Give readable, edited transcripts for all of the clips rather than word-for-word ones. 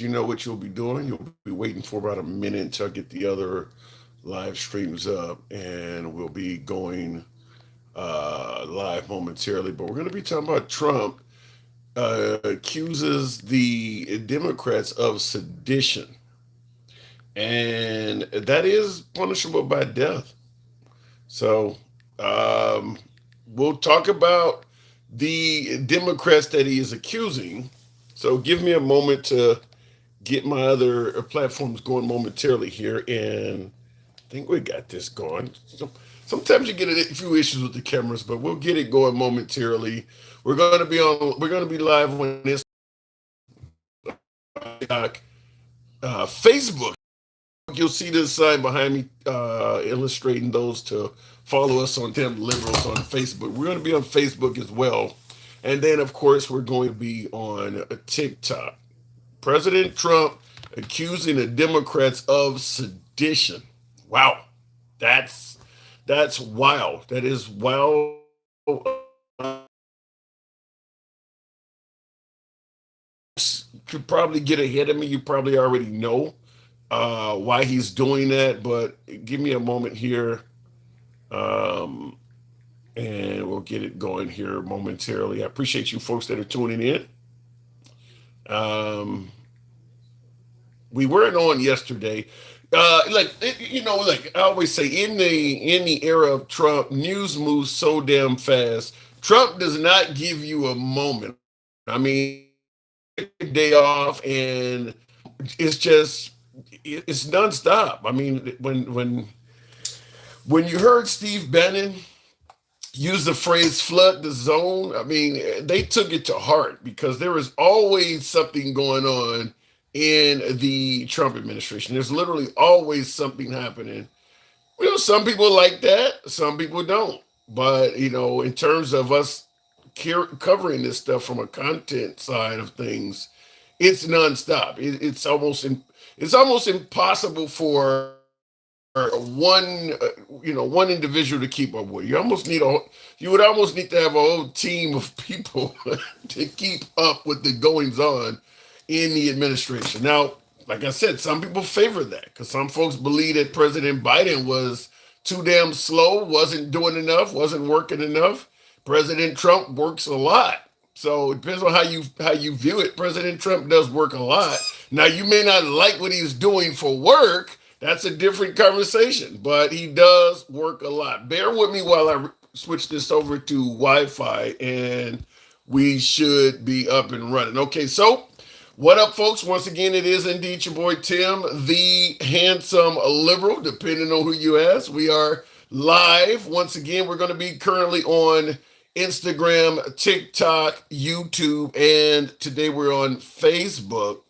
you know what you'll be doing. You'll be waiting for about a minute until I get the other live streams up, and we'll be going live momentarily. But we're going to be talking about Trump accuses the Democrats of sedition, and that is punishable by death. So um, we'll talk about the Democrats that he is accusing. So give me a moment to get my other platforms going momentarily here, and I think we got this going. Sometimes you get a few issues with the cameras, but we'll get it going momentarily. We're going to be on. We're going to be live on this Facebook. You'll see this sign behind me illustrating those to follow us on Dem Liberals on Facebook. We're going to be on Facebook as well, and then of course we're going to be on TikTok. President Trump accusing the Democrats of sedition. Wow, that's wild. That is wild. Could probably get ahead of me. You probably already know why he's doing that, but give me a moment here, um, and we'll get it going here momentarily. I appreciate you folks that are tuning in. Um, we weren't on yesterday. Like I always say, in the era of Trump, news moves so damn fast. Trump does not give you a moment. I mean, day off, and it's just it's nonstop. I mean, when you heard Steve Bannon use the phrase "flood the zone," I mean, they took it to heart because there is always something going on in the Trump administration. There's literally always something happening. Some people like that, some people don't. But in terms of us covering this stuff from a content side of things, it's nonstop. It's almost impossible for one one individual to keep up with. You would almost need to have a whole team of people to keep up with the goings on in the administration. Now, like I said, some people favor that because some folks believe that President Biden was too damn slow, wasn't doing enough, wasn't working enough. President Trump works a lot. So it depends on how you view it. President Trump does work a lot. Now you may not like what he's doing for work. That's a different conversation, but he does work a lot. Bear with me while I switch this over to Wi-Fi, and we should be up and running. Okay, so what up, folks? Once again, it is indeed your boy Tim, the handsome liberal, depending on who you ask. We are live. Once again, we're going to be currently on Instagram, TikTok, YouTube, and today we're on Facebook.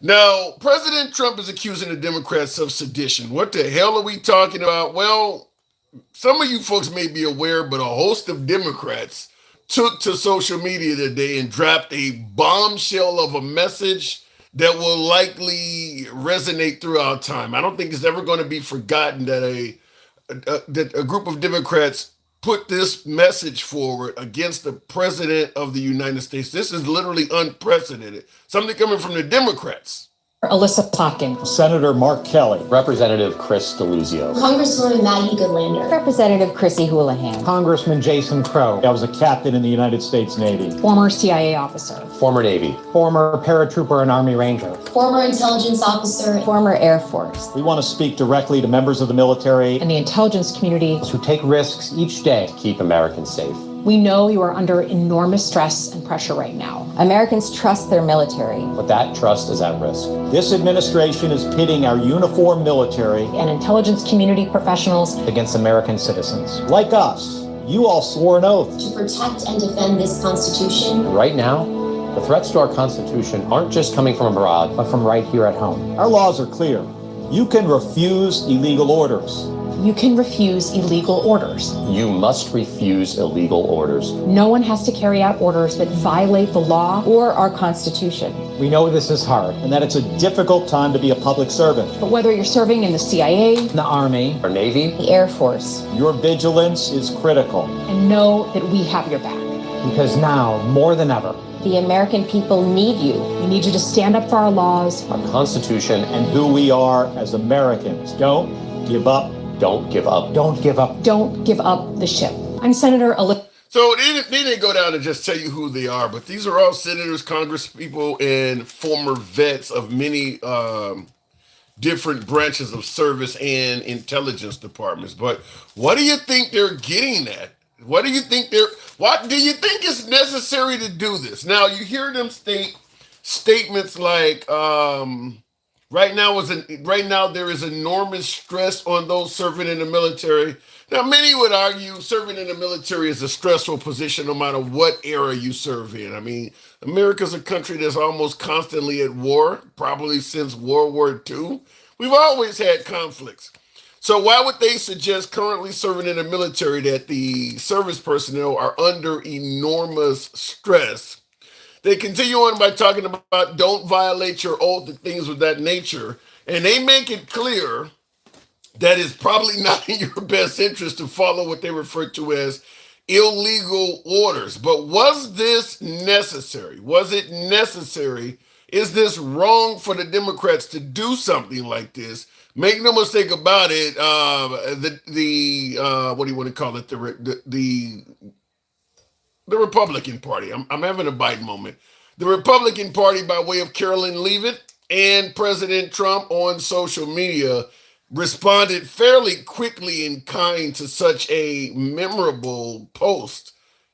Now, President Trump is accusing the Democrats of sedition. What the hell are we talking about? Well, some of you folks may be aware, but a host of Democrats took to social media today and dropped a bombshell of a message that will likely resonate throughout time. I don't think it's ever going to be forgotten that a group of Democrats put this message forward against the president of the United States. This is literally unprecedented. Something coming from the Democrats. Alyssa Plotkin, Senator Mark Kelly, Representative Chris Deluzio, Congresswoman Maggie Goodlander, Representative Chrissy Houlihan, Congressman Jason Crow. I was a captain in the United States Navy, former CIA officer, former Navy, former paratrooper and Army Ranger, former intelligence officer, former Air Force. We want to speak directly to members of the military and the intelligence community who take risks each day to keep Americans safe. We know you are under enormous stress and pressure right now. Americans trust their military, but that trust is at risk. This administration is pitting our uniformed military and intelligence community professionals against American citizens. Like us, you all swore an oath to protect and defend this Constitution. Right now, the threats to our Constitution aren't just coming from abroad, but from right here at home. Our laws are clear. You can refuse illegal orders. You can refuse illegal orders. You must refuse illegal orders. No one has to carry out orders that violate the law or our Constitution. We know this is hard and that it's a difficult time to be a public servant. But whether you're serving in the CIA, the Army, or Navy, the Air Force, your vigilance is critical. And know that we have your back. Because now, more than ever, The American people need you. We need you to stand up for our laws. Our Constitution, And who we are as Americans. Don't give up. don't give up. Don't give up. Don't give up the ship. I'm Senator Elizabeth. So they didn't go down and just tell you who they are, but these are all senators, congresspeople, and former vets of many different branches of service and intelligence departments. But what do you think they're getting at? What do you think it's necessary to do this? Now you hear them state statements like right now there is enormous stress on those serving in the military. Now many would argue serving in the military is a stressful position no matter what era you serve in. I mean, America's a country that's almost constantly at war, probably since World War II. We've always had conflicts. So why would they suggest currently serving in the military that the service personnel are under enormous stress? They continue on by talking about don't violate your oath and things of that nature. And they make it clear that it's probably not in your best interest to follow what they refer to as illegal orders. But was this necessary? Was it necessary? Is this wrong for the Democrats to do something like this? Make no mistake about it. What do you want to call it? The Republican Party. I'm having a Biden moment. The Republican Party, by way of Carolyn Leavitt and President Trump on social media, responded fairly quickly in kind to such a memorable post.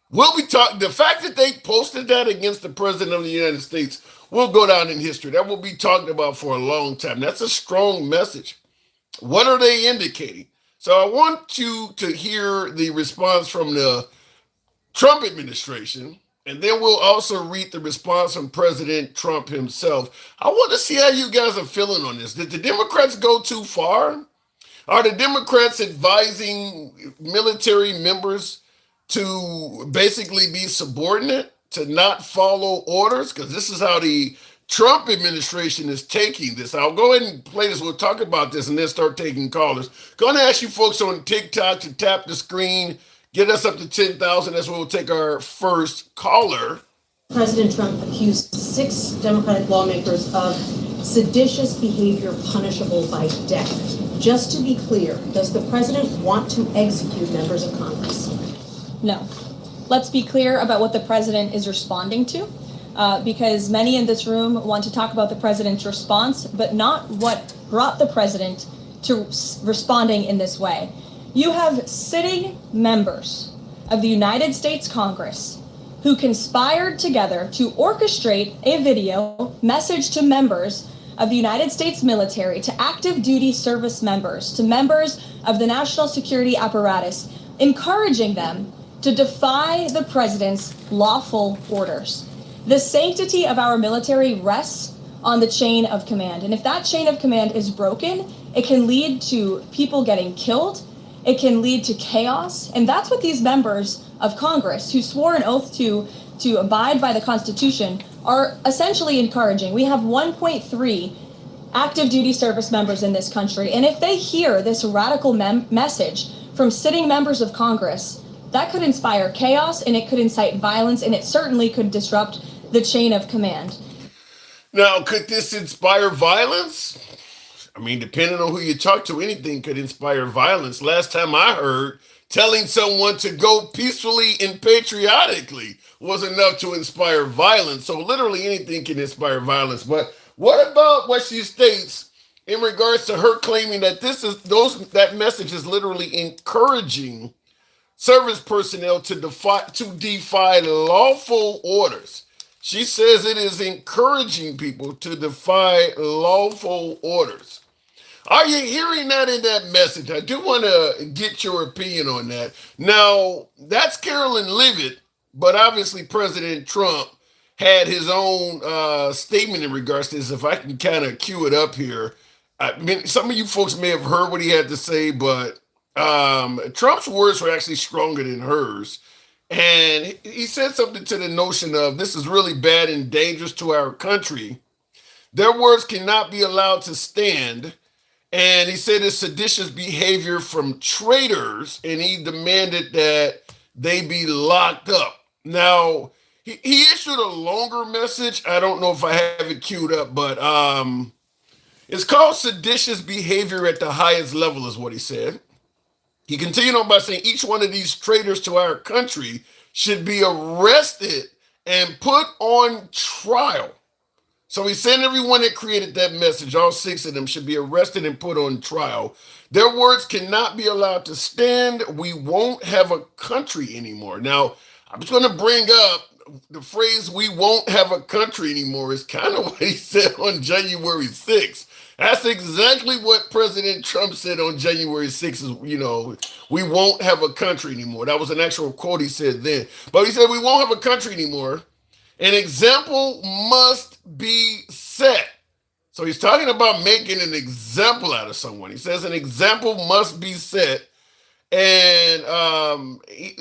The fact that they posted that against the President of the United States will go down in history. That will be talked about for a long time. That's a strong message. What are they indicating? So I want you to hear the response from the Trump administration, and then we'll also read the response from President Trump himself. I want to see how you guys are feeling on this. Did the Democrats go too far? Are the Democrats advising military members to basically be subordinate, to not follow orders? Because this is how the Trump administration is taking this. I'll go ahead and play this. We'll talk about this and then start taking callers. Going to ask you folks on TikTok to tap the screen, get us up to 10,000. That's where we'll take our first caller. President Trump accused 6 Democratic lawmakers of seditious behavior punishable by death. Just to be clear, does the president want to execute members of Congress? No. Let's be clear about what the president is responding to, because many in this room want to talk about the president's response, but not what brought the president to responding in this way. You have sitting members of the United States Congress who conspired together to orchestrate a video message to members of the United States military, to active duty service members, to members of the national security apparatus, encouraging them to defy the president's lawful orders. The sanctity of our military rests on the chain of command. And if that chain of command is broken, it can lead to people getting killed. It can lead to chaos. And that's what these members of Congress who swore an oath to abide by the Constitution are essentially encouraging. We have 1.3 active duty service members in this country. And if they hear this radical message from sitting members of Congress, that could inspire chaos, and it could incite violence, and it certainly could disrupt the chain of command. Now, could this inspire violence? I mean, depending on who you talk to, anything could inspire violence. Last time I heard, telling someone to go peacefully and patriotically was enough to inspire violence. So literally anything can inspire violence. But what about what she states in regards to her claiming that that message is literally encouraging service personnel to defy lawful orders? She says it is encouraging people to defy lawful orders. Are you hearing that in that message? I do want to get your opinion on that. Now, that's Carolyn Leavitt, but obviously President Trump had his own statement in regards to this. If I can kind of cue it up here. I mean, some of you folks may have heard what he had to say, but Trump's words were actually stronger than hers. And he said something to the notion of this is really bad and dangerous to our country. Their words cannot be allowed to stand. And he said it's seditious behavior from traitors, and he demanded that they be locked up. Now, he issued a longer message. I don't know if I have it queued up, but it's called seditious behavior at the highest level, is what he said. He continued on by saying each one of these traitors to our country should be arrested and put on trial. So he's saying everyone that created that message, all 6 of them, should be arrested and put on trial. Their words cannot be allowed to stand. We won't have a country anymore. Now, I'm just going to bring up the phrase "we won't have a country anymore" is kind of what he said on January 6th. That's exactly what President Trump said on January 6th, is, we won't have a country anymore. That was an actual quote he said then. But he said we won't have a country anymore. An example must be set. So he's talking about making an example out of someone. He says an example must be set. And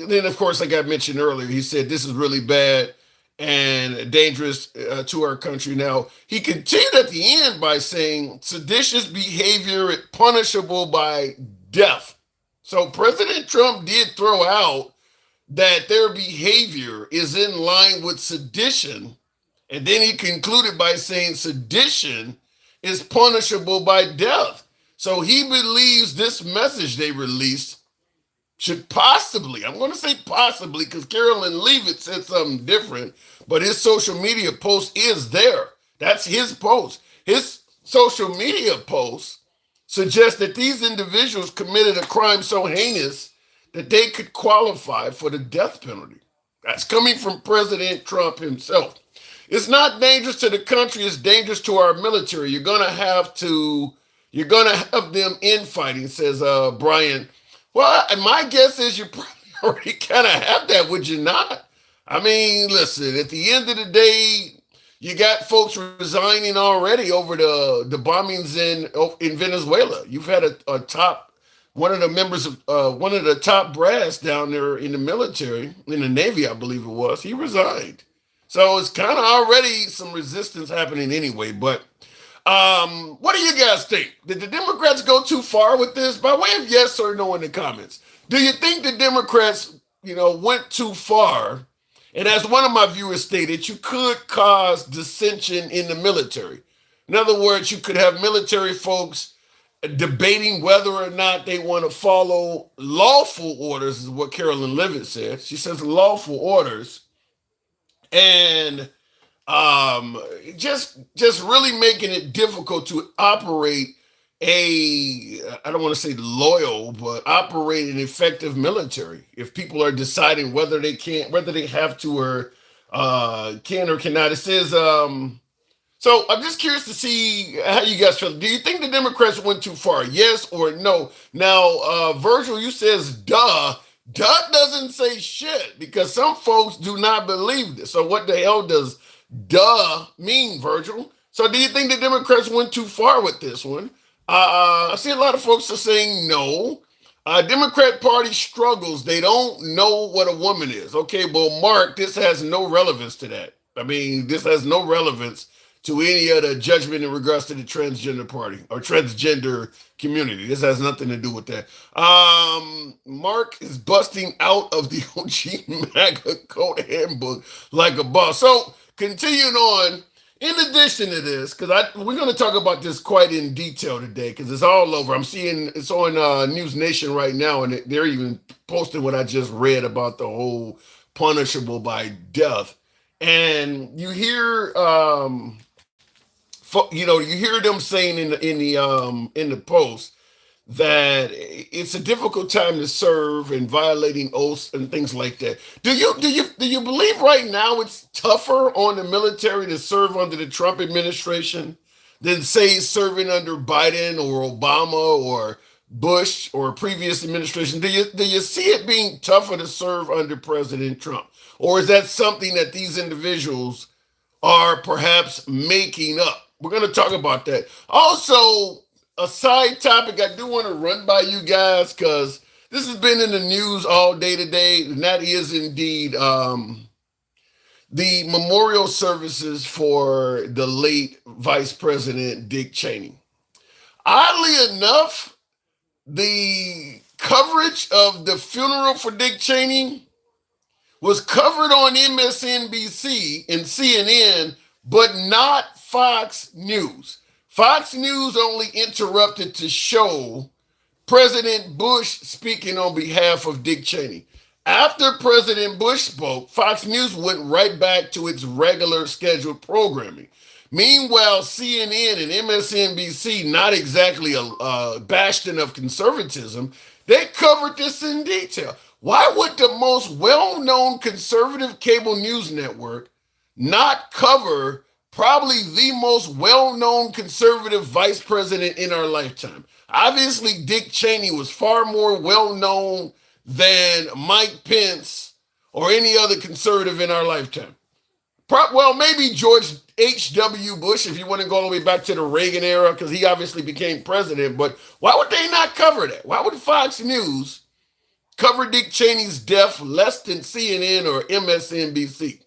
then, of course, like I mentioned earlier, he said this is really bad and dangerous to our country. Now, he continued at the end by saying seditious behavior is punishable by death. So President Trump did throw out that their behavior is in line with sedition. And then he concluded by saying sedition is punishable by death. So he believes this message they released should possibly, I'm going to say possibly because Carolyn Leavitt said something different, but his social media post is there. That's his post. His social media post suggests that these individuals committed a crime so heinous that they could qualify for the death penalty. That's coming from President Trump himself. It's not dangerous to the country, it's dangerous to our military. You're going to have them infighting, says Brian. Well, my guess is you probably already kind of have that, would you not? I mean, listen, at the end of the day, you got folks resigning already over the bombings in Venezuela. You've had one of the top brass down there in the military, in the Navy, I believe it was. He resigned. So it's kind of already some resistance happening anyway. But what do you guys think? Did the Democrats go too far with this? By way of yes or no in the comments. Do you think the Democrats, went too far? And as one of my viewers stated, you could cause dissension in the military. In other words, you could have military folks debating whether or not they want to follow lawful orders, is what Carolyn Leavitt said. She says lawful orders. And just really making it difficult to operate I don't want to say loyal, but operate an effective military. If people are deciding whether they have to or can or cannot. It says, so I'm just curious to see how you guys feel. Do you think the Democrats went too far? Yes or no? Now, Virgil, you says, duh. Duh doesn't say shit because some folks do not believe this. So what the hell does duh mean, Virgil? So do you think the Democrats went too far with this one? I see a lot of folks are saying no. Democrat Party struggles. They don't know what a woman is. Okay, well, Mark, this has no relevance to that. I mean, this has no relevance to any of the judgment in regards to the transgender party or transgender community. This has nothing to do with that. Mark is busting out of the OG MAGA code handbook like a boss. So continuing on, in addition to this, because we're going to talk about this quite in detail today because it's all over. I'm seeing it's on News Nation right now, and they're even posting what I just read about the whole punishable by death. And you hear, you hear them saying in the post that it's a difficult time to serve and violating oaths and things like that. Do you believe right now it's tougher on the military to serve under the Trump administration than say serving under Biden or Obama or Bush or previous administration? Do you see it being tougher to serve under President Trump? Or is that something that these individuals are perhaps making up? We're going to talk about that. Also, a side topic I do want to run by you guys because this has been in the news all day today, and that is indeed the memorial services for the late Vice President Dick Cheney. Oddly enough, the coverage of the funeral for Dick Cheney was covered on MSNBC and CNN, but not Fox News. Fox News only interrupted to show President Bush speaking on behalf of Dick Cheney. After President Bush spoke, Fox News went right back to its regular scheduled programming. Meanwhile, CNN and MSNBC, not exactly a bastion of conservatism, they covered this in detail. Why would the most well-known conservative cable news network not cover probably the most well-known conservative vice president in our lifetime? Obviously, Dick Cheney was far more well-known than Mike Pence or any other conservative in our lifetime. Well, maybe George H.W. Bush, if you want to go all the way back to the Reagan era, because he obviously became president. But why would they not cover that? Why would Fox News cover Dick Cheney's death less than CNN or MSNBC?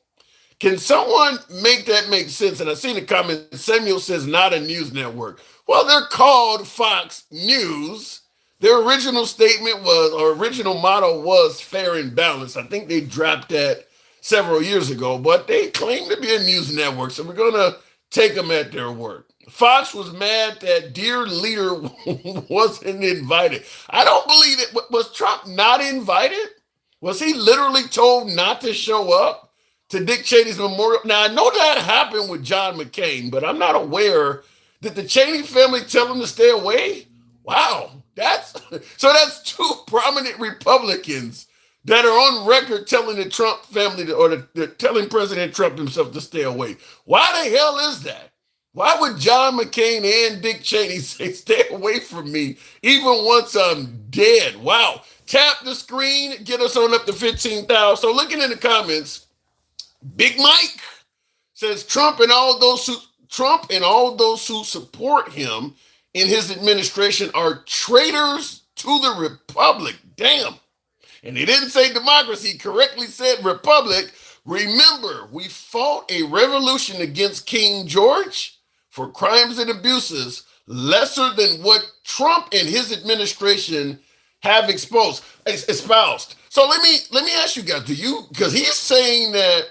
Can someone make that make sense? And I see in the comments, Samuel says not a news network. Well, they're called Fox News. Their original statement was, or original motto was fair and balanced. I think they dropped that several years ago, but they claim to be a news network, so we're going to take them at their word. Fox was mad that dear leader wasn't invited. I don't believe it. Was Trump not invited? Was he literally told not to show up to Dick Cheney's memorial? Now, I know that happened with John McCain, but I'm not aware. Did the Cheney family tell him to stay away? Wow. That's two prominent Republicans that are on record telling the Trump family telling President Trump himself to stay away. Why the hell is that? Why would John McCain and Dick Cheney say, stay away from me, even once I'm dead? Wow. Tap the screen, get us on up to 15,000. So looking in the comments, Big Mike says Trump and all those who support him in his administration are traitors to the republic. Damn. And he didn't say democracy, he correctly said republic. Remember, we fought a revolution against King George for crimes and abuses lesser than what Trump and his administration have espoused. So let me ask you guys, because he's saying that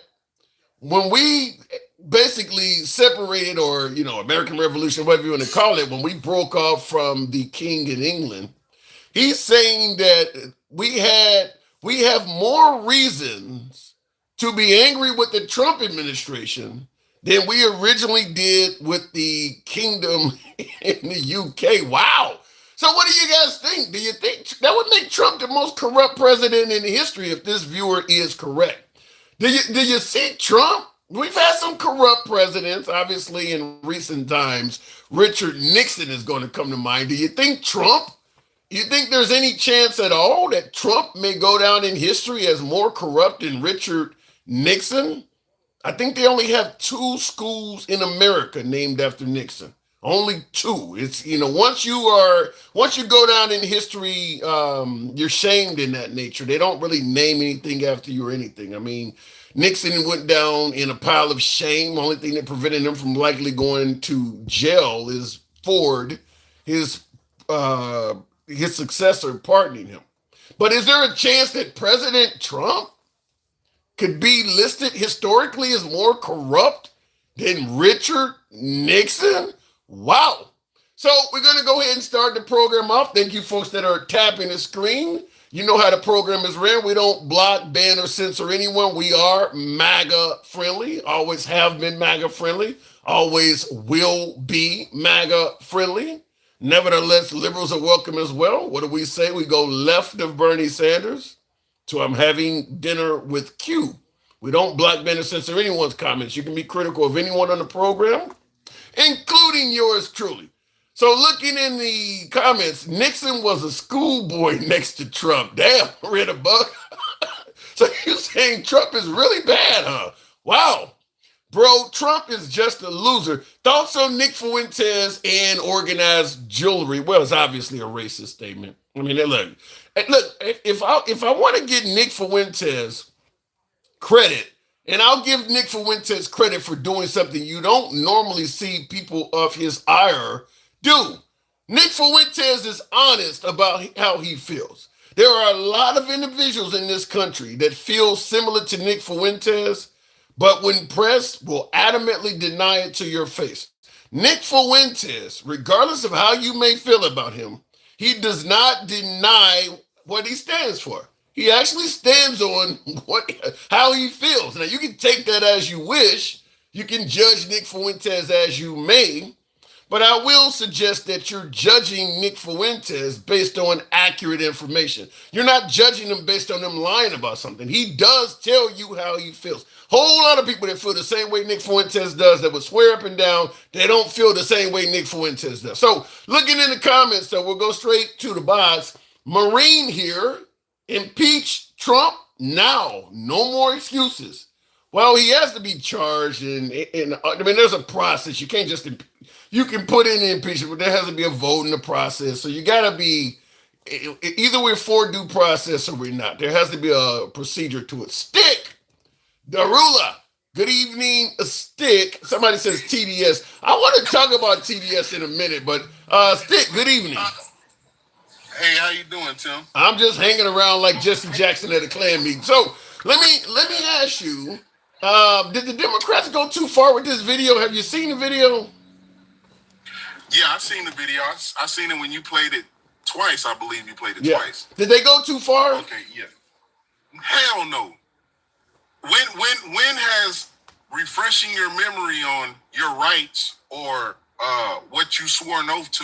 when we basically separated, or American Revolution, whatever you want to call it, when we broke off from the king in England, he's saying that we have more reasons to be angry with the Trump administration than we originally did with the kingdom in the UK. Wow. So what do you guys think? Do you think that would make Trump the most corrupt president in history if this viewer is correct? Do you see Trump? We've had some corrupt presidents, obviously, in recent times. Richard Nixon is going to come to mind. Do you think Trump? You think there's any chance at all that Trump may go down in history as more corrupt than Richard Nixon? I think they only have 2 schools in America named after Nixon. Only 2. It's once you go down in history, you're shamed in that nature. They don't really name anything after you or anything. I mean, Nixon went down in a pile of shame. Only thing that prevented him from likely going to jail is Ford, his successor, pardoning him. But is there a chance that President Trump could be listed historically as more corrupt than Richard Nixon? Wow. So we're going to go ahead and start the program off. Thank you folks that are tapping the screen. You know how the program is ran. We don't block, ban, or censor anyone. We are MAGA friendly, always have been MAGA friendly, always will be MAGA friendly. Nevertheless, liberals are welcome as well. What do we say? We go left of Bernie Sanders to I'm having dinner with Q. We don't block, ban, or censor anyone's comments. You can be critical of anyone on the program, including yours truly. So looking in the comments, Nixon was a schoolboy next to Trump. Damn, read a book. So you're saying Trump is really bad, huh? Wow. Bro, Trump is just a loser. Thoughts on Nick Fuentes and organized jewelry? Well, it's obviously a racist statement. I mean, look, if I want to give Nick Fuentes credit, and I'll give Nick Fuentes credit for doing something you don't normally see people of his ire do. Nick Fuentes is honest about how he feels. There are a lot of individuals in this country that feel similar to Nick Fuentes, but when pressed, will adamantly deny it to your face. Nick Fuentes, regardless of how you may feel about him, he does not deny what he stands for. He actually stands on how he feels. Now, you can take that as you wish. You can judge Nick Fuentes as you may, but I will suggest that you're judging Nick Fuentes based on accurate information. You're not judging him based on him lying about something. He does tell you how he feels. Whole lot of people that feel the same way Nick Fuentes does that would swear up and down, they don't feel the same way Nick Fuentes does. So looking in the comments, so we'll go straight to the box. Marine here, impeach Trump now. No more excuses. Well, he has to be charged, and I mean, there's a process. You can't just you can put in the impeachment, but there has to be a vote in the process. So you got to be either we're for due process or we're not. There has to be a procedure to it. Stick, Darula. Good evening, Stick. Somebody says TDS. I want to talk about TDS in a minute, but Stick. Good evening. Hey, how you doing, Tim? I'm just hanging around like Jesse Jackson at a Klan meeting. So let me ask you. Did the Democrats go too far with this video? Have you seen the video? Yeah, I seen the video. I seen it when you played it twice. I believe you played it twice. Did they go too far? Okay, yeah. Hell no. When has refreshing your memory on your rights or what you swore an oath to,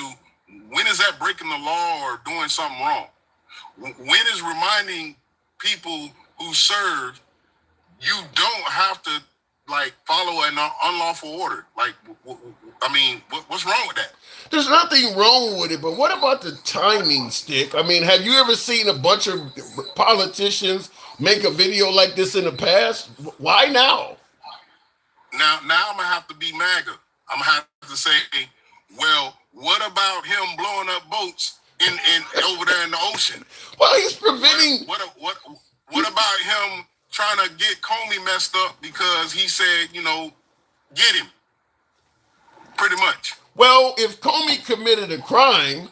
when is that breaking the law or doing something wrong? When is reminding people who serve you don't have to like follow an unlawful order? Like, I mean, what's wrong with that? There's nothing wrong with it, but what about the timing, Stick? I mean, have you ever seen a bunch of politicians make a video like this in the past? Why now? Now I'm gonna have to be MAGA. I'm gonna have to say, well, what about him blowing up boats in over there in the ocean? Well, he's preventing. What about him trying to get Comey messed up because he said, get him? Pretty much. Well, if Comey committed a crime,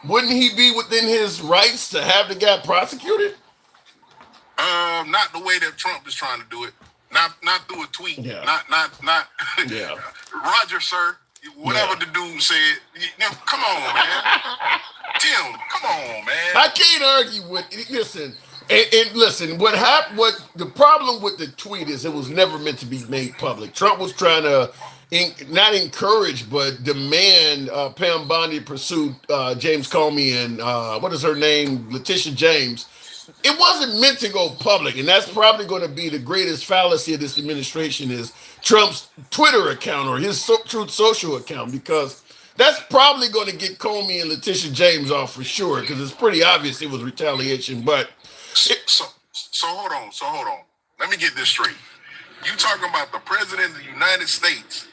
wouldn't he be within his rights to have the guy prosecuted? Not the way that Trump is trying to do it. Not through a tweet. Yeah. Not. Yeah. Roger, sir. Whatever the dude said. Come on, man. Tim, come on, man. I can't argue with. Listen. And listen, what the problem with the tweet is it was never meant to be made public. Trump was trying to not encourage, but demand Pam Bondi pursue James Comey and what is her name? Letitia James. It wasn't meant to go public, and that's probably going to be the greatest fallacy of this administration is Trump's Twitter account or his Truth Social account, because that's probably going to get Comey and Letitia James off for sure, because it's pretty obvious it was retaliation, but So hold on. Let me get this straight. You talking about the president of the United States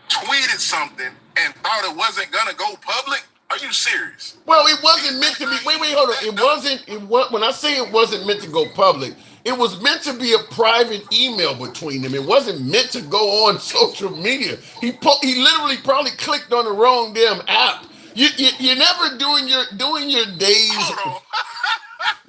tweeted something and thought it wasn't gonna go public? Are you serious? Well, it wasn't meant to be. Wait, hold on. It wasn't. When I say it wasn't meant to go public, it was meant to be a private email between them. It wasn't meant to go on social media. He literally probably clicked on the wrong damn app. You're never doing your days. Hold on.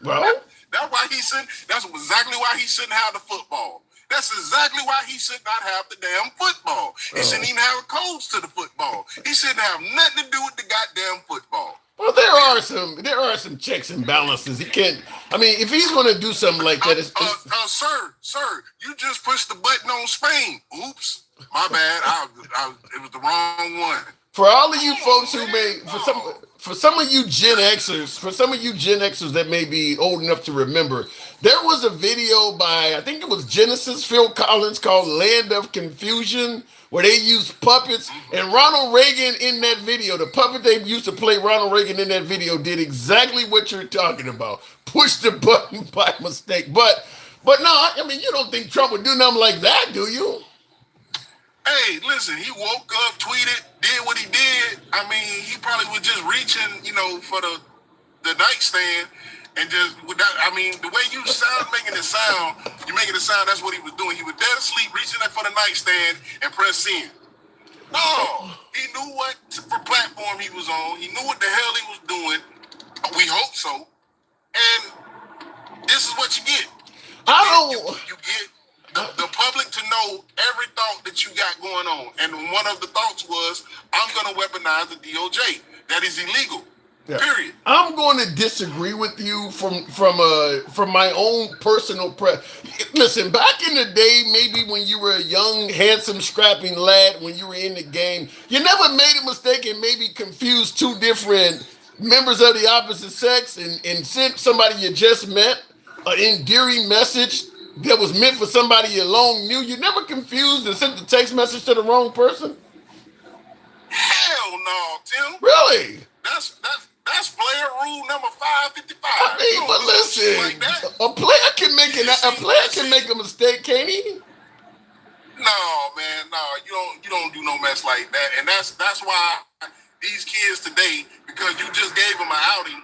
Well, That's exactly why he shouldn't have the football. That's exactly why he should not have the damn football. He shouldn't even have codes to the football. He shouldn't have nothing to do with the goddamn football. Well, there are some checks and balances. He can't. I mean, if he's going to do something like that, sir, you just pushed the button on Spain. Oops, my bad. It was the wrong one. For all of you folks who for some of you Gen Xers that may be old enough to remember, there was a video by, I think it was Genesis, Phil Collins, called Land of Confusion, where they used puppets, and Ronald Reagan in that video, the puppet they used to play Ronald Reagan in that video did exactly what you're talking about. Pushed the button by mistake. But no, I mean, you don't think Trump would do nothing like that, do you? Hey, listen, he woke up, tweeted, did what he did. I mean, he probably was just reaching, for the nightstand and just with that. I mean, the way you sound making it sound, that's what he was doing. He was dead asleep, reaching up for the nightstand and press send. No, he knew what platform he was on. He knew what the hell he was doing. We hope so. And this is what you get. You get the public to know every thought that you got going on. And one of the thoughts was, I'm going to weaponize the DOJ. That is illegal. Yeah. Period. I'm going to disagree with you from my own personal Listen, back in the day, maybe when you were a young, handsome, strapping lad, when you were in the game, you never made a mistake and maybe confused two different members of the opposite sex and sent somebody you just met an endearing message that was meant for somebody you long knew. You never confused and sent the text message to the wrong person? Hell no, Tim. Really? That's player rule number 555. I mean, but listen, like that. a player can make a mistake, can't he? No, man, no, you don't do no mess like that, and that's why these kids today, because you just gave them an outing.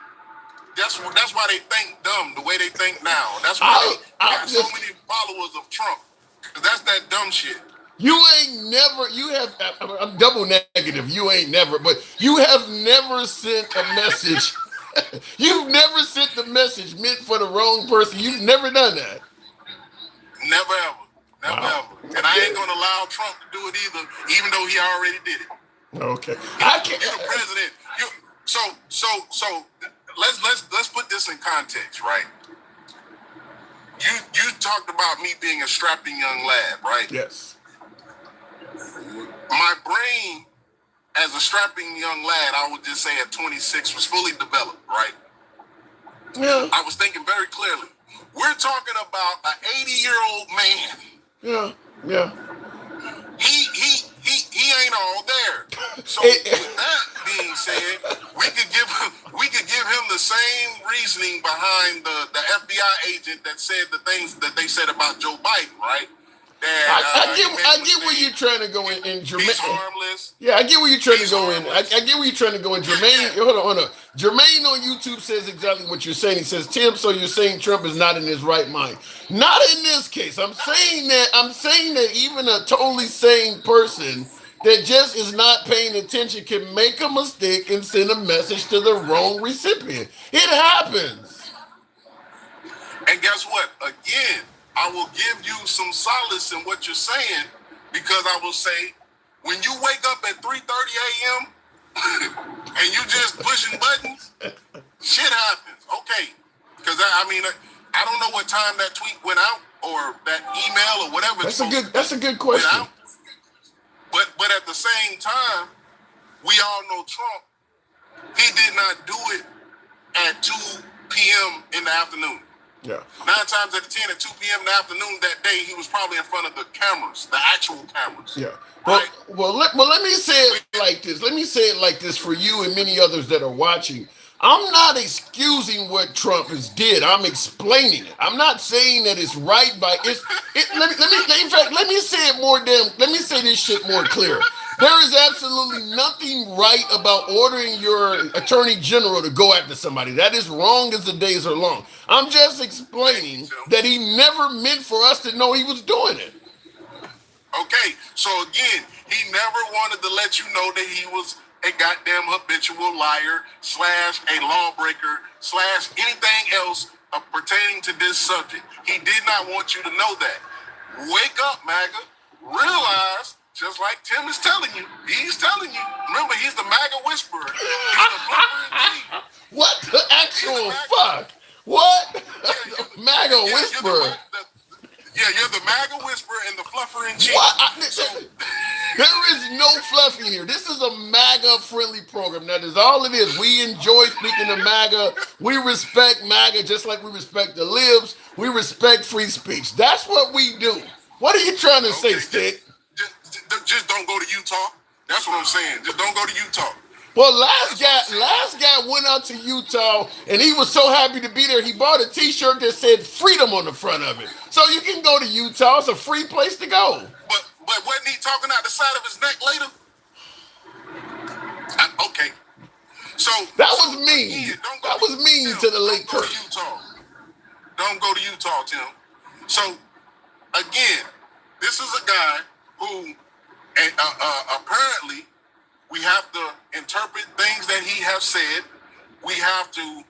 That's why they think dumb the way they think now. That's why they got so many followers of Trump. Because that's that dumb shit. I'm double negative. You ain't never, but you have never sent a message. You've never sent the message meant for the wrong person. You've never done that. Never ever. And I ain't gonna allow Trump to do it either, even though he already did it. Okay. You're the president. So let's put this in context, right? You talked about me being a strapping young lad, right? Yes. My brain, as a strapping young lad, I would just say at 26, was fully developed, right? Yeah. I was thinking very clearly. We're talking about an 80-year-old man. Yeah. He ain't all there. So with that being said, we could give him the same reasoning behind the FBI agent that said the things that they said about Joe Biden, right? I get where you're trying to go in Jermaine. He's harmless. Yeah, I get where you're trying to go in. I get where you're trying to go in. Jermaine, hold on. Jermaine on YouTube says exactly what you're saying. He says, Tim, so you're saying Trump is not in his right mind. Not in this case. I'm saying that even a totally sane person that just is not paying attention can make a mistake and send a message to the wrong recipient. It happens. And guess what? Again, I will give you some solace in what you're saying, because I will say, when you wake up at 3:30 a.m. and you just pushing buttons, shit happens. Okay. Because I don't know what time that tweet went out or that email or whatever. That's a good question. But at the same time, we all know Trump, he did not do it at 2 p.m. in the afternoon. Yeah. 9 times out of 10 at 2 p.m. in the afternoon that day, he was probably in front of the cameras, the actual cameras. Yeah. Right? Well, let me say it like this. Let me say it like this for you and many others that are watching. I'm not excusing what Trump has did. I'm explaining it. I'm not saying that it's right by it's. Let me say it more let me say this shit more clear. There is absolutely nothing right about ordering your attorney general to go after somebody. That is wrong as the days are long. I'm just explaining that he never meant for us to know he was doing it. Okay, so again, he never wanted to let you know that he was a goddamn habitual liar / a lawbreaker / anything else pertaining to this subject. He did not want you to know that. Wake up, MAGA. Realize, just like Tim is telling you, he's telling you. Remember, he's the MAGA whisperer. He's the fluffer. What the actual fuck? What? The MAGA whisperer. You're the MAGA whisperer and the fluffer in chief. What? There is no fluff in here. This is a MAGA-friendly program. That is all it is. We enjoy speaking to MAGA. We respect MAGA just like we respect the libs. We respect free speech. That's what we do. What are you trying to say, Stick? Just don't go to Utah. That's what I'm saying. Just don't go to Utah. Well, last guy went out to Utah, and he was so happy to be there, he bought a T-shirt that said freedom on the front of it. So you can go to Utah. It's a free place to go. But wasn't he talking out the side of his neck later? Okay. So that was mean. Again, that was mean to the late Kurt. Don't go to Utah, Tim. So again, this is a guy who apparently we have to interpret things that he has said. We have to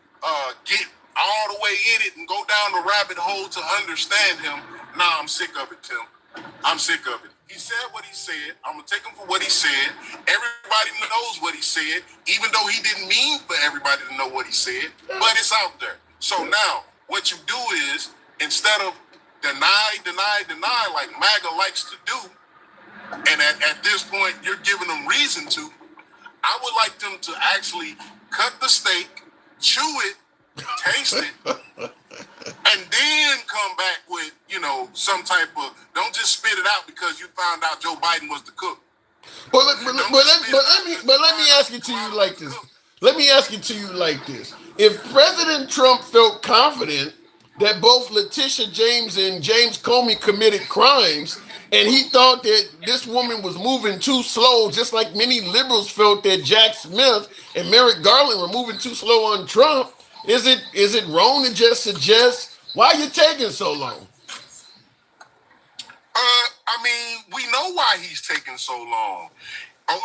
get all the way in it and go down the rabbit hole to understand him. Nah, I'm sick of it, Tim. I'm sick of it. He said what he said. I'm going to take him for what he said. Everybody knows what he said, even though he didn't mean for everybody to know what he said, but it's out there. So now what you do is, instead of deny like MAGA likes to do, and at this point you're giving them reason to, I would like them to actually cut the steak, chew it, taste it, and then come back with, some type of, don't just spit it out because you found out Joe Biden was the cook. But let me ask it to you like this. Let me ask it to you like this. If President Trump felt confident that both Letitia James and James Comey committed crimes, and he thought that this woman was moving too slow, just like many liberals felt that Jack Smith and Merrick Garland were moving too slow on Trump, is it wrong to just suggest, why are you taking so long? We know why he's taking so long.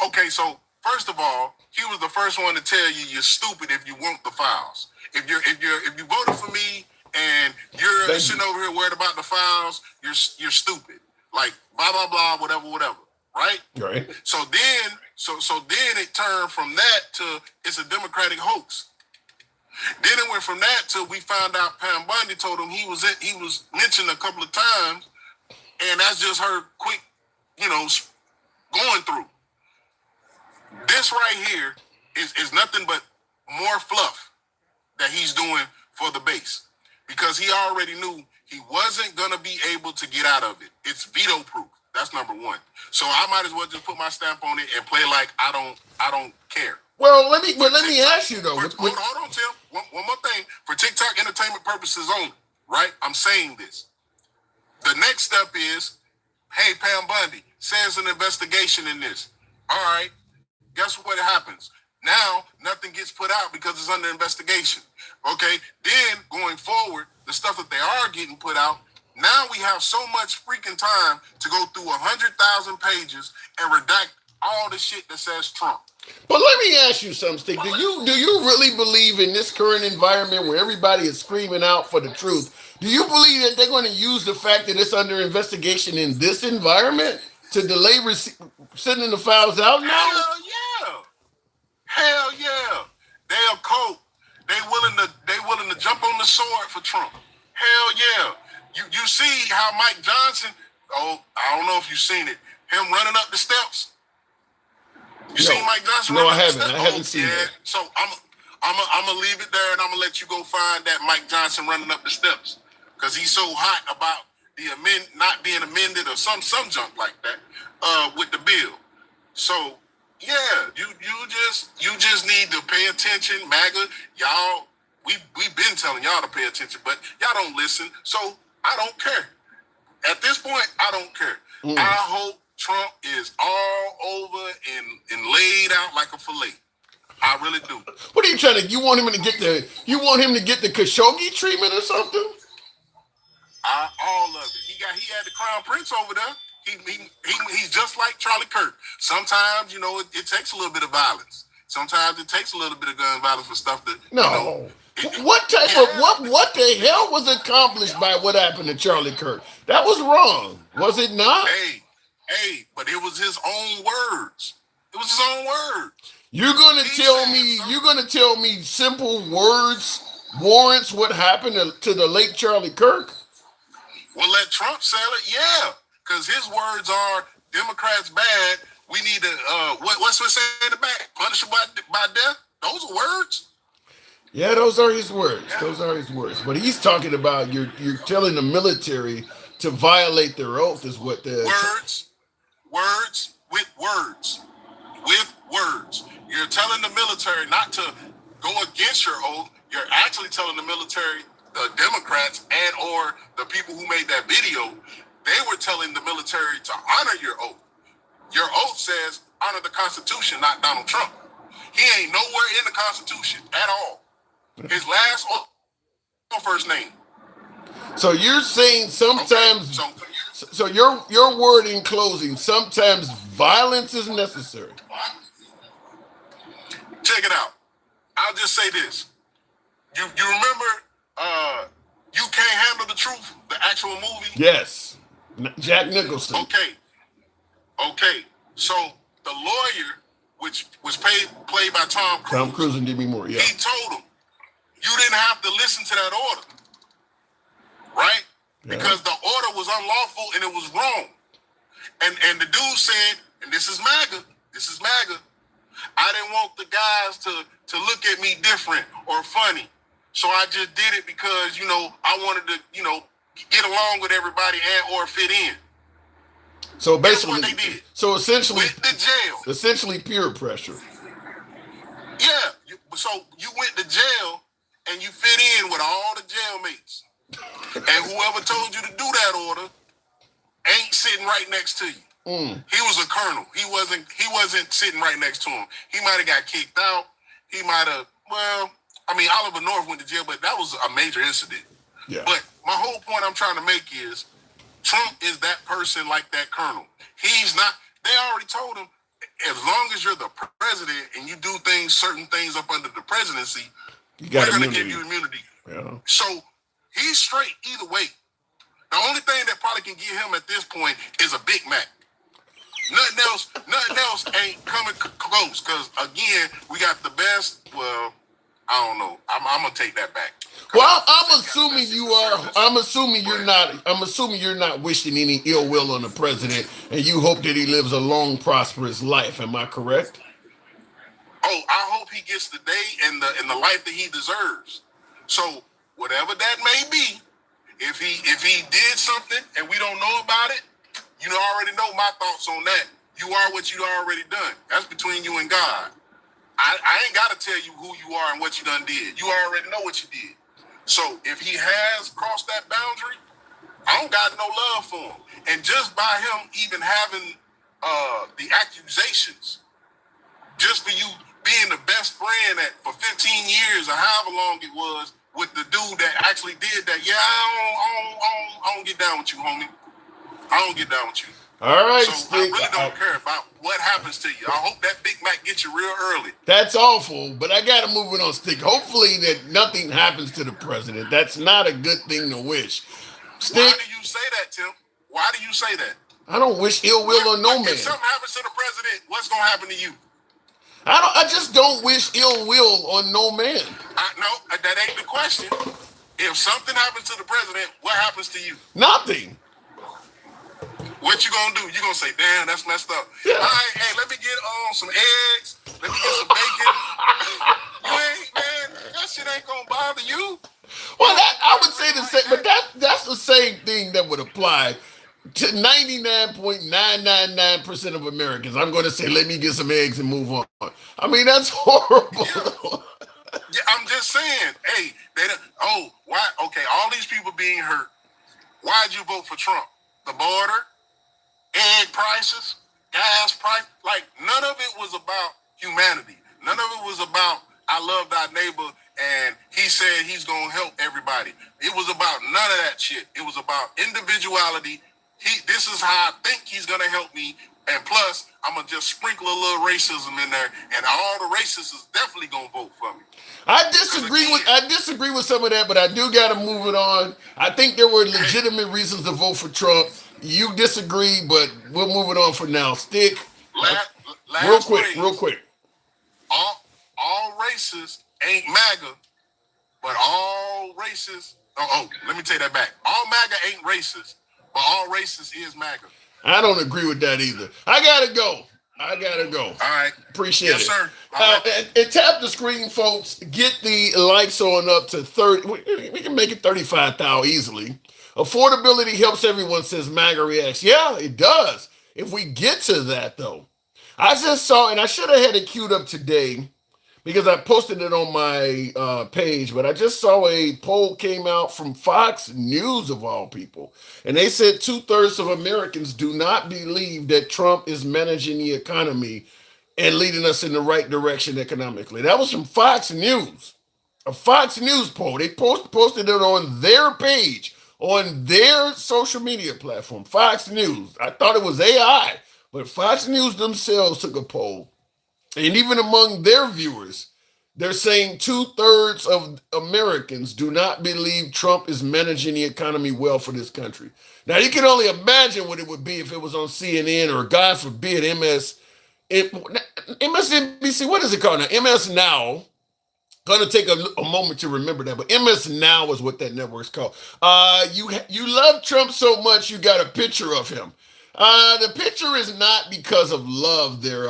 Okay, so first of all, he was the first one to tell you you're stupid if you want the files. If you voted for me and you're sitting over here worried about the files, you're stupid. Like blah blah blah, whatever, right? Right. So then it turned from that to it's a Democratic hoax. Then it went from that to we found out Pam Bundy told him he was mentioned a couple of times, and that's just her quick, going through. This right here is nothing but more fluff that he's doing for the base, because he already knew he wasn't gonna be able to get out of it. It's veto proof. That's number one. So I might as well just put my stamp on it and play like I don't care. Well, let me ask you though. Hold on, Tim. One more thing. For TikTok entertainment purposes only, right? I'm saying this. The next step is, hey, Pam Bundy says an investigation in this. All right. Guess what happens? Now nothing gets put out because it's under investigation. Okay. Then going forward, the stuff that they are getting put out, now we have so much freaking time to go through 100,000 pages and redact all the shit that says Trump. But let me ask you something, Steve. Do you really believe in this current environment where everybody is screaming out for the truth? Do you believe that they're going to use the fact that it's under investigation in this environment to delay sending the files out now? Hell yeah. They'll cope. They willing to jump on the sword for Trump. Hell yeah. You see how Mike Johnson, I don't know if you've seen it, him running up the steps. You seen Mike Johnson? No, I haven't. I haven't seen that. So I'm gonna leave it there, and I'm gonna let you go find that Mike Johnson running up the steps, because he's so hot about the not being amended or some junk like that with the bill. So yeah, you just need to pay attention, MAGA. Y'all, we've been telling y'all to pay attention, but y'all don't listen. So I don't care. At this point, I don't care. I hope Trump is all over and laid out like a fillet. I really do. What are you trying to? You want him to get the Khashoggi treatment or something? All of it. He had the Crown Prince over there. He's just like Charlie Kirk. Sometimes it takes a little bit of violence. Sometimes it takes a little bit of gun violence for stuff that what the hell was accomplished by what happened to Charlie Kirk? That was wrong, was it not? Hey, but it was his own words. It was his own words. You're gonna tell me simple words warrants what happened to the late Charlie Kirk? Well, let Trump sell it, yeah, because his words are Democrats bad. We need to what's it say in the back? Punishable by death. Those are words. Yeah, those are his words. Yeah. Those are his words. But he's talking about you're telling the military to violate their oath is what the words with words. With words. You're telling the military not to go against your oath. You're actually telling the military, the Democrats and or the people who made that video, they were telling the military to honor your oath. Your oath says honor the Constitution, not Donald Trump. He ain't nowhere in the Constitution at all. His last oath, first name. So you're saying sometimes, so your word in closing, sometimes violence is necessary. Check it out. I'll just say this. You remember You Can't Handle the Truth, the actual movie? Yes. Jack Nicholson. Okay. So the lawyer, which was played by Tom Cruise. Tom Cruise and Demi Moore, yeah. He told him, you didn't have to listen to that order, right? Yeah. Because the order was unlawful and it was wrong. And the dude said, and this is MAGA, I didn't want the guys to look at me different or funny. So I just did it because, I wanted to, get along with everybody or fit in. So basically, that's what they did. So essentially, went to jail. Essentially peer pressure. Yeah. So you went to jail and you fit in with all the jailmates. And whoever told you to do that order ain't sitting right next to you. He was a colonel. He wasn't sitting right next to him. He might have got kicked out. He might have, Oliver North went to jail, but that was a major incident. Yeah. But my whole point I'm trying to make is Trump is that person like that colonel. He's not, they already told him, as long as you're the president and you do certain things up under the presidency, we're going to give you immunity. Yeah. So he's straight either way. The only thing that probably can get him at this point is a Big Mac. Nothing else ain't coming close. Because again, we got the best. Well, I don't know. I'm gonna take that back. Well, I'm assuming you are. I'm assuming you're not. I'm assuming you're not wishing any ill will on the president, and you hope that he lives a long, prosperous life. Am I correct? Oh, I hope he gets the day and the life that he deserves. So whatever that may be, if he did something and we don't know about it, you already know my thoughts on that. You are what you already done. That's between you and God. I ain't got to tell you who you are and what you done did. You already know what you did. So if he has crossed that boundary, I don't got no love for him. And just by him even having the accusations, just for you being the best friend for 15 years or however long it was with the dude that actually did that, I don't get down with you, homie. I don't get down with you. All right, so Stick. I really don't care about what happens to you. I hope that Big Mac gets you real early. That's awful, but I got to move it on, Stick. Hopefully that nothing happens to the president. That's not a good thing to wish. Stick. Why do you say that, Tim? Why do you say that? I don't wish ill will on no man. If something happens to the president, what's going to happen to you? I just don't wish ill will on no man. No, that ain't the question. If something happens to the president, what happens to you? Nothing. What you gonna do? You gonna say, "Damn, that's messed up." Yeah. All right, hey, let me get some eggs. Let me get some bacon. You ain't, man. That shit ain't gonna bother you. Well, I would say the same, but that's the same thing that would apply to 99.999% of Americans. I'm going to say, let me get some eggs and move on. I mean, that's horrible. Yeah, I'm just saying. Hey, why? Okay, all these people being hurt. Why'd you vote for Trump? The border, egg prices, gas price. Like, none of it was about humanity. None of it was about, I love thy neighbor, and he said he's going to help everybody. It was about none of that shit. It was about individuality. This is how I think he's going to help me. And plus, I'm going to just sprinkle a little racism in there, and all the racists is definitely going to vote for me. I disagree with some of that, but I do got to move it on. I think there were legitimate reasons to vote for Trump. You disagree, but we'll move it on for now. Stick. Real quick. All racists ain't MAGA, but all racists. Let me take that back. All MAGA ain't racist, but all racists is MAGA. I don't agree with that either. I gotta go. All right. Appreciate it. Yes, sir. And tap the screen, folks. Get the likes on up to 30. We can make it 35,000 easily. Affordability helps everyone, says MAGA Reacts. Yeah, it does. If we get to that, though. I just saw, and I should have had it queued up today because I posted it on my page, but I just saw a poll came out from Fox News, of all people. And they said 2/3 of Americans do not believe that Trump is managing the economy and leading us in the right direction economically. That was from Fox News, a Fox News poll. They posted it on their page, on their social media platform, Fox News. I thought it was AI, but Fox News themselves took a poll. And even among their viewers, They're saying 2/3 of Americans do not believe Trump is managing the economy well for this country. Now, you can only imagine what it would be if it was on CNN or, God forbid, MSNBC. What is it called now? MS Now. Gonna take a moment to remember that, but MS Now is what that network's called. You love Trump so much you got a picture of him. The picture is not because of love, there,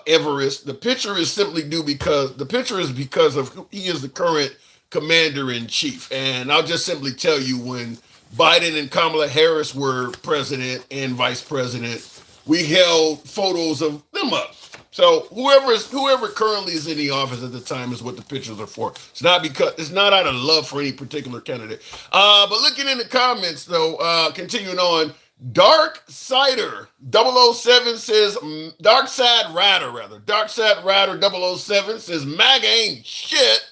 Everest. The picture is simply because of who he is, the current commander in chief. And I'll just simply tell you, when Biden and Kamala Harris were president and vice president, we held photos of them up. So whoever currently is in the office at the time is what the pictures are for. It's not out of love for any particular candidate. But looking in the comments though, continuing on, Dark Sider 007 says Dark Side Rider 007 says MAGA ain't shit.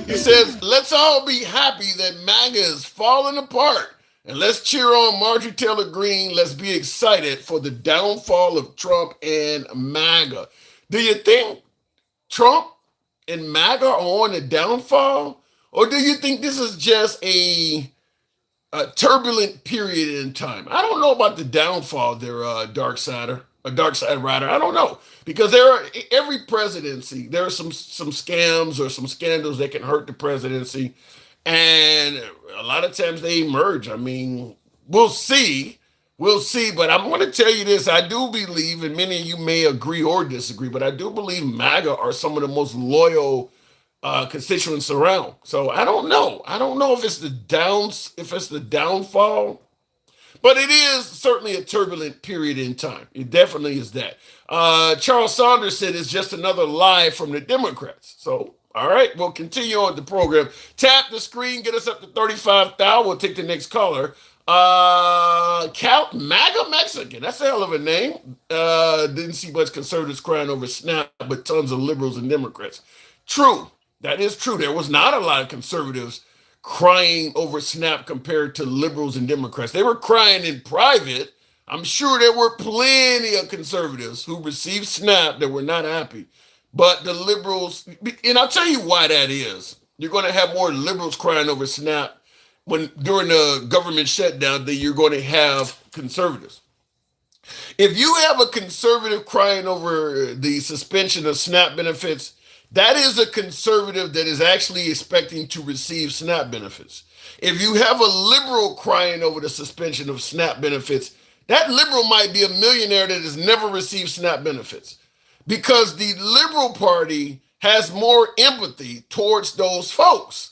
He says, let's all be happy that MAGA is falling apart. And let's cheer on Marjorie Taylor Greene. Let's be excited for the downfall of Trump and MAGA. Do you think Trump and MAGA are on the downfall? Or do you think this is just a turbulent period in time? I don't know about the downfall there, Dark Side Rider. I don't know. Because every presidency, there are some scams or some scandals that can hurt the presidency. And a lot of times they emerge. I mean, we'll see, but I'm going to tell you this. I do believe, and many of you may agree or disagree, but I do believe MAGA are some of the most loyal constituents around. So I don't know. I don't know if it's the downfall, but it is certainly a turbulent period in time. It definitely is that. Charles Saunders said it's just another lie from the Democrats. So all right, we'll continue on the program. Tap the screen, get us up to 35,000. We'll take the next caller. Count MAGA Mexican. That's a hell of a name. Didn't see much conservatives crying over SNAP, but tons of liberals and Democrats. True, that is true. There was not a lot of conservatives crying over SNAP compared to liberals and Democrats. They were crying in private. I'm sure there were plenty of conservatives who received SNAP that were not happy. But the liberals, and I'll tell you why that is. You're going to have more liberals crying over SNAP during the government shutdown than you're going to have conservatives. If you have a conservative crying over the suspension of SNAP benefits, that is a conservative that is actually expecting to receive SNAP benefits. If you have a liberal crying over the suspension of SNAP benefits, that liberal might be a millionaire that has never received SNAP benefits. Because the Liberal Party has more empathy towards those folks.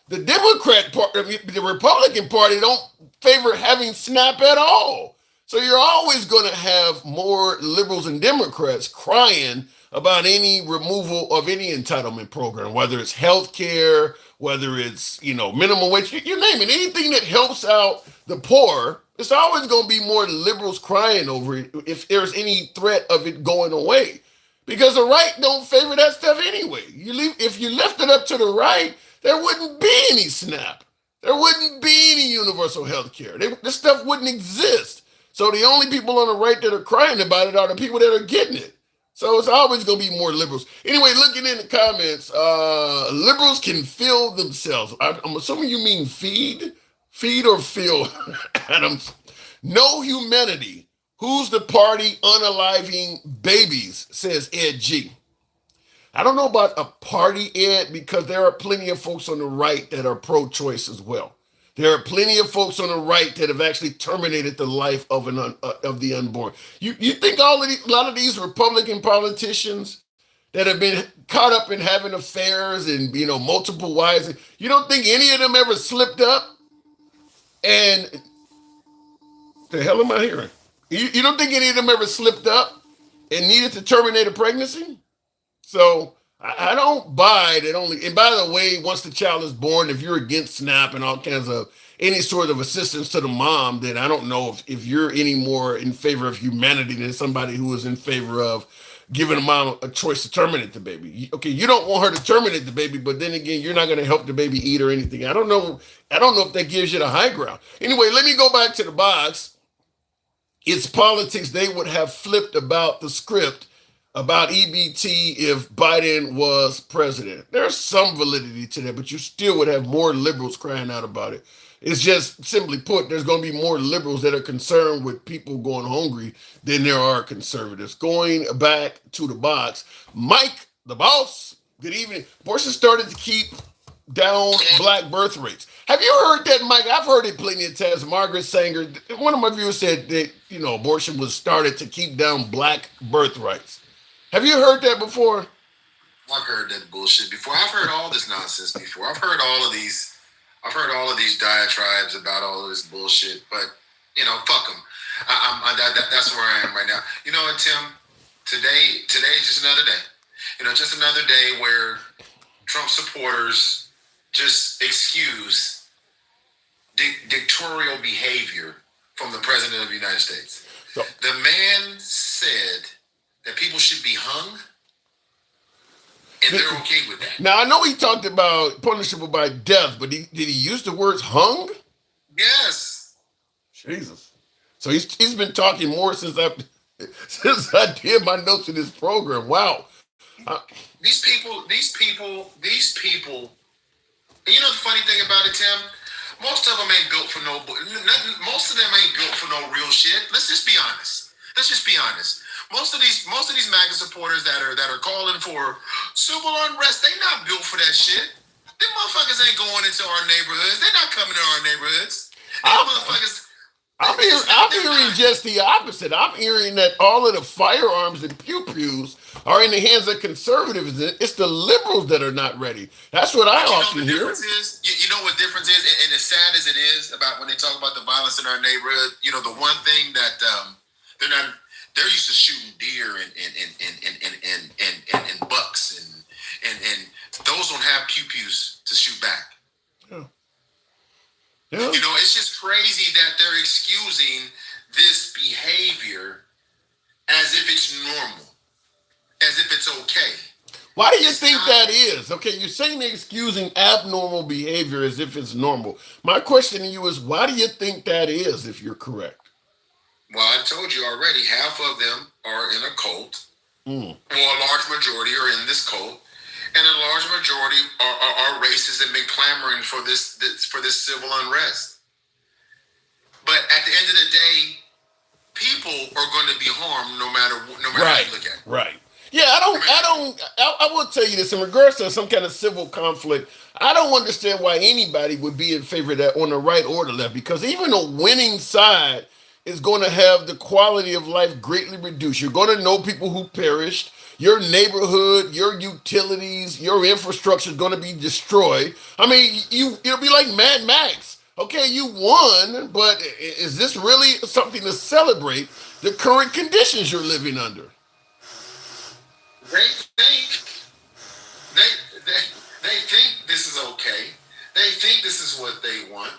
The the Republican Party don't favor having SNAP at all. So you're always going to have more liberals and Democrats crying about any removal of any entitlement program, whether it's health care, whether it's, minimum wage, you name it, anything that helps out the poor. It's always going to be more liberals crying over it if there's any threat of it going away. Because the right don't favor that stuff anyway. If you left it up to the right, there wouldn't be any SNAP. There wouldn't be any universal health care. This stuff wouldn't exist. So the only people on the right that are crying about it are the people that are getting it. So it's always going to be more liberals. Anyway, looking in the comments, liberals can fill themselves. I'm assuming you mean feed or fill, Adams. No humanity. Who's the party unaliving babies, says Ed G. I don't know about a party, Ed, because there are plenty of folks on the right that are pro-choice as well. There are plenty of folks on the right that have actually terminated the life of the unborn. You think a lot of these Republican politicians that have been caught up in having affairs and multiple wives, you don't think any of them ever slipped up? And the hell am I hearing? You don't think any of them ever slipped up and needed to terminate a pregnancy? So I don't buy that only. And by the way, once the child is born, if you're against SNAP and all kinds of any sort of assistance to the mom, then I don't know if you're any more in favor of humanity than somebody who is in favor of giving a mom a choice to terminate the baby. Okay, you don't want her to terminate the baby, but then again, you're not going to help the baby eat or anything. I don't know if that gives you the high ground. Anyway, let me go back to the box. It's politics. They would have flipped about the script about EBT if Biden was president. There's some validity to that, but you still would have more liberals crying out about it. It's just simply put, there's going to be more liberals that are concerned with people going hungry than there are conservatives. Going back to the box, Mike, the boss, good evening. Abortion started to keep down black birth rates. Have you heard that, Mike? I've heard it plenty of times. Margaret Sanger, one of my viewers said that, abortion was started to keep down black birth rates. Have you heard that before? I've heard that bullshit before. I've heard all this nonsense before. I've heard all of these diatribes about all of this bullshit. But fuck them. That's where I am right now. You know what, Tim? Today's just another day. Just another day where Trump supporters just excuse dictatorial behavior from the president of the United States. So, the man said that people should be hung, and they're okay with that. Now, I know he talked about punishable by death, but did he use the words hung? Yes. Jesus. So he's been talking more since I did my notes in this program. Wow. These people. You know the funny thing about it, Tim? Most of them ain't built for no. Most of them ain't built for no real shit. Let's just be honest. Most of these MAGA supporters that are calling for civil unrest, they not built for that shit. Them motherfuckers ain't going into our neighborhoods. They're not coming to our neighborhoods. I'm hearing just the opposite. I'm hearing that all of the firearms and pew-pews are in the hands of conservatives. It's the liberals that are not ready. That's what I often hear. You know what difference is? And as sad as it is about when they talk about the violence in our neighborhood, the one thing that they're used to shooting deer and bucks and those don't have pew-pews to shoot back. Yeah. It's just crazy that they're excusing this behavior as if it's normal, as if it's okay. Why do you think that is? Okay, you're saying they're excusing abnormal behavior as if it's normal. My question to you is, why do you think that is, if you're correct? Well, I told you already, half of them are in a cult. Well, a large majority are in this cult. And a large majority are racist and been clamoring for this civil unrest. But at the end of the day, people are going to be harmed no matter how you look at it. Right. Yeah, I will tell you this, in regards to some kind of civil conflict, I don't understand why anybody would be in favor of that on the right or the left, because even a winning side is going to have the quality of life greatly reduced. You're going to know people who perished. Your neighborhood, your utilities, your infrastructure is going to be destroyed. I mean, it'll be like Mad Max. Okay, you won, but is this really something to celebrate the current conditions you're living under? They think this is okay. They think this is what they want.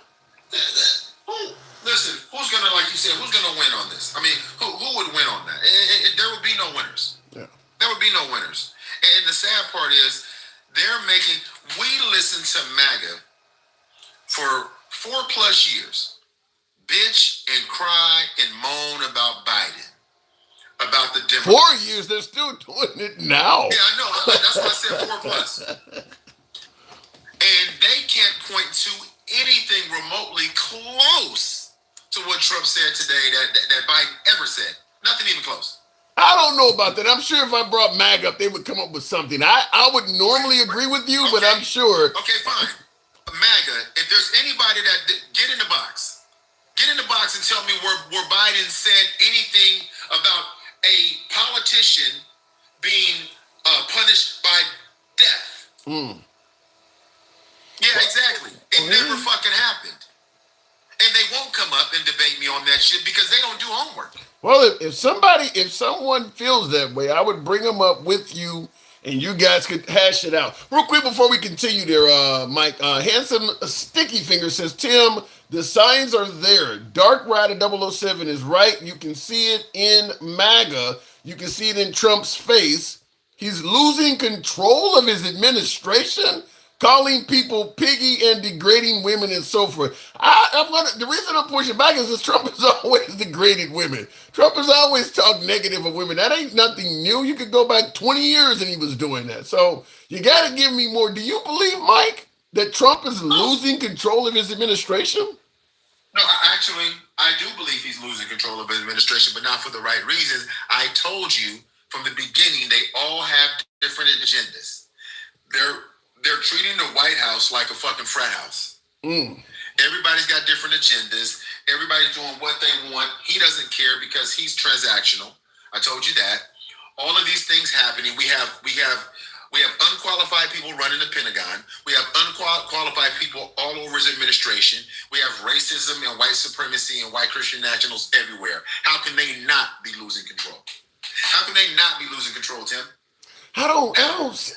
Listen, who's gonna, like you said, who's gonna win on this? I mean, who would win on that? There would be no winners. Yeah. There would be no winners. And the sad part is, we listened to MAGA for 4+ years, bitch and cry and moan about Biden, about the Democrats. 4 years, they're still doing it now. Yeah, I know. That's why I said 4+. And they can't point to anything remotely close to what Trump said today that Biden ever said. Nothing even close. I don't know about that. I'm sure if I brought MAG up, they would come up with something. I would normally agree with you, but I'm sure. Okay, fine. MAGA, if there's anybody that get in the box and tell me where Biden said anything about a politician being punished by death. Yeah, exactly. It never fucking happened. And they won't come up and debate me on that shit because they don't do homework. Well, if someone feels that way, I would bring them up with you and you guys could hash it out. Real quick before we continue there, Mike, Handsome Sticky Finger says, Tim, the signs are there. Dark Rider 007 is right. You can see it in MAGA. You can see it in Trump's face. He's losing control of his administration. calling people piggy and degrading women and so forth. The reason I'm pushing back is this Trump has always degraded women. Trump has always talked negative of women. That ain't nothing new. You could go back 20 years and he was doing that. So you got to give me more. Do you believe, Mike, that Trump is losing control of his administration? No, I do believe he's losing control of his administration, but not for the right reasons. I told you from the beginning, they all have different agendas. They're treating the White House like a fucking frat house. Everybody's got different agendas. Everybody's doing what they want. He doesn't care because he's transactional. I told you that. All of these things happening. We have unqualified people running the Pentagon. We have unqualified people all over his administration. We have racism and white supremacy and white Christian nationals everywhere. How can they not be losing control? How can they not be losing control, Tim? I don't,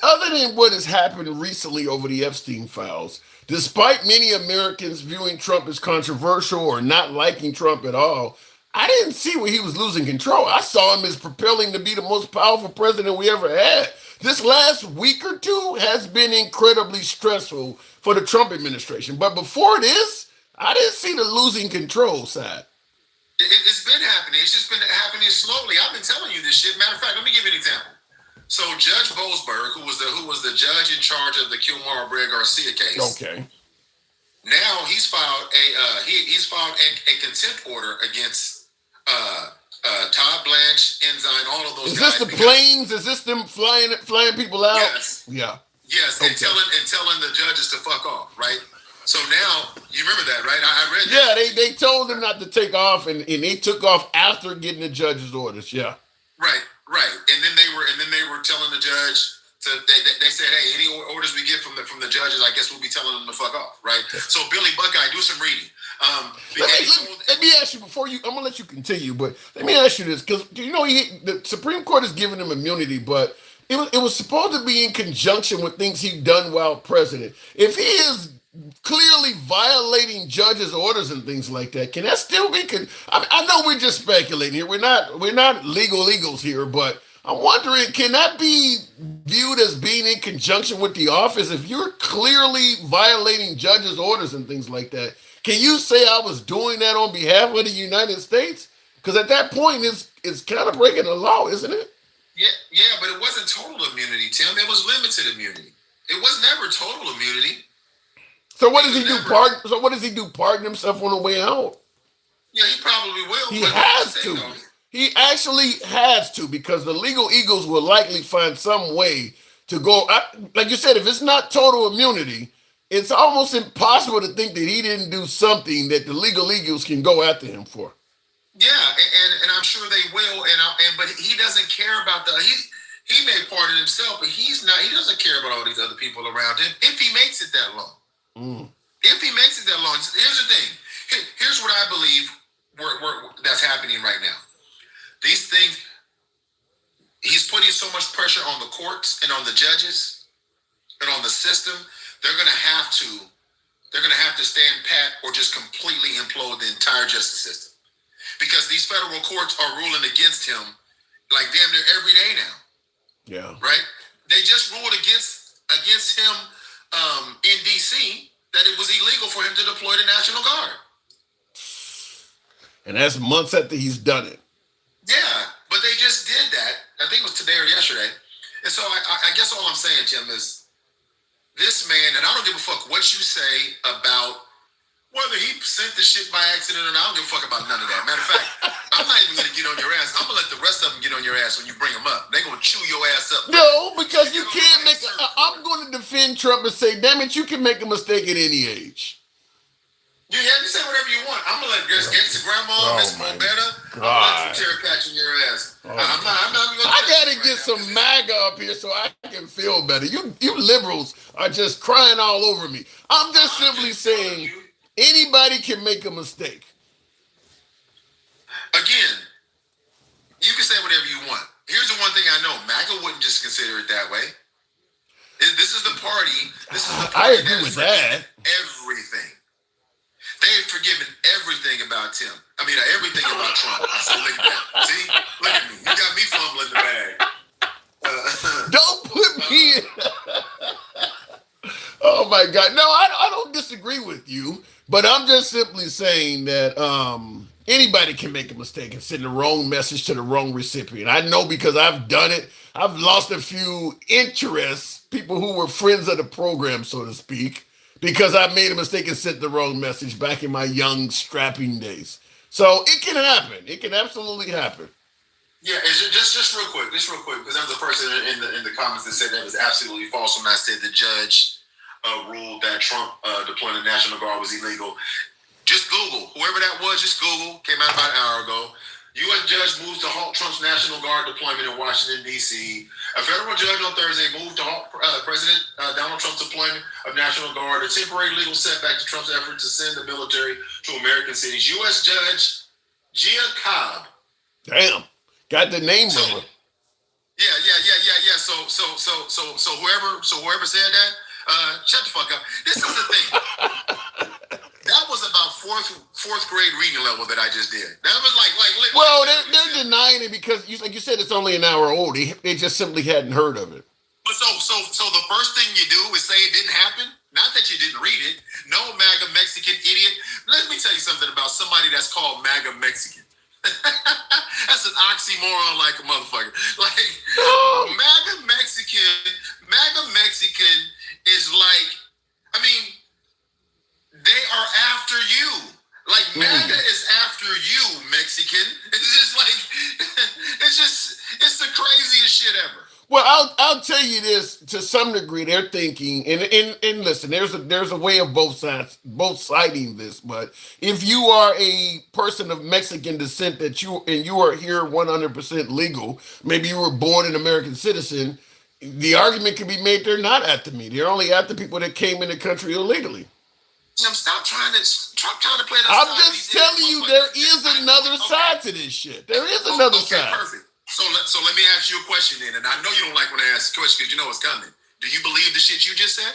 other than what has happened recently over the Epstein files, despite many Americans viewing Trump as controversial or not liking Trump at all, I didn't see where he was losing control. I saw him as propelling to be the most powerful president we ever had. This last week or two has been incredibly stressful for the Trump administration. But before this, I didn't see the losing control side. It's been happening. It's just been happening slowly. I've been telling you this shit. Matter of fact, let me give you an example. So Judge Boasberg, who was the judge in charge of the Kilmar Brea Garcia case. Okay. Now he's filed a contempt order against Todd Blanche, Ensign, all of those Is guys. this the planes? Is this them flying people out? Yes. Yeah. Yes, okay. and telling the judges to fuck off, right? So now you remember that, right? I read that. Yeah, they told them not to take off, and they took off after getting the judge's orders. Yeah. Right. And then they were telling the judge to they said, hey, any orders we get from the judges, I guess we'll be telling them to fuck off, right? So Billy Buckeye, do some reading. Let me ask you before I'm gonna let you continue, but let me ask you this, because the Supreme Court has given him immunity, but it was supposed to be in conjunction with things he'd done while president. If he is clearly violating judges' orders and things like that, can that still be? I know we're just speculating here. We're not legal eagles here, but I'm wondering, can that be viewed as being in conjunction with the office? If you're clearly violating judges' orders and things like that, can you say I was doing that on behalf of the United States? Because at that point, it's kind of breaking the law, isn't it? Yeah, but it wasn't total immunity, Tim. It was limited immunity. It was never total immunity. So what does he do? What does he do? Pardon himself on the way out? Yeah, he probably will. He has to. He actually has to, because the legal eagles will likely find some way to go. Like you said, if it's not total immunity, it's almost impossible to think that he didn't do something that the legal eagles can go after him for. Yeah, and I'm sure they will. But he doesn't care about he may pardon himself, but he doesn't care about all these other people around him if he makes it that long. If he makes it that long, here's the thing. Here's what I believe that's happening right now. These things, he's putting so much pressure on the courts and on the judges and on the system. They're gonna have to stand pat or just completely implode the entire justice system, because these federal courts are ruling against him like damn near every day now. Yeah. Right? They just ruled against him in DC that it was illegal for him to deploy the National Guard. And that's months after he's done it. Yeah, but they just did that. I think it was today or yesterday. And so I guess all I'm saying, Tim, is this man, and I don't give a fuck what you say about whether he sent the shit by accident or not. I don't give a fuck about none of that. Matter of fact, I'm not even going to get on your ass. I'm going to let the rest of them get on your ass when you bring them up. They're going to chew your ass up. No, because you can't make I'm going to defend Trump and say, damn it, you can make a mistake at any age. You say whatever you want. I'm going to let Gangsta Grandma, Miss Morbetta, I'm going to let you Terry patch in your ass. I'm not even going to I got to get some MAGA up here so I can feel better. You liberals are just crying all over me. I'm just simply saying anybody can make a mistake. Again, you can say whatever you want. Here's the one thing I know. MAGA wouldn't just consider it that way. This is the party. I agree with that. Everything. They've forgiven everything about Tim. I mean, everything about Trump. I said, look at that. See? Look at me. You got me fumbling the bag. Don't put me in. Oh Oh my God. No, I don't disagree with you, but I'm just simply saying that anybody can make a mistake and send the wrong message to the wrong recipient. I know because I've done it. I've lost a few interests, people who were friends of the program, so to speak, because I made a mistake and sent the wrong message back in my young strapping days. So it can happen. It can absolutely happen. Yeah, it's just real quick, because there was a person in the comments that said that was absolutely false when I said the judge ruled that Trump deploying the National Guard was illegal. Just Google, whoever that was, just Google, came out about an hour ago. U.S. judge moves to halt Trump's National Guard deployment in Washington, D.C. A federal judge on Thursday moved to halt President Donald Trump's deployment of National Guard, a temporary legal setback to Trump's effort to send the military to American cities. U.S. Judge Gia Cobb. Damn. Got the name wrong. Yeah. So whoever said that, shut the fuck up. This is the thing. That was about fourth grade reading level that I just did. That was like. Well, they're denying it because, like you said, it's only an hour old. They just simply hadn't heard of it. But so the first thing you do is say it didn't happen. Not that you didn't read it. No, MAGA Mexican idiot. Let me tell you something about somebody that's called MAGA Mexican. That's an oxymoron like a motherfucker. Like MAGA Mexican is like, I mean, they are after you. Like MAGA is after you, Mexican. It's just like it's the craziest shit ever. Well, I'll tell you this, to some degree, they're thinking, and listen, there's a way of both siding this, but if you are a person of Mexican descent you are here 100% legal, maybe you were born an American citizen, the argument can be made they're not after me. They're only after people that came in the country illegally. Stop trying to play that. I'm just telling you, there is another side to this shit. There is another side. Perfect. So let me ask you a question then, and I know you don't like when I ask a question because you know it's coming. Do you believe the shit you just said?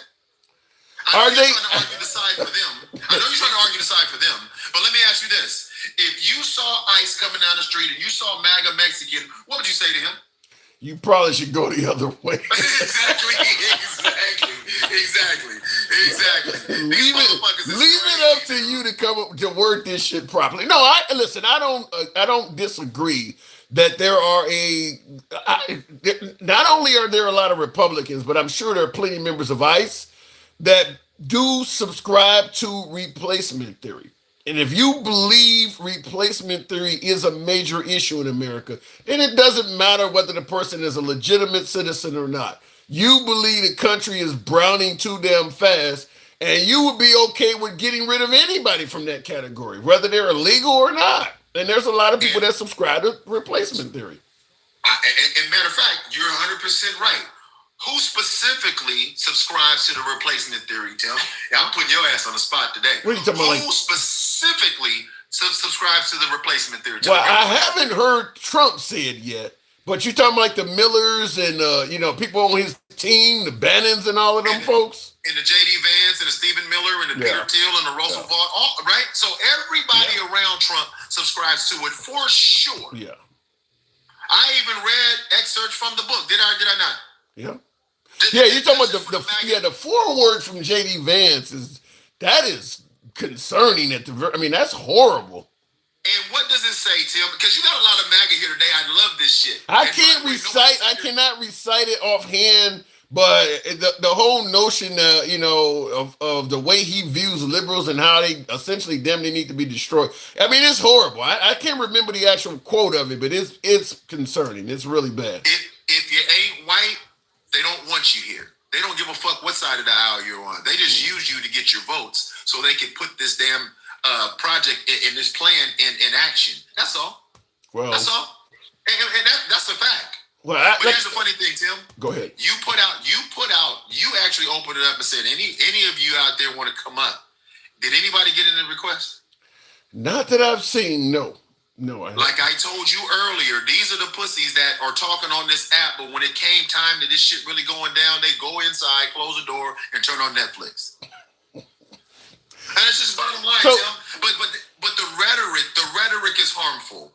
I know you're trying to argue the side for them. But let me ask you this. If you saw ICE coming down the street and you saw MAGA Mexican, what would you say to him? You probably should go the other way. Exactly. Leave it up to you to come up to word this shit properly. No, I don't disagree that there are not only are there a lot of Republicans, but I'm sure there are plenty of members of ICE that do subscribe to replacement theory. And if you believe replacement theory is a major issue in America, then it doesn't matter whether the person is a legitimate citizen or not. You believe the country is browning too damn fast, and you would be okay with getting rid of anybody from that category, whether they're illegal or not. And there's a lot of people that subscribe to replacement theory. And matter of fact, you're 100% right. Who specifically subscribes to the replacement theory, Tim? Yeah, I'm putting your ass on the spot today. What are you talking about? Who specifically subscribes to the replacement theory? Well, I haven't heard Trump say it yet, but you're talking like the Millers and people on his team, the Bannons and all of them folks. And the J.D. Vance and the Stephen Miller and the Peter Thiel and the Russell Vaughn, all right? So everybody around Trump subscribes to it for sure. Yeah. I even read excerpts from the book. Did I not? Yeah. You're talking about the foreword from J.D. Vance is concerning that's horrible. And what does it say, Tim? Because you got a lot of MAGA here today. I love this shit. I cannot recite it offhand, but the whole notion, of the way he views liberals and how they essentially they need to be destroyed. I mean, it's horrible. I can't remember the actual quote of it, but it's concerning. It's really bad. If you ain't white, they don't want you here. They don't give a fuck what side of the aisle you're on. They just use you to get your votes so they can put this damn project in this plan in action. That's all. Well, that's all. And that's a fact. Well, but here's the funny thing, Tim. Go ahead. You actually opened it up and said, any of you out there want to come up? Did anybody get in the request? Not that I've seen, no. No, like I told you earlier, these are the pussies that are talking on this app, but when it came time to this shit really going down, they go inside, close the door, and turn on Netflix. And it's just bottom line, Tim. But the rhetoric is harmful.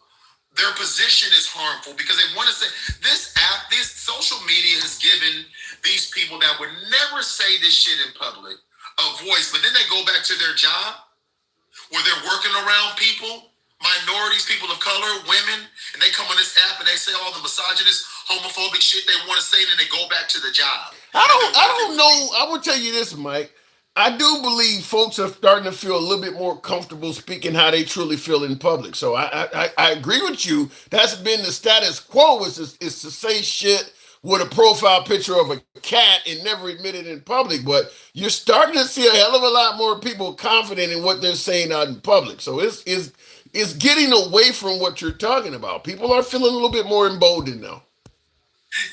their position is harmful because they want to say this social media has given these people that would never say this shit in public a voice, but then they go back to their job where they're working around people, minorities, people of color, women, and they come on this app and they say all the misogynist, homophobic shit they want to say, and then they go back to the job. I don't know. I will tell you this, Mike. I do believe folks are starting to feel a little bit more comfortable speaking how they truly feel in public. So I agree with you. That's been the status quo is to say shit with a profile picture of a cat and never admit it in public. But you're starting to see a hell of a lot more people confident in what they're saying out in public. So it's getting away from what you're talking about. People are feeling a little bit more emboldened now.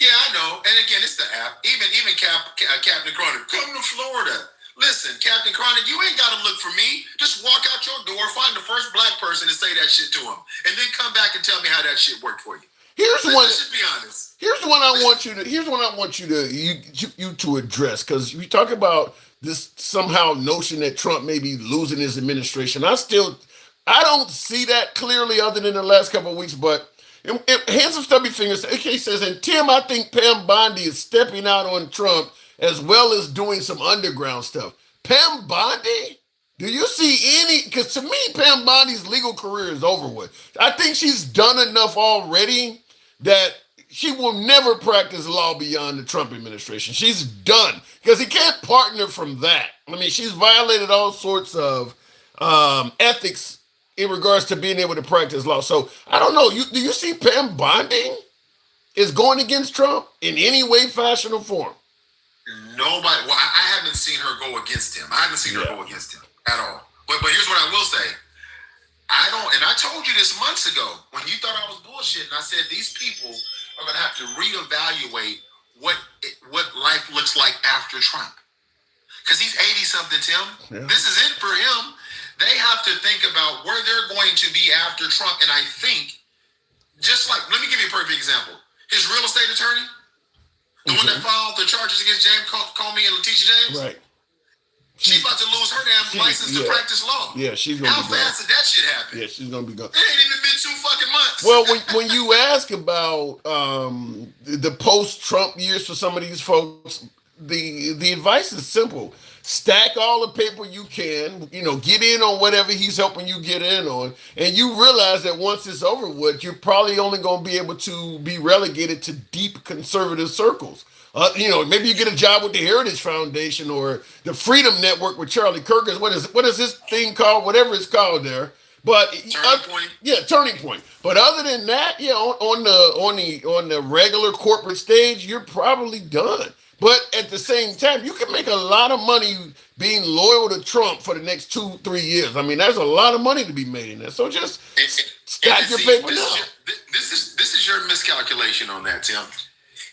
Yeah, I know. And again, it's the app. Even Captain Chronic, come to Florida. Listen, Captain Chronic, you ain't got to look for me. Just walk out your door, find the first black person and say that shit to him, and then come back and tell me how that shit worked for you. Let's be honest. Here's one I want you to address, because we talk about this somehow notion that Trump may be losing his administration. I don't see that clearly other than the last couple of weeks, but hands of stubby fingers. AK says, and Tim, I think Pam Bondi is stepping out on Trump as well as doing some underground stuff. Pam Bondi? Do you see any? Because to me, Pam Bondi's legal career is over with. I think she's done enough already that she will never practice law beyond the Trump administration. She's done, because he can't partner from that. I mean, she's violated all sorts of ethics in regards to being able to practice law. So I don't know. Do you see Pam Bondi is going against Trump in any way, fashion, or form? Nobody. Well, I haven't seen her go against him. I haven't seen her go against him at all. But here's what I will say. I don't, and I told you this months ago when you thought I was bullshitting. I said these people are going to have to reevaluate what life looks like after Trump, because he's 80-something, Tim. Yeah. This is it for him. They have to think about where they're going to be after Trump. And I think, just like, let me give you a perfect example. His real estate attorney, the one that filed the charges against James Comey and Letitia James, right? She's about to lose her damn license to practice law. Yeah, she's gonna. How fast did that shit happen? Yeah, she's gonna be gone. It ain't even been 2 fucking months. Well, when you ask about the post-Trump years for some of these folks, the advice is simple: stack all the paper you can. Get in on whatever he's helping you get in on, and you realize that once it's over with, you're probably only going to be able to be relegated to deep conservative circles. Maybe you get a job with the Heritage Foundation or the Freedom Network with Charlie Kirk. What is this thing called? Whatever it's called there. But Turning Point. Yeah, Turning Point. But other than that, on the regular corporate stage, you're probably done. But at the same time, you can make a lot of money being loyal to Trump for the next 2-3 years. I mean, there's a lot of money to be made in there. So just stack your paper now. This is your miscalculation on that, Tim.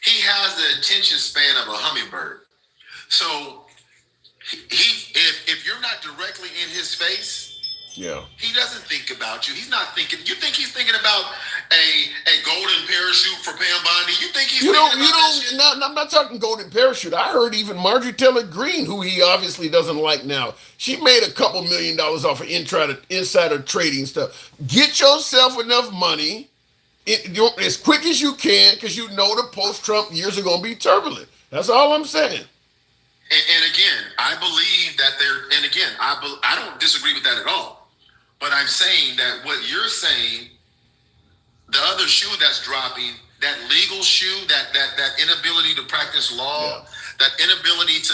He has the attention span of a hummingbird. So if you're not directly in his face, he doesn't think about you. He's not thinking. You think he's thinking about a golden parachute for Pam Bondi? You think he's I'm not talking golden parachute. I heard even Marjorie Taylor Greene, who he obviously doesn't like now, she made a couple $1 million off of insider trading stuff. Get yourself enough money as quick as you can, because the post-Trump years are going to be turbulent. That's all I'm saying. And again, I believe that I don't disagree with that at all. But I'm saying that what you're saying, the other shoe that's dropping, that legal shoe, that inability to practice law, that inability to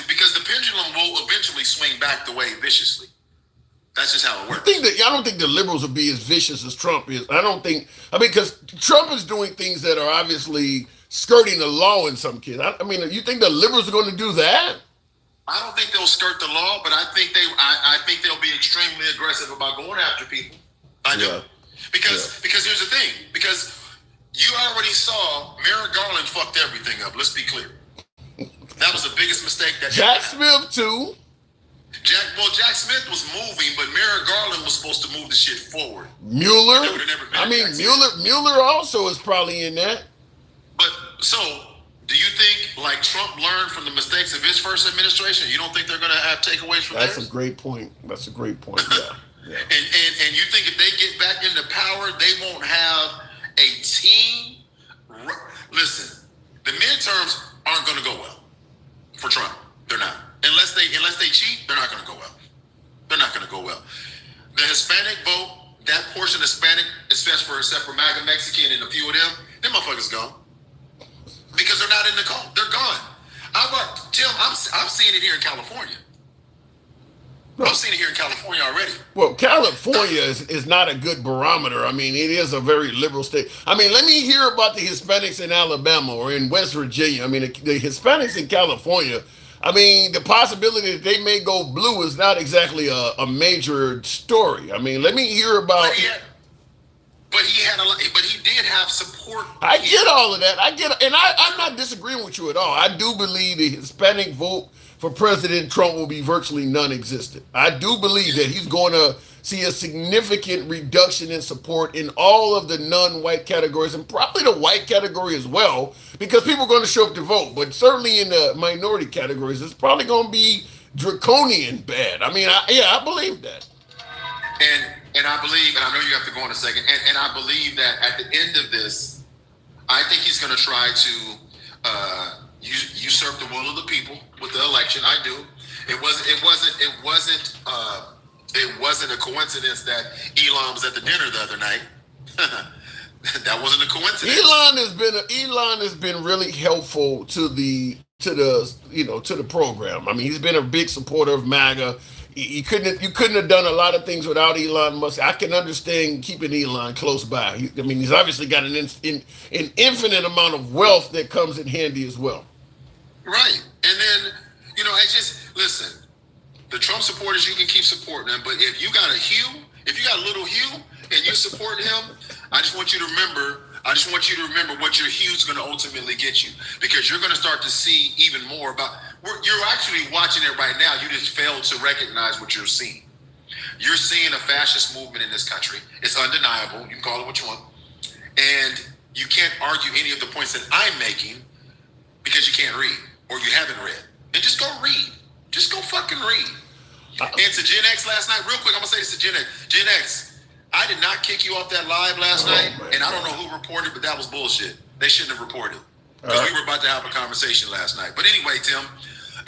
because the pendulum will eventually swing back the way viciously. That's just how it works. I don't think the liberals will be as vicious as Trump is. Because Trump is doing things that are obviously skirting the law in some cases. You think the liberals are going to do that? I don't think they'll skirt the law, but I think they'll be extremely aggressive about going after people. I do. Because here's the thing. Because you already saw Merrick Garland fucked everything up. Let's be clear. That was the biggest mistake that Jack Smith too. Jack Smith was moving, but Merrick Garland was supposed to move the shit forward. Mueller also is probably in that. But so, do you think like Trump learned from the mistakes of his first administration? You don't think they're going to have takeaways from That's a great point. Yeah. And you think if they get back into power, they won't have a team? Listen, the midterms aren't going to go well for Trump. They're not. Unless they cheat, they're not going to go well. They're not going to go well. The Hispanic vote, that portion of Hispanic, especially except for MAGA Mexican and a few of them motherfuckers gone. Because they're not in the call. They're gone. Tim, I'm seeing it here in California. I've seen it here in California already. Well, California is not a good barometer. I mean, it is a very liberal state. I mean, let me hear about the Hispanics in Alabama or in West Virginia. I mean, the Hispanics in California, I mean, the possibility that they may go blue is not exactly a major story. I mean, let me hear about. But he did have support. I get all of that. I'm not disagreeing with you at all. I do believe the Hispanic vote for President Trump will be virtually non-existent. I do believe that he's going to see a significant reduction in support in all of the non-white categories and probably the white category as well, because people are going to show up to vote. But certainly in the minority categories, it's probably going to be draconian bad. I mean, I believe that. And I believe, and I know you have to go in a second, and I believe that at the end of this, I think he's going to try to usurp the will of the people with the election. I do. It wasn't a coincidence that Elon was at the dinner the other night. That wasn't a coincidence. Elon has been really helpful to the program. I mean, he's been a big supporter of MAGA. You couldn't have done a lot of things without Elon Musk. I can understand keeping Elon close by. He's obviously got an infinite amount of wealth that comes in handy as well. Right. And then, it's just, listen, the Trump supporters, you can keep supporting them. But if you got a little Hugh and you support him, I just want you to remember what your Hugh's going to ultimately get you. Because you're going to start to see even more about, you're actually watching it right now. You just failed to recognize what you're seeing. You're seeing a fascist movement in this country. It's undeniable. You can call it what you want. And you can't argue any of the points that I'm making because you can't read or you haven't read. And just go read. Just go fucking read. And to Gen X last night, real quick, I'm going to say this to Gen X. Gen X, I did not kick you off that live last night, and I don't know who reported, but that was bullshit. They shouldn't have reported because we were about to have a conversation last night. But anyway, Tim,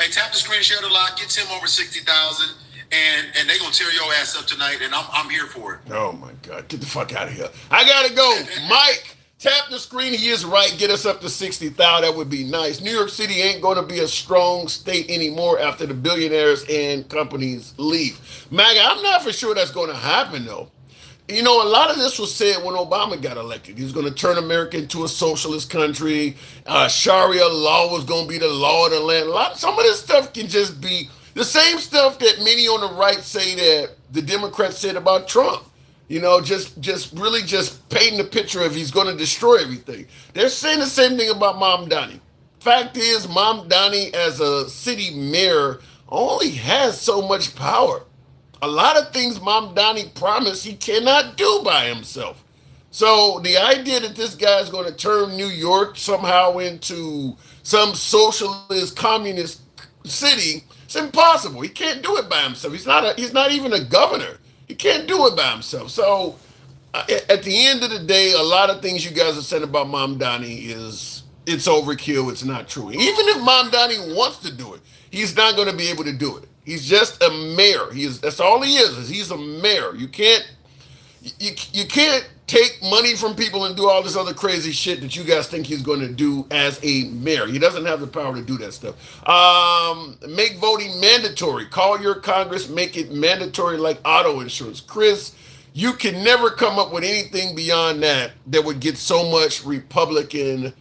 hey, tap the screen, share the lot, get Tim over 60,000, and they gonna tear your ass up tonight, and I'm here for it. Oh my God, get the fuck out of here! I gotta go, Mike. Tap the screen. He is right. Get us up to 60,000. That would be nice. New York City ain't going to be a strong state anymore after the billionaires and companies leave. MAGA, I'm not for sure that's going to happen, though. A lot of this was said when Obama got elected. He was going to turn America into a socialist country. Sharia law was going to be the law of the land. Some of this stuff can just be the same stuff that many on the right say that the Democrats said about Trump. Just really painting the picture of he's going to destroy everything. They're saying the same thing about Mamdani. Fact is, Mamdani as a city mayor only has so much power. A lot of things Mamdani promised he cannot do by himself. So the idea that this guy is going to turn New York somehow into some socialist communist city, it's impossible. He can't do it by himself. He's not even a governor. He can't do it by himself. So at the end of the day, a lot of things you guys are saying about Mamdani it's overkill. It's not true. Even if Mamdani wants to do it, he's not going to be able to do it. He's just a mayor. That's all he is he's a mayor. You can't take money from people and do all this other crazy shit that you guys think he's going to do as a mayor. He doesn't have the power to do that stuff. Make voting mandatory. Call your Congress, make it mandatory like auto insurance. Chris, you can never come up with anything beyond that would get so much Republican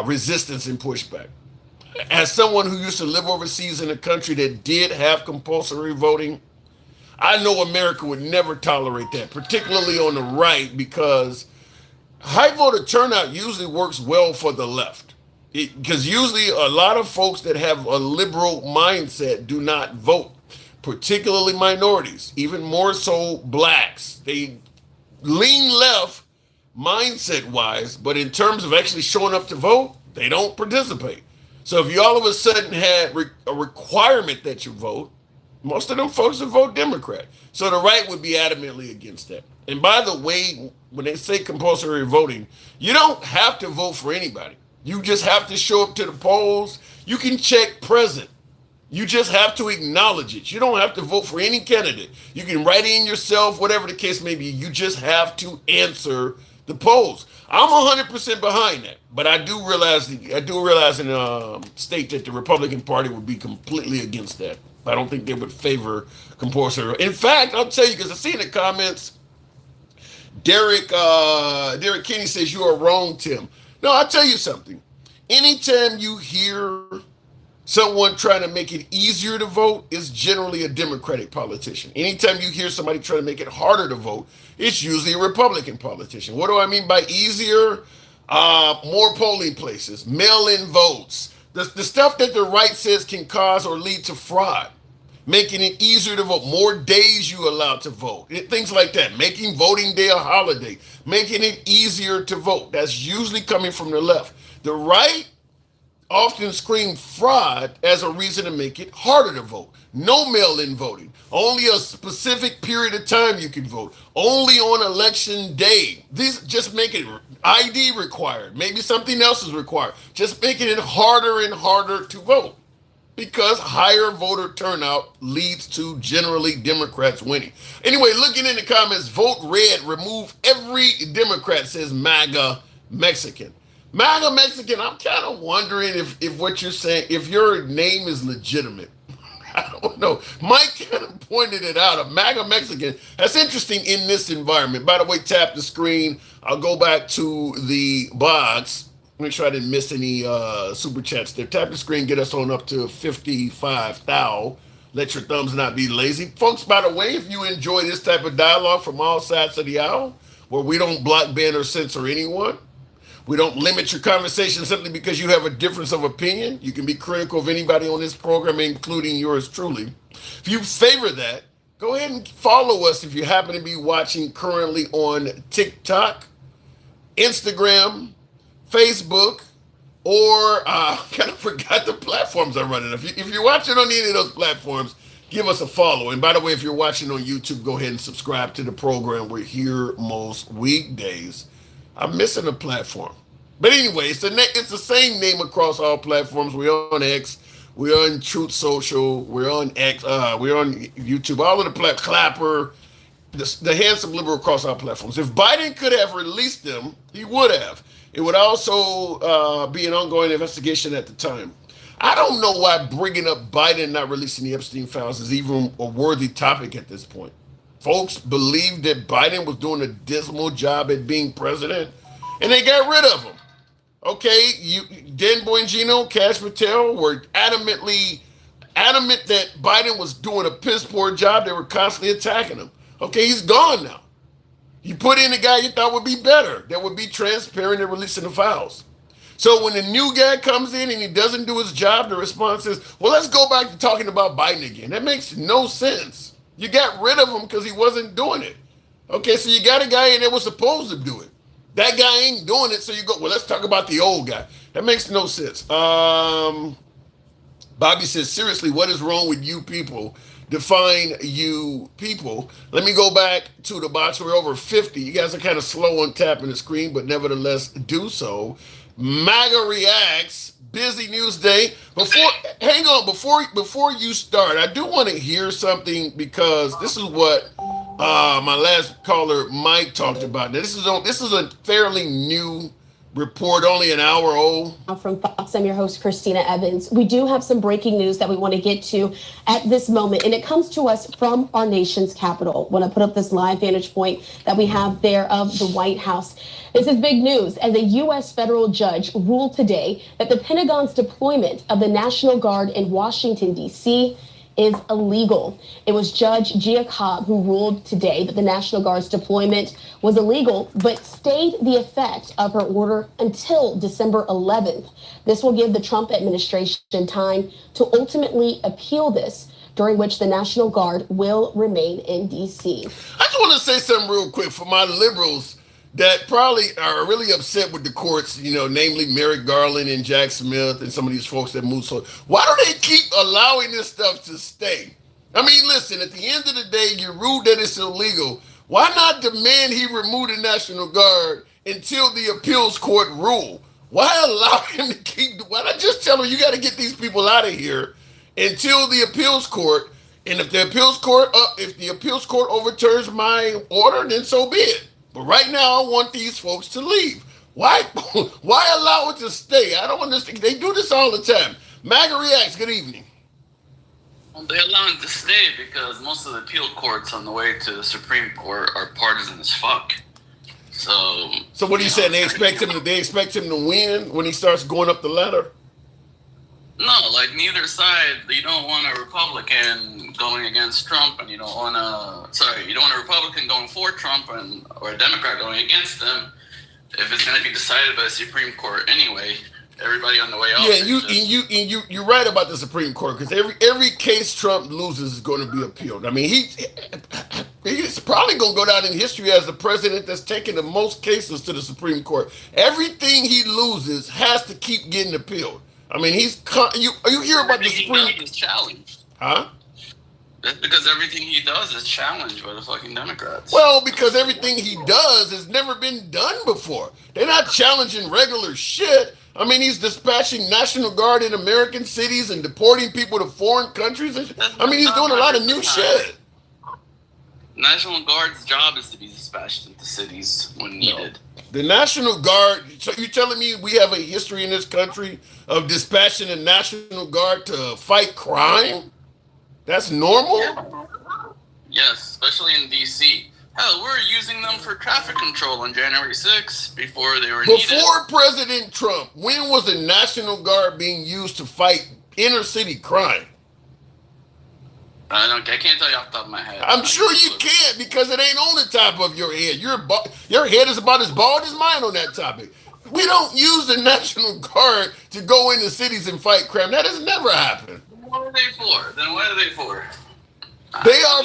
resistance and pushback. As someone who used to live overseas in a country that did have compulsory voting, I know America would never tolerate that, particularly on the right, because high voter turnout usually works well for the left. Because usually a lot of folks that have a liberal mindset do not vote, particularly minorities, even more so blacks. They lean left mindset-wise, but in terms of actually showing up to vote, they don't participate. So if you all of a sudden had a requirement that you vote, Most of them folks would vote Democrat. So the right would be adamantly against that. And by the way, when they say compulsory voting, you don't have to vote for anybody. You just have to show up to the polls. You can check present. You just have to acknowledge it. You don't have to vote for any candidate. You can write in yourself, whatever the case may be. You just have to answer the polls. I'm 100% behind that, but I do realize in state that the Republican Party would be completely against that. I don't think they would favor compulsory. In fact, I'll tell you because I see in the comments, Derek Kinney says you are wrong, Tim. No, I'll tell you something. Anytime you hear someone trying to make it easier to vote, is generally a Democratic politician. Anytime you hear somebody trying to make it harder to vote, it's usually a Republican politician. What do I mean by easier? More polling places, mail-in votes, the stuff that the right says can cause or lead to fraud, making it easier to vote, more days you allowed to vote, things like that, making voting day a holiday, making it easier to vote. That's usually coming from the left. The right often scream fraud as a reason to make it harder to vote. No mail-in voting. Only a specific period of time you can vote. Only on election day. These just make it ID required. Maybe something else is required. Just making it harder and harder to vote. Because higher voter turnout leads to generally Democrats winning. Anyway, looking in the comments, vote red, remove every Democrat, says MAGA Mexican. MAGA Mexican, I'm kind of wondering if what you're saying, if your name is legitimate. I don't know. Mike kind of pointed it out. A MAGA Mexican. That's interesting in this environment. By the way, tap the screen. I'll go back to the box. Make sure I didn't miss any super chats there. Tap the screen, get us on up to 55,000. Let your thumbs not be lazy. Folks, by the way, if you enjoy this type of dialogue from all sides of the aisle, where we don't block, ban, or censor anyone, we don't limit your conversation simply because you have a difference of opinion. You can be critical of anybody on this program, including yours truly. If you favor that, go ahead and follow us if you happen to be watching currently on TikTok, Instagram, Facebook, or kind of forgot the platforms I'm running. If you're watching on any of those platforms, give us a follow. And by the way, if you're watching on YouTube, go ahead and subscribe to the program. We're here most weekdays. I'm missing a platform. But anyway, it's the same name across all platforms. We're on X, we're on Truth Social, we're on X, we're on YouTube, all of the Clapper, the handsome liberal across our platforms. If Biden could have released them, he would have. It would also be an ongoing investigation at the time. I don't know why bringing up Biden not releasing the Epstein files is even a worthy topic at this point. Folks believed that Biden was doing a dismal job at being president, and they got rid of him. Okay, Dan Bongino, Kash Patel were adamant that Biden was doing a piss poor job. They were constantly attacking him. Okay, he's gone now. You put in a guy you thought would be better, that would be transparent in releasing the files. So when the new guy comes in and he doesn't do his job, the response is, well, let's go back to talking about Biden again. That makes no sense. You got rid of him because he wasn't doing it. Okay, so you got a guy in there was supposed to do it. That guy ain't doing it, so you go, well, let's talk about the old guy. That makes no sense. Bobby says, seriously, what is wrong with you people? Define you people. Let me go back to the box. We're over 50. You guys are kind of slow on tapping the screen, but nevertheless do so. MAGA reacts. Busy news day. Hang on, before you start, I do want to hear something because this is what my last caller Mike talked about. Now, this is a fairly new report, only an hour old. From Fox, I'm your host, Christina Evans. We do have some breaking news that we want to get to at this moment, and it comes to us from our nation's capital. When I put up this live vantage point that we have there of the White House, this is big news as a U.S. federal judge ruled today that the Pentagon's deployment of the National Guard in Washington, D.C. is illegal. It was Judge Gia Cobb who ruled today that the National Guard's deployment was illegal, but stayed the effect of her order until December 11th. This will give the Trump administration time to ultimately appeal this, during which the National Guard will remain in D.C. I just want to say something real quick for my liberals that probably are really upset with the courts, namely Merrick Garland and Jack Smith and some of these folks that move. So why do they keep allowing this stuff to stay? I mean, listen, at the end of the day, you ruled that it's illegal. Why not demand he remove the National Guard until the appeals court rule? Why allow him to keep, why not just tell him you got to get these people out of here until the appeals court, and if the appeals court overturns my order, then so be it. But right now, I want these folks to leave. Why, why allow it to stay? I don't understand. They do this all the time. MAGA Reacts, good evening. Well, they allow it to stay because most of the appeal courts on the way to the Supreme Court are partisan as fuck. So what are you saying? They expect him to win when he starts going up the ladder? No, like neither side. You don't want a Republican going against Trump, and you don't want a Republican going for Trump or a Democrat going against them. If it's going to be decided by the Supreme Court anyway, everybody on the way out. Yeah, you're right about the Supreme Court, because every case Trump loses is going to be appealed. I mean, he's probably going to go down in history as the president that's taken the most cases to the Supreme Court. Everything he loses has to keep getting appealed. I mean, you hear about the Supreme Court is challenged. Huh? That's because everything he does is challenged by the fucking Democrats. Well, because everything he does has never been done before. They're not challenging regular shit. I mean, he's dispatching National Guard in American cities and deporting people to foreign countries. I mean, he's doing a lot of new shit. National Guard's job is to be dispatched into cities when needed. The National Guard, so you're telling me we have a history in this country of dispatching the National Guard to fight crime? That's normal? Yeah. Yes, especially in D.C. Hell, we're using them for traffic control on January 6th before they were needed. Before President Trump, when was the National Guard being used to fight inner city crime? I can't tell you off the top of my head. I'm sure you can't, because it ain't on the top of your head. Your head is about as bald as mine on that topic. We don't use the National Guard to go into cities and fight crime. That has never happened. What are they for? Then what are they for? They are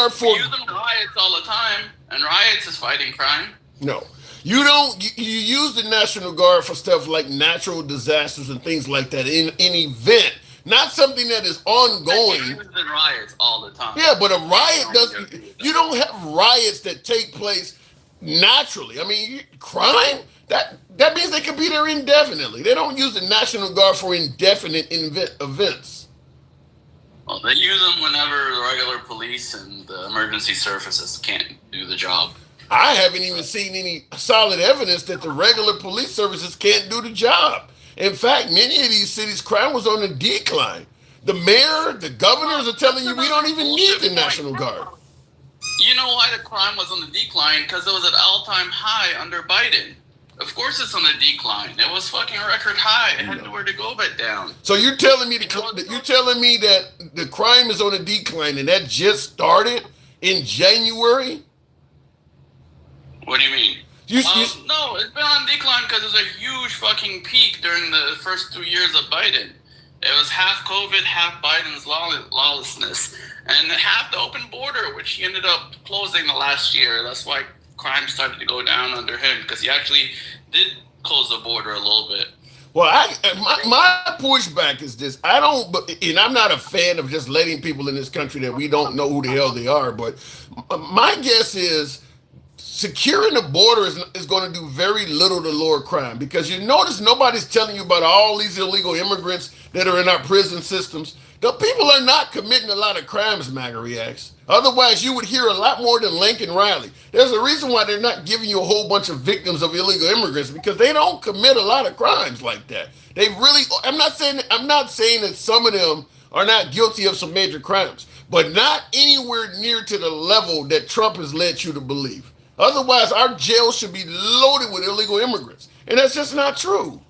for. We use them in riots all the time, and riots is fighting crime. No. You don't. You use the National Guard for stuff like natural disasters and things like that in an event. Not something that is ongoing. They use in riots all the time. Yeah, but a riot doesn't. You don't have riots that take place naturally. I mean, crime that means they can be there indefinitely. They don't use the National Guard for indefinite events. Well, they use them whenever the regular police and the emergency services can't do the job. I haven't even seen any solid evidence that the regular police services can't do the job. In fact, many of these cities, crime was on the decline. The mayor, the governors are telling you we don't even need the National Guard. You know why the crime was on the decline? Because it was at all-time high under Biden. Of course it's on the decline. It was fucking record high. It had nowhere to go but down. So you're telling me that the crime is on a decline and that just started in January? What do you mean? No, it's been on decline because it was a huge fucking peak during the first 2 years of Biden. It was half COVID, half Biden's lawlessness, and half the open border, which he ended up closing the last year. That's why crime started to go down under him, because he actually did close the border a little bit. Well, my pushback is this. And I'm not a fan of just letting people in this country that we don't know who the hell they are, but my guess is securing the border is going to do very little to lower crime, because you notice nobody's telling you about all these illegal immigrants that are in our prison systems. The people are not committing a lot of crimes, MAGA Reacts. Otherwise, you would hear a lot more than Lincoln Riley. There's a reason why they're not giving you a whole bunch of victims of illegal immigrants, because they don't commit a lot of crimes like that. They really, I'm not saying that some of them are not guilty of some major crimes, but not anywhere near to the level that Trump has led you to believe. Otherwise, our jails should be loaded with illegal immigrants. And that's just not true.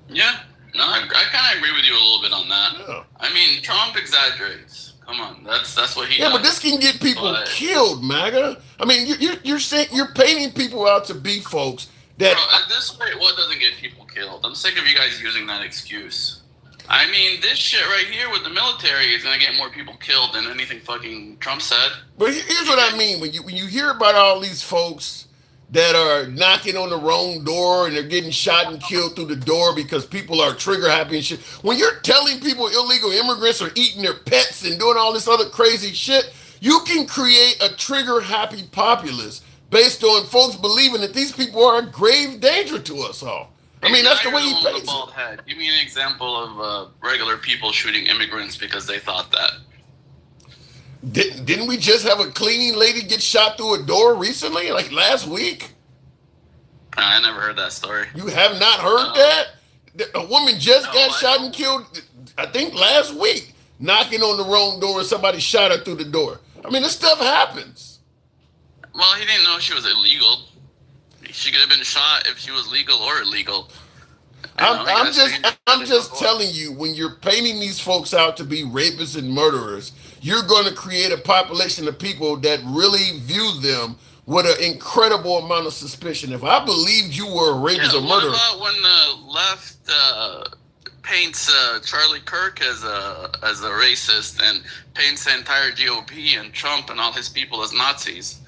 Yeah. No, I kind of agree with you a little bit on that. Yeah. I mean, Trump exaggerates. Come on, that's what he does. Yeah, but this can get people killed, MAGA. I mean, you're saying you're painting people out to be folks that. Bro, at this rate, what doesn't get people killed? I'm sick of you guys using that excuse. I mean, this shit right here with the military is gonna get more people killed than anything fucking Trump said. But here's what I mean: when you hear about all these folks that are knocking on the wrong door and they're getting shot and killed through the door because people are trigger happy and shit. When you're telling people illegal immigrants are eating their pets and doing all this other crazy shit, you can create a trigger happy populace based on folks believing that these people are a grave danger to us all. I mean, that's the way he paints it. Bald head. Give me an example of regular people shooting immigrants because they thought that. Didn't we just have a cleaning lady get shot through a door recently, like last week? I never heard that story. You have not heard that? A woman just got shot and killed, I think last week, knocking on the wrong door and somebody shot her through the door. I mean, this stuff happens. Well, he didn't know she was illegal. She could have been shot if she was legal or illegal. I'm just telling you, when you're painting these folks out to be rapists and murderers, you're going to create a population of people that really view them with an incredible amount of suspicion. If I believed you were a rapist or murderer, what about when the left paints Charlie Kirk as a racist and paints the entire GOP and Trump and all his people as Nazis?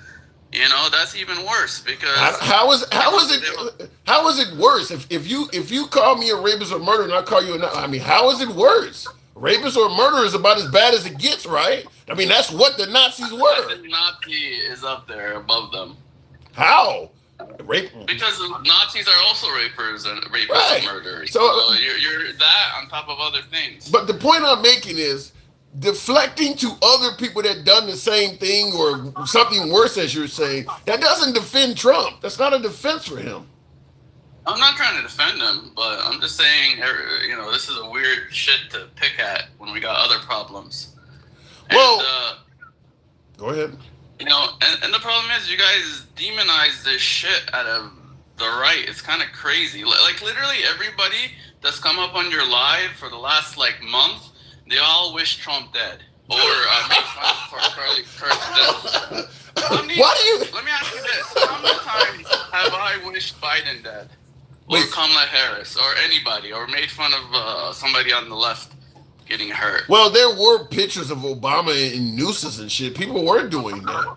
You know, that's even worse because how is it worse if you call me a rapist or murderer and I call you how is it worse? Rapist or murderer is about as bad as it gets, right? I mean, that's what the Nazis were. The Nazi is up there above them. How? Because Nazis are also rapists and murderers. So you're that on top of other things. But the point I'm making is, deflecting to other people that done the same thing or something worse, as you're saying, that doesn't defend Trump. That's not a defense for him. I'm not trying to defend him, but I'm just saying, you know, this is a weird shit to pick at when we got other problems. Well, go ahead. You know, and the problem is you guys demonize this shit out of the right. It's kind of crazy. Like literally everybody that's come up on your live for the last month, they all wish Trump dead. Or made fun of Charlie Kirk's death. Let me ask you this. How many times have I wished Biden dead? Or Kamala Harris? Or anybody? Or made fun of somebody on the left getting hurt? Well, there were pictures of Obama in nooses and shit. People were doing that.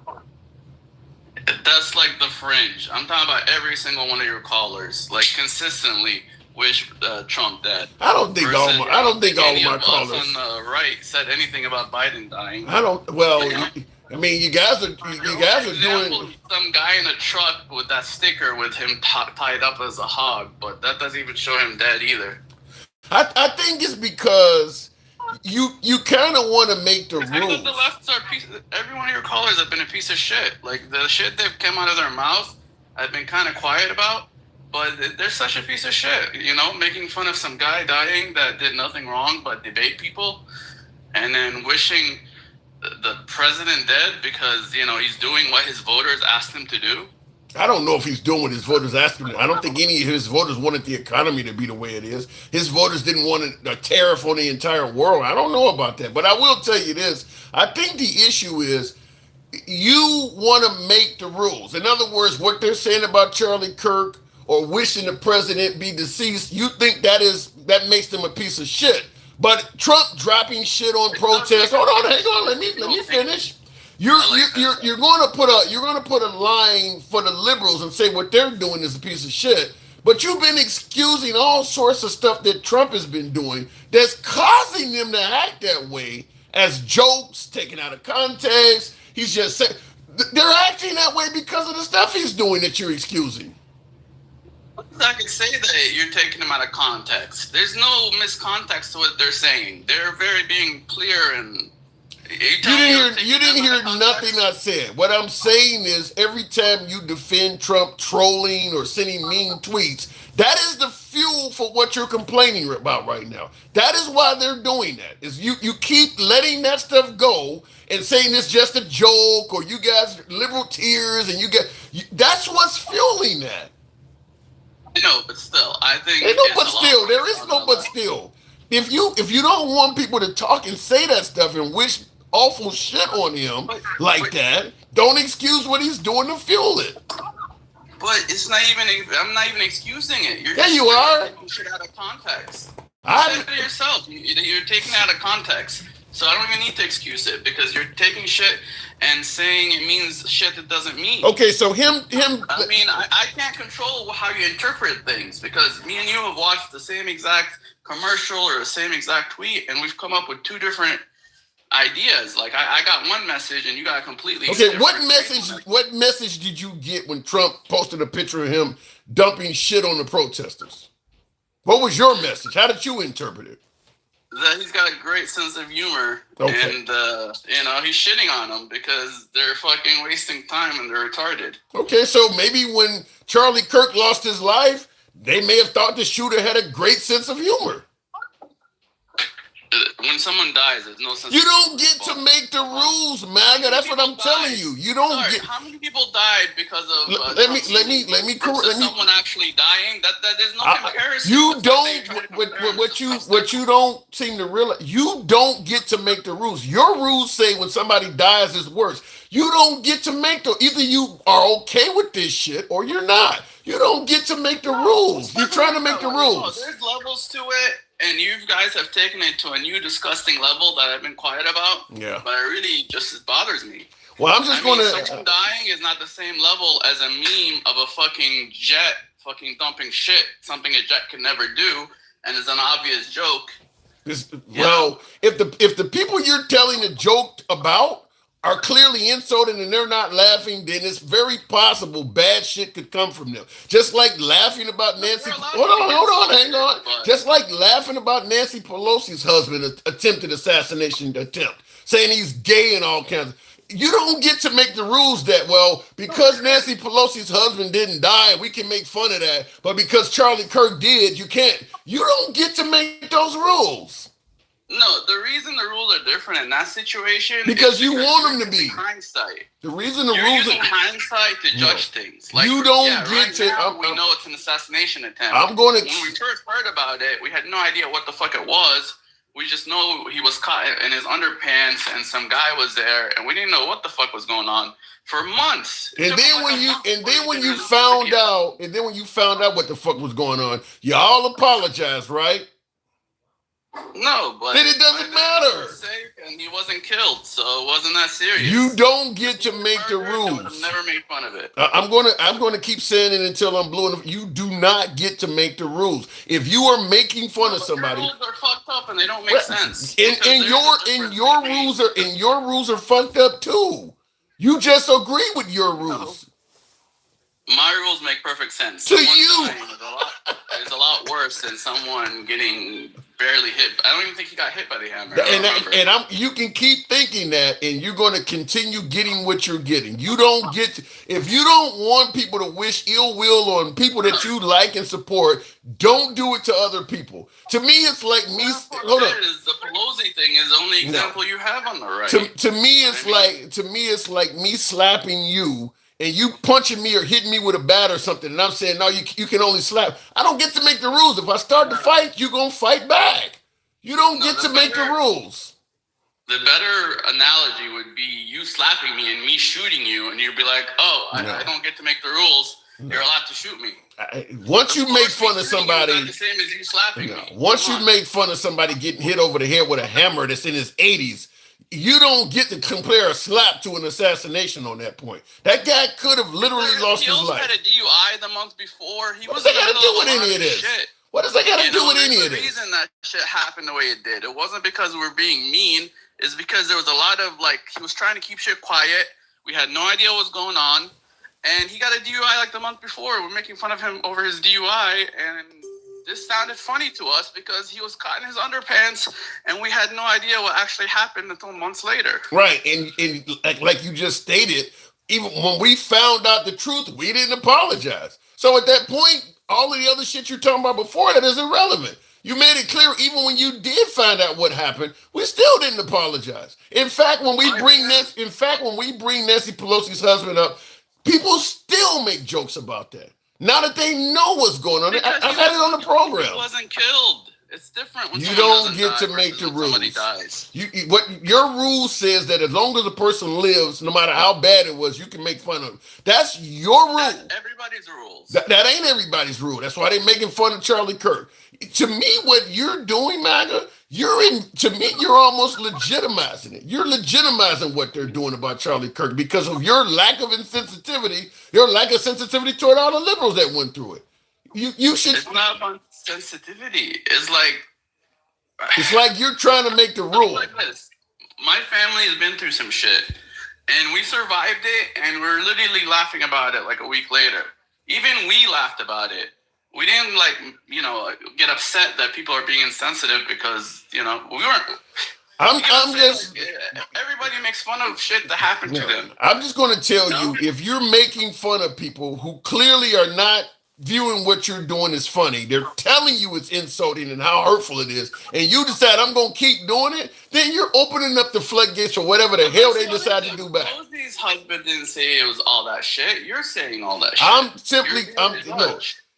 That's like the fringe. I'm talking about every single one of your callers. Like consistently wish Trump dead. I don't think all of my callers on the right said anything about Biden dying. I mean, you guys are doing some guy in a truck with that sticker with him tied up as a hog, but that doesn't even show him dead either. I think it's because you kind of want to make the rules. The lefts are every one of your callers have been a piece of shit. Like the shit they've come out of their mouth, I've been kind of quiet about. But they're such a piece of shit, you know, making fun of some guy dying that did nothing wrong but debate people, and then wishing the president dead because, you know, he's doing what his voters asked him to do. I don't know if he's doing what his voters asked him to do. I don't think any of his voters wanted the economy to be the way it is. His voters didn't want a tariff on the entire world. I don't know about that. But I will tell you this. I think the issue is you want to make the rules. In other words, what they're saying about Charlie Kirk or wishing the president be deceased, you think that makes them a piece of shit. But Trump dropping shit on protests. Hold on, hang on, let me finish. You're going to put a line for the liberals and say what they're doing is a piece of shit. But you've been excusing all sorts of stuff that Trump has been doing that's causing them to act that way as jokes, taken out of context. He's just saying they're acting that way because of the stuff he's doing that you're excusing. I can say that you're taking them out of context. There's no miscontext to what they're saying. They're very being clear and. You didn't hear nothing I said. What I'm saying is every time you defend Trump trolling or sending mean tweets, that is the fuel for what you're complaining about right now. That is why they're doing that. Is you keep letting that stuff go and saying it's just a joke or you guys liberal tears and that's what's fueling that. No, but still, I think there is no but still. If you don't want people to talk and say that stuff and wish awful shit on him that, don't excuse what he's doing to fuel it. But it's not even. I'm not even excusing it. You are. Taking shit out of context. You said it yourself. You're taking it out of context. So I don't even need to excuse it because you're taking shit and saying it means shit that doesn't mean. Okay, so him. I mean, I can't control how you interpret things because me and you have watched the same exact commercial or the same exact tweet, and we've come up with two different ideas. Like I got one message, and you got a completely. Okay, what message did you get when Trump posted a picture of him dumping shit on the protesters? What was your message? How did you interpret it? That he's got a great sense of humor, okay. And he's shitting on them because they're fucking wasting time and they're retarded. Okay, so maybe when Charlie Kirk lost his life, they may have thought the shooter had a great sense of humor. When someone dies, there's no sense. You don't get to make the rules, MAGA. That's what I'm telling you. You don't get. How many people died because of? Let me correct. Someone actually dying. That there's no comparison. You don't. What you don't seem to realize. You don't get to make the rules. Your rules say when somebody dies is worse. You don't get to make the. Either you are okay with this shit or you're not. You don't get to make the rules. You're trying to make the rules. No, there's levels to it. And you guys have taken it to a new disgusting level that I've been quiet about. Yeah. But it really just bothers me. Well, I'm just going to... Someone dying is not the same level as a meme of a fucking jet fucking dumping shit, something a jet could never do, and is an obvious joke. If the people you're telling a joke about are clearly insulted and they're not laughing, then it's very possible bad shit could come from them. Just like laughing about Nancy. Hold on, hang on. Just like laughing about Nancy Pelosi's husband attempted assassination attempt, saying he's gay and all kinds of. You don't get to make the rules that, well, because Nancy Pelosi's husband didn't die, we can make fun of that. But because Charlie Kirk did, you can't. You don't get to make those rules. No, the reason the rules are different in that situation because you want them to be. Hindsight. The reason the You're rules using hindsight to judge things. Like you don't get right to. Now, we know it's an assassination attempt. I'm going to. When we first heard about it, we had no idea what the fuck it was. We just know he was caught in his underpants and some guy was there, and we didn't know what the fuck was going on for months. And then when you found out what the fuck was going on, you all apologized, right? No, but then it doesn't matter. And he wasn't killed, so it wasn't that serious. You don't get to make the rules. I've never made fun of it. I'm gonna keep saying it until I'm blue enough. You do not get to make the rules. If you are making fun of somebody, rules are fucked up and they don't make sense. And your rules are fucked up too. You just agree with your rules. My rules make perfect sense. To you, it's a lot worse than someone getting barely hit. I don't even think he got hit by the hammer. You can keep thinking that, and you're going to continue getting what you're getting. You don't get to, if you don't want people to wish ill will on people that you like and support, don't do it to other people. To me, it's like me. Hold on. The Pelosi thing is the only example you have on the right. To me, it's like me slapping you. And you punching me or hitting me with a bat or something, and I'm saying, no, you can only slap. I don't get to make the rules. If I start to fight, you're going to fight back. You don't get to make the rules. The better analogy would be you slapping me and me shooting you, and you'd be like, oh, I don't get to make the rules. You're allowed to shoot me. Once you make fun of somebody, not the same as you slapping me. Once you make fun of somebody getting hit over the head with a hammer that's in his 80s, you don't get to compare a slap to an assassination on that point. That guy could have literally lost his life. He also had a DUI the month before. What does that got to do with any of this? What does that got to do with any of this? The reason that shit happened the way it did, it wasn't because we were being mean. It's because there was a lot of, he was trying to keep shit quiet. We had no idea what was going on. And he got a DUI the month before. We're making fun of him over his DUI. And this sounded funny to us because he was caught in his underpants and we had no idea what actually happened until months later. Right. And like you just stated, even when we found out the truth, we didn't apologize. So at that point, all of the other shit you're talking about before that is irrelevant. You made it clear even when you did find out what happened, we still didn't apologize. In fact, when we bring Nancy Pelosi's husband up, people still make jokes about that. Now that they know what's going on, I've had it on the program. He wasn't killed. It's different when you don't get to make the rules. Somebody dies. What your rule says that as long as a person lives, no matter how bad it was, you can make fun of them. That's your rule. That's everybody's rules. That ain't everybody's rule. That's why they're making fun of Charlie Kirk. To me, what you're doing, MAGA, To me, you're almost legitimizing it. You're legitimizing what they're doing about Charlie Kirk because of your lack of insensitivity, your lack of sensitivity toward all the liberals that went through it. You should. It's not about sensitivity. It's like you're trying to make the rule. Like this. My family has been through some shit, and we survived it, and we're literally laughing about it like a week later. Even we laughed about it. We didn't get upset that people are being insensitive because we weren't. Everybody makes fun of shit that happened to them. I'm just going to tell you, if you're making fun of people who clearly are not viewing what you're doing as funny, they're telling you it's insulting and how hurtful it is, and you decide I'm going to keep doing it, then you're opening up the floodgates for whatever the hell they decide to do back. Rosie's husband didn't say it was all that shit. You're saying all that shit.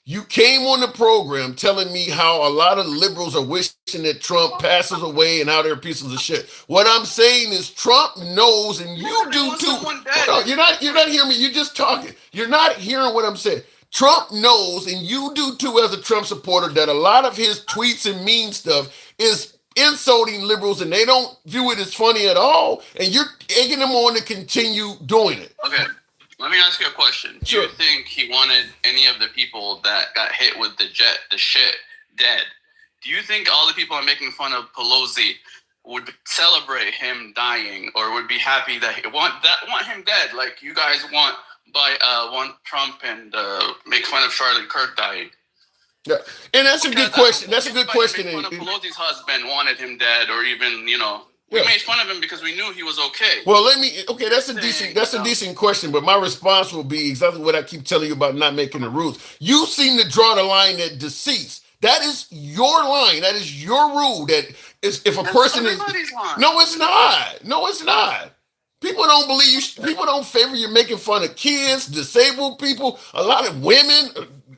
You came on the program telling me how a lot of liberals are wishing that Trump passes away and how they're pieces of shit. What I'm saying is Trump knows, and you do too. No, you're not hearing me. You're just talking. You're not hearing what I'm saying. Trump knows, and you do too as a Trump supporter, that a lot of his tweets and mean stuff is insulting liberals, and they don't view it as funny at all, and you're egging them on to continue doing it. Okay. Let me ask you a question. Do you think he wanted any of the people that got hit with the shit dead? Do you think all the people are making fun of Pelosi would celebrate him dying, or would be happy that want him dead, like you guys want Trump and make fun of Charlie Kirk dying? Yeah, and that's a good question. That's a good question. Make fun of Pelosi's husband wanted him dead, or even we made fun of him because we knew he was okay. Well, that's a decent question, but my response will be exactly what I keep telling you about not making the rules. You seem to draw the line at deceased. That is your line. That is your rule. That is, if a person is line. No, it's not. No, it's not. People don't believe you. People don't favor you making fun of kids, disabled people, a lot of women,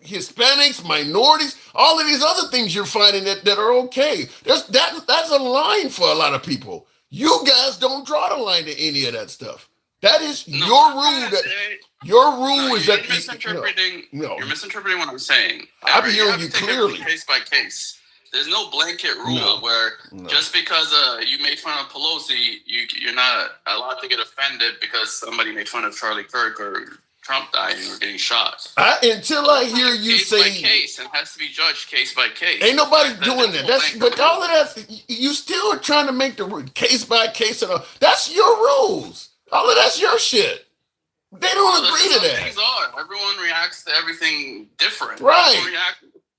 Hispanics, minorities, all of these other things you're finding that are okay. That's a line for a lot of people. You guys don't draw the line to any of that stuff. That is your rule. You're misinterpreting what I'm saying. I'm hearing you clearly. Case by case. There's no blanket rule where just because you made fun of Pelosi, you're not allowed to get offended because somebody made fun of Charlie Kirk or Trump dying or getting shot. Until I hear you say case by case, and has to be judged case by case. Ain't nobody doing that. But all of that, you still are trying to make the case by case and all. That's your rules. All of that's your shit. They don't agree to that. Things are. Everyone reacts to everything different. Right.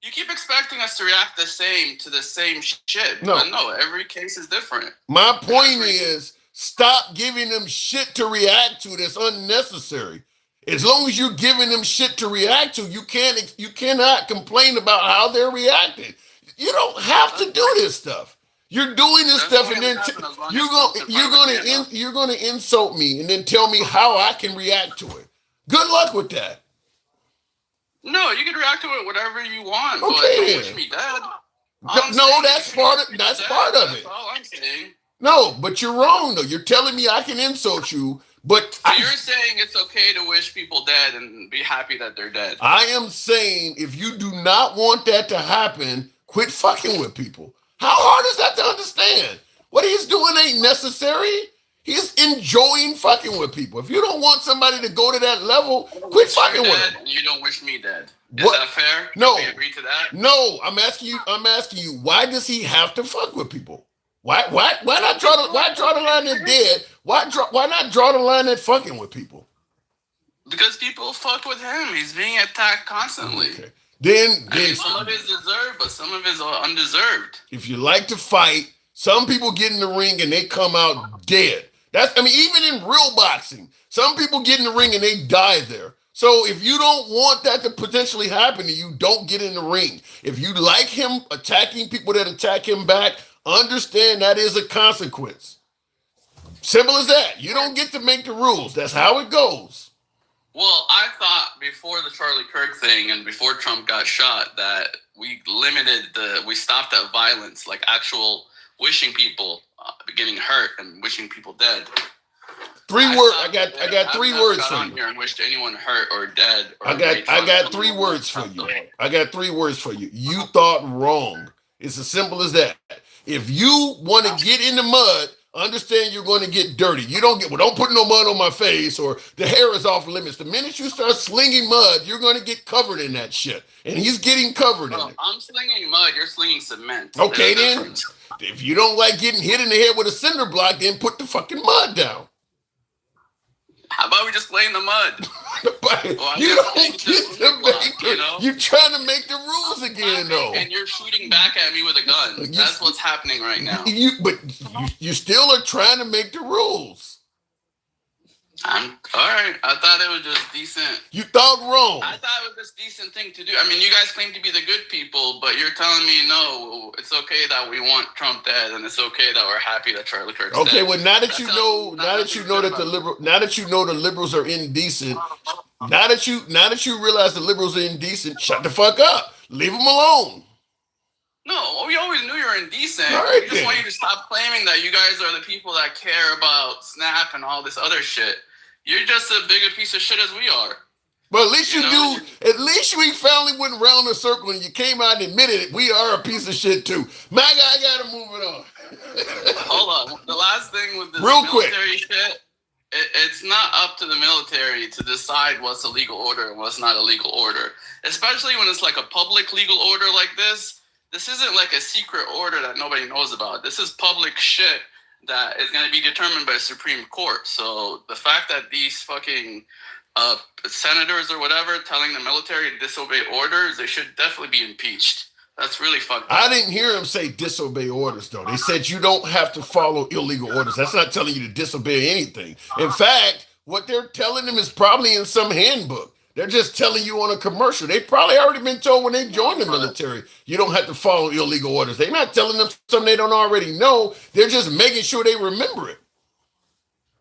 You keep expecting us to react the same to the same shit. But no, every case is different. My point is, stop giving them shit to react to that's unnecessary. As long as you're giving them shit to react to, you cannot complain about how they're reacting. You don't have to do this stuff. You're doing this stuff, and then you're gonna insult me, and then tell me how I can react to it. Good luck with that. No, you can react to it whatever you want. Okay. But don't wish me dead. That's part of it. That's all I'm saying. No, but you're wrong though. You're telling me I can insult you. But you're saying it's okay to wish people dead and be happy that they're dead. I am saying if you do not want that to happen, quit fucking with people. How hard is that to understand? What he's doing ain't necessary. He's enjoying fucking with people. If you don't want somebody to go to that level, quit fucking with them. You don't wish me dead. Is that fair? No. Can we agree to that? No, I'm asking you, why does he have to fuck with people? Why not draw the line at dead? Why not draw the line at fucking with people? Because people fuck with him. He's being attacked constantly. Okay. Then some of it is deserved, but some of it is undeserved. If you like to fight, some people get in the ring and they come out dead. Even in real boxing, some people get in the ring and they die there. So if you don't want that to potentially happen to you, don't get in the ring. If you like him attacking people that attack him back, understand that is a consequence. Simple as that. You don't get to make the rules. That's how it goes. Well, I thought before the Charlie Kirk thing and before Trump got shot that we stopped that violence, like actual wishing people getting hurt and wishing people dead. I got 3 words for you. Here and wished anyone hurt or dead. Or I got 3 words for you. I got 3 words for you. You thought wrong. It's as simple as that. If you want to get in the mud, understand you're going to get dirty. You don't put no mud on my face or the hair is off limits. The minute you start slinging mud, you're going to get covered in that shit. And he's getting covered in it. I'm slinging mud. You're slinging cement. Okay, then. If you don't like getting hit in the head with a cinder block, then put the fucking mud down. How about we just play in the mud? You don't get to make You're trying to make the rules again, though. And you're shooting back at me with a gun. That's what's happening right now. You still are trying to make the rules. I'm all right. I thought it was just decent. You thought wrong. I thought it was just decent thing to do. I mean, you guys claim to be the good people, but you're telling me no. It's okay that we want Trump dead, and it's okay that we're happy that Charlie Kirk's dead. Okay, well now that you know the liberals are indecent, now that you realize the liberals are indecent, shut the fuck up. Leave them alone. No, we always knew you were indecent. All right, we just want you to stop claiming that you guys are the people that care about SNAP and all this other shit. You're just as big a piece of shit as we are. But at least at least we finally went around the circle and you came out and admitted it. We are a piece of shit too. MAGA, I gotta move it on. Hold on. The last thing with this military shit, it's not up to the military to decide what's a legal order and what's not a legal order. Especially when it's like a public legal order like this. This isn't like a secret order that nobody knows about. This is public shit that is going to be determined by the Supreme Court. So the fact that these fucking senators or whatever telling the military to disobey orders, they should definitely be impeached. That's really fucked up. I didn't hear him say disobey orders, though. They said you don't have to follow illegal orders. That's not telling you to disobey anything. In fact, what they're telling them is probably in some handbook. They're just telling you on a commercial. They've probably already been told when they joined the military, you don't have to follow illegal orders. They're not telling them something they don't already know. They're just making sure they remember it.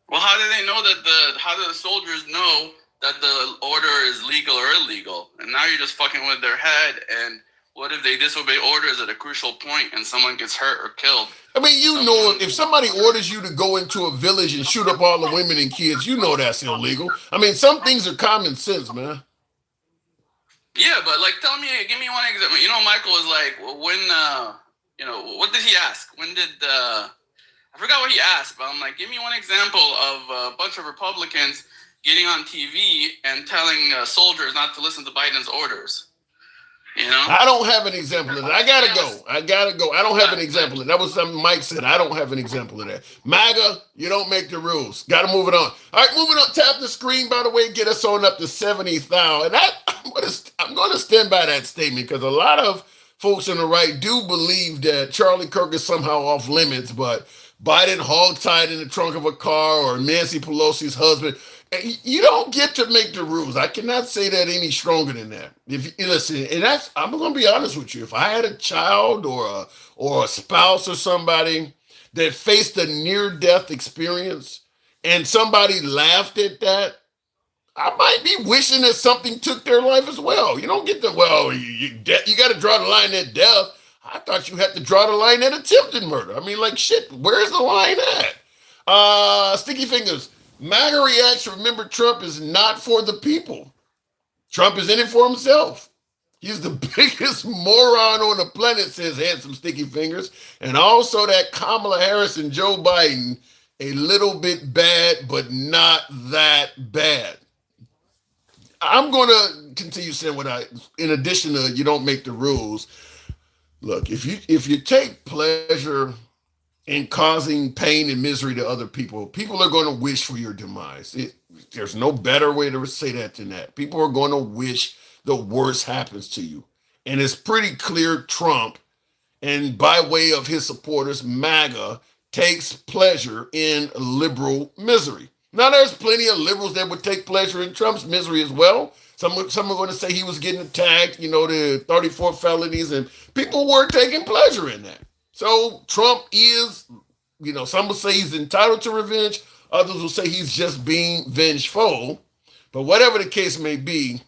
Well, how do they know how do the soldiers know that the order is legal or illegal? And now you're just fucking with their head. And what if they disobey orders at a crucial point and someone gets hurt or killed? I mean, if somebody orders you to go into a village and shoot up all the women and kids, you know that's illegal. I mean, some things are common sense, man. Yeah, but give me one example. You know, Michael was like, when, what did he ask? When did, I forgot what he asked, but I'm like, give me one example of a bunch of Republicans getting on TV and telling soldiers not to listen to Biden's orders. You know? I don't have an example of that. I gotta go. I don't have an example of that. That was something Mike said. I don't have an example of that. MAGA, you don't make the rules. Gotta move it on. All right, moving on. Tap the screen, by the way. Get us on up to 70,000. And I'm gonna stand by that statement because a lot of folks on the right do believe that Charlie Kirk is somehow off limits, but Biden hogtied in the trunk of a car or Nancy Pelosi's husband. You don't get to make the rules. I cannot say that any stronger than that. Listen, and I'm going to be honest with you. If I had a child or a spouse or somebody that faced a near-death experience and somebody laughed at that, I might be wishing that something took their life as well. You don't get you got to draw the line at death. I thought you had to draw the line at attempted murder. I mean, like, shit, where's the line at? Sticky Fingers. MAGA reacts, remember, Trump is not for the people. Trump is in it for himself. He's the biggest moron on the planet, says Handsome Sticky Fingers. And also that Kamala Harris and Joe Biden, a little bit bad, but not that bad. I'm going to continue saying in addition to you don't make the rules. Look, if you take pleasure in causing pain and misery to other people, people are going to wish for your demise. There's no better way to say that than that. People are going to wish the worst happens to you. And it's pretty clear Trump, and by way of his supporters, MAGA, takes pleasure in liberal misery. Now, there's plenty of liberals that would take pleasure in Trump's misery as well. Some are going to say he was getting attacked, the 34 felonies, and people were taking pleasure in that. So Trump is, some will say he's entitled to revenge. Others will say he's just being vengeful. But whatever the case may be,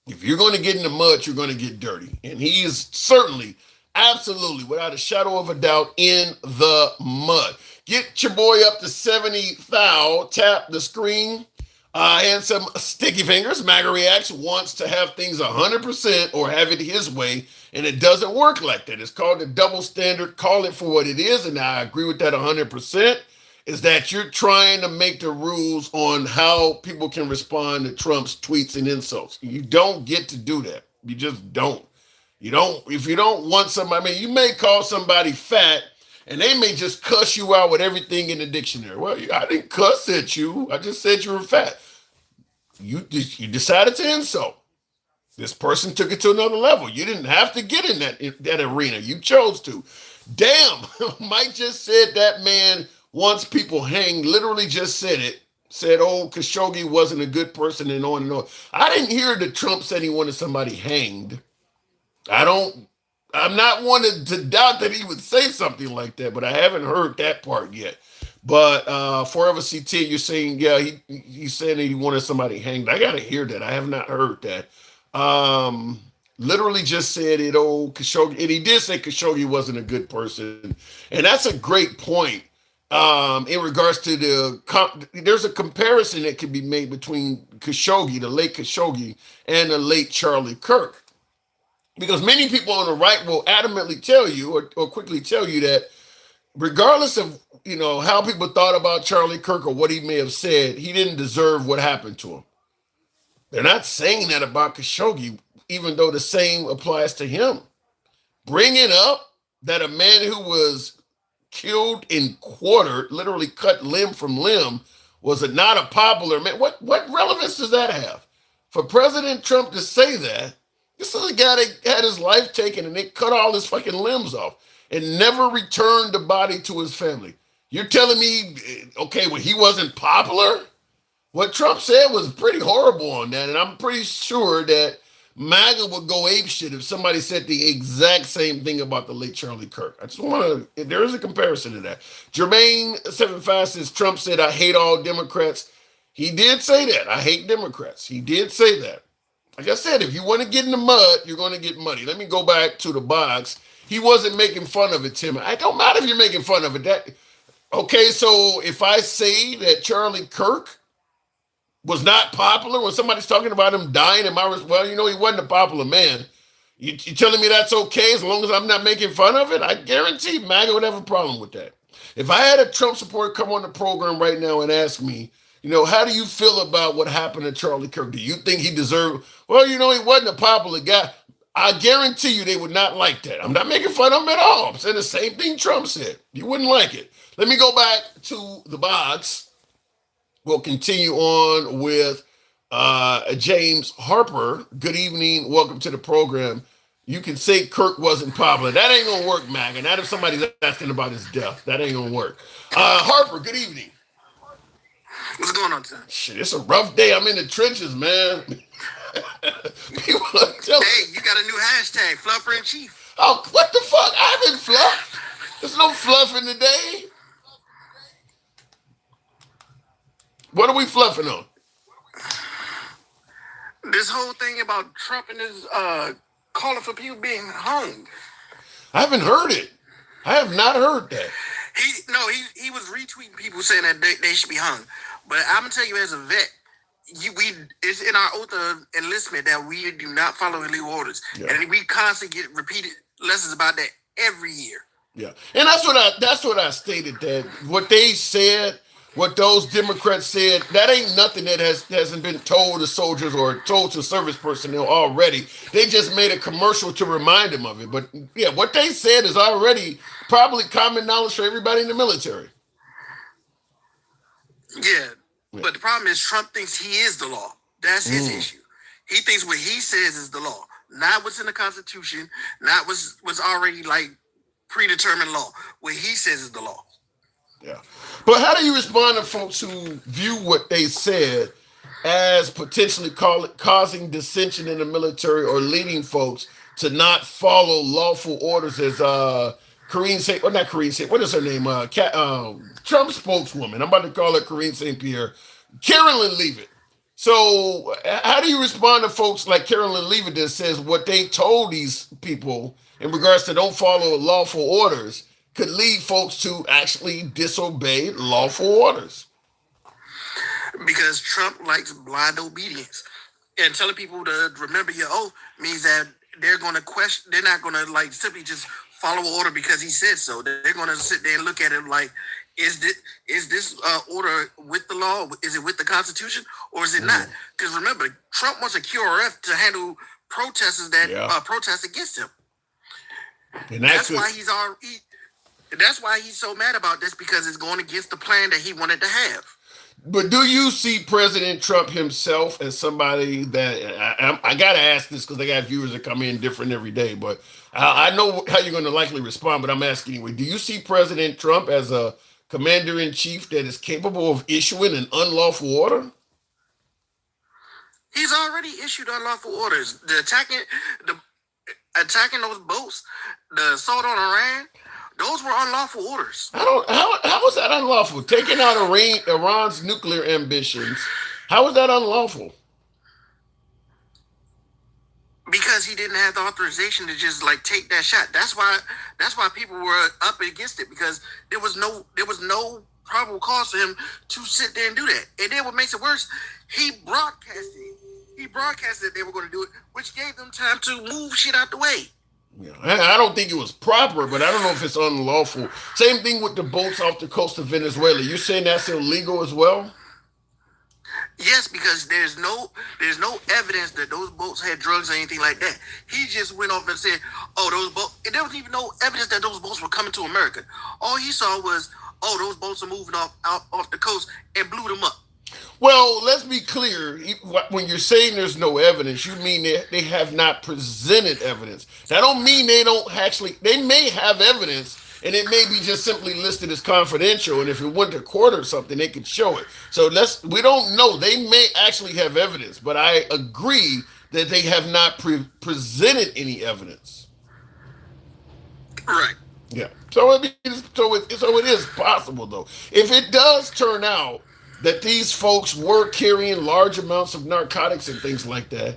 if you're going to get in the mud, you're going to get dirty. And he is certainly, absolutely, without a shadow of a doubt, in the mud. Get your boy up to 70,000. Tap the screen. And some sticky fingers. MAGA Reacts wants to have things 100% or have it his way, and it doesn't work like that. It's called the double standard. Call it for what it is, and I agree with that 100%. Is that you're trying to make the rules on how people can respond to Trump's tweets and insults. You don't get to do that. You just don't. You don't, if you don't want somebody, I mean, you may call somebody fat and they may just cuss you out with everything in the dictionary. Well, I didn't cuss at you. I just said you were fat. You decided to insult. This person took it to another level. You didn't have to get in that arena. You chose to. Damn, Mike just said that man wants people hanged. Literally just said it. Said, oh, Khashoggi wasn't a good person and on and on. I didn't hear that Trump said he wanted somebody hanged. I'm not wanting to doubt that he would say something like that, but I haven't heard that part yet. But Forever CT, you're saying, yeah, he said that he wanted somebody hanged. I got to hear that. I have not heard that. Literally just said it, oh, Khashoggi, and he did say Khashoggi wasn't a good person. And that's a great point. In regards to there's a comparison that can be made between Khashoggi, the late Khashoggi, and the late Charlie Kirk. Because many people on the right will adamantly tell you or quickly tell you that regardless of, how people thought about Charlie Kirk or what he may have said, he didn't deserve what happened to him. They're not saying that about Khashoggi, even though the same applies to him. Bringing up that a man who was killed and quartered, literally cut limb from limb, was not a popular man. What relevance does that have? For President Trump to say that, this is a guy that had his life taken and they cut all his fucking limbs off and never returned the body to his family. You're telling me, okay, well, he wasn't popular? What Trump said was pretty horrible on that, and I'm pretty sure that MAGA would go apeshit if somebody said the exact same thing about the late Charlie Kirk. I just want to, there is a comparison to that. Jermaine75 says, Trump said, I hate all Democrats. He did say that. I hate Democrats. He did say that. Like I said, if you want to get in the mud, you're going to get muddy. Let me go back to the box. He wasn't making fun of it, Tim. It don't matter if you're making fun of it. Okay, so if I say that Charlie Kirk was not popular when somebody's talking about him dying, he wasn't a popular man. You telling me that's okay as long as I'm not making fun of it? I guarantee MAGA would have a problem with that. If I had a Trump supporter come on the program right now and ask me, how do you feel about what happened to Charlie Kirk? Do you think he deserved, he wasn't a popular guy. I guarantee you they would not like that. I'm not making fun of him at all. I'm saying the same thing Trump said. You wouldn't like it. Let me go back to the box. We'll continue on with James Harper. Good evening. Welcome to the program. You can say Kirk wasn't popular. That ain't going to work, MAGA. Not if somebody's asking about his death. That ain't going to work. Harper, good evening. What's going on, Tim? Shit, it's a rough day. I'm in the trenches, man. People hey, you got a new hashtag, Fluffer in Chief. Oh, what the fuck? I haven't fluffed. There's no fluff in the day. What are we fluffing on? This whole thing about Trump and his calling for people being hung. I haven't heard it. I have not heard that. He was retweeting people saying that they should be hung. But I'm gonna tell you, as a vet, it's in our oath of enlistment that we do not follow illegal orders, and we constantly get repeated lessons about that every year. Yeah, and that's what I stated, that what they said, what those Democrats said, that ain't nothing that hasn't been told to soldiers or told to service personnel already. They just made a commercial to remind them of it. But yeah, what they said is already probably common knowledge for everybody in the military. Yeah. But the problem is Trump thinks he is the law. That's his issue. He thinks what he says is the law, not what's in the Constitution, not what's already like predetermined law. What he says is the law. Yeah. But how do you respond to folks who view what they said as potentially causing dissension in the military or leading folks to not follow lawful orders, as Karine St. Or not Karine St. What is her name? Trump spokeswoman. I'm about to call her Karine St. Pierre. Carolyn Leavitt. So how do you respond to folks like Carolyn Leavitt that says what they told these people in regards to don't follow lawful orders could lead folks to actually disobey lawful orders? Because Trump likes blind obedience. And telling people to remember your oath means that they're going to question, they're not going to like simply just follow order because he said so. They're going to sit there and look at it like, is this order with the law? Is it with the Constitution, or is it not? Because remember, Trump wants a QRF to handle protesters that protest against him. And that's why that's why he's so mad about this, because it's going against the plan that he wanted to have. But do you see President Trump himself as somebody that I got to ask this because I got viewers that come in different every day, but I know how you're going to likely respond, but I'm asking anyway. Do you see President Trump as a commander-in-chief that is capable of issuing an unlawful order? He's already issued unlawful orders. Attacking those boats, the assault on Iran, those were unlawful orders. How was that unlawful? Taking out Iran's nuclear ambitions, how was that unlawful? Because he didn't have the authorization to just like take that shot. That's why people were up against it, because there was no probable cause for him to sit there and do that. And then what makes it worse, he broadcasted that they were going to do it, which gave them time to move shit out the way. Yeah, I don't think it was proper, but I don't know if it's unlawful. Same thing with the boats off the coast of Venezuela. You're saying that's illegal as well? Yes, because there's no evidence that those boats had drugs or anything like that. He just went off and said, "Oh, those boats." And there was even no evidence that those boats were coming to America. All he saw was, "Oh, those boats are moving off the coast," and blew them up. Well, let's be clear. When you're saying there's no evidence, you mean they have not presented evidence. That don't mean they don't actually. They may have evidence, and it may be just simply listed as confidential. And if it went to court or something, they could show it. So we don't know. They may actually have evidence, but I agree that they have not presented any evidence. Right. Yeah. So it is possible though. If it does turn out that these folks were carrying large amounts of narcotics and things like that,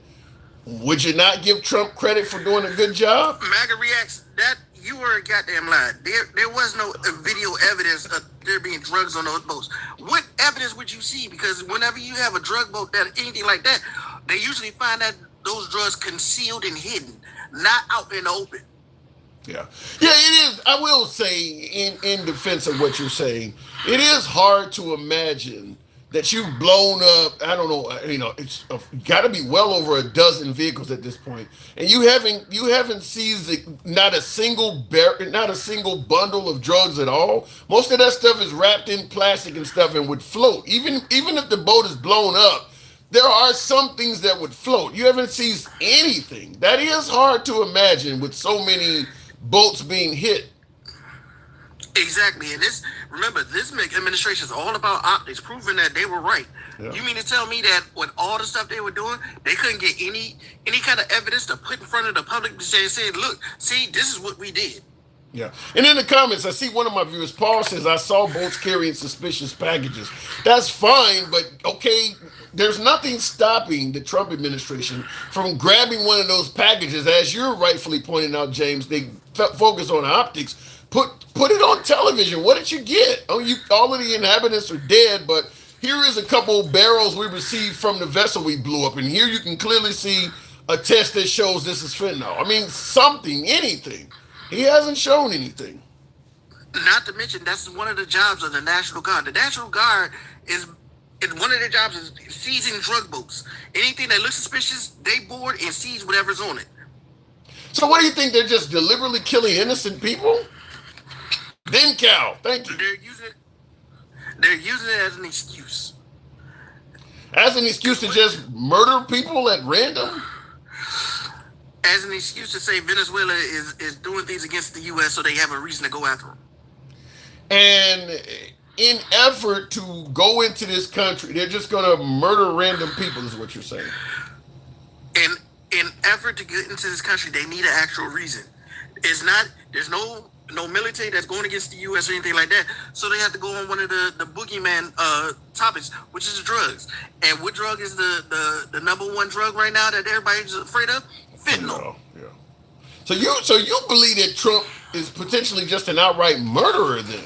would you not give Trump credit for doing a good job? MAGA reacts that you were a goddamn lie. There was no video evidence of there being drugs on those boats. What evidence would you see? Because whenever you have a drug boat that anything like that, they usually find that those drugs concealed and hidden, not out in the open. Yeah, it is. I will say, in defense of what you're saying, it is hard to imagine that you've blown up. I don't know. It's got to be well over a dozen vehicles at this point, and you haven't seized not a single bundle of drugs at all. Most of that stuff is wrapped in plastic and stuff and would float. Even if the boat is blown up, there are some things that would float. You haven't seized anything. That is hard to imagine with so many boats being hit. Exactly. And this administration is all about optics, proving that they were right. Yeah. You mean to tell me that with all the stuff they were doing, they couldn't get any kind of evidence to put in front of the public to say, look, see, this is what we did. Yeah. And in the comments, I see one of my viewers, Paul, says, I saw boats carrying suspicious packages. That's fine, but okay, there's nothing stopping the Trump administration from grabbing one of those packages. As you're rightfully pointing out, James, they focus on optics. Put it on television. What did you get? Oh, all of the inhabitants are dead, but here is a couple barrels we received from the vessel we blew up. And here you can clearly see a test that shows this is fentanyl. I mean, something, anything. He hasn't shown anything. Not to mention, that's one of the jobs of the National Guard. The National Guard is one of their jobs is seizing drug boats. Anything that looks suspicious, they board and seize whatever's on it. So what do you think? They're just deliberately killing innocent people? Then Cal, thank you. They're using it as an excuse. As an excuse to just murder people at random? As an excuse to say Venezuela is doing things against the U.S. so they have a reason to go after them. And in effort to go into this country, they're just going to murder random people, is what you're saying. And in effort to get into this country, they need an actual reason. There's no military that's going against the U.S. or anything like that, so they have to go on one of the boogeyman topics, which is drugs. And what drug is the number one drug right now that everybody's afraid of? Fentanyl. Yeah. So you believe that Trump is potentially just an outright murderer then?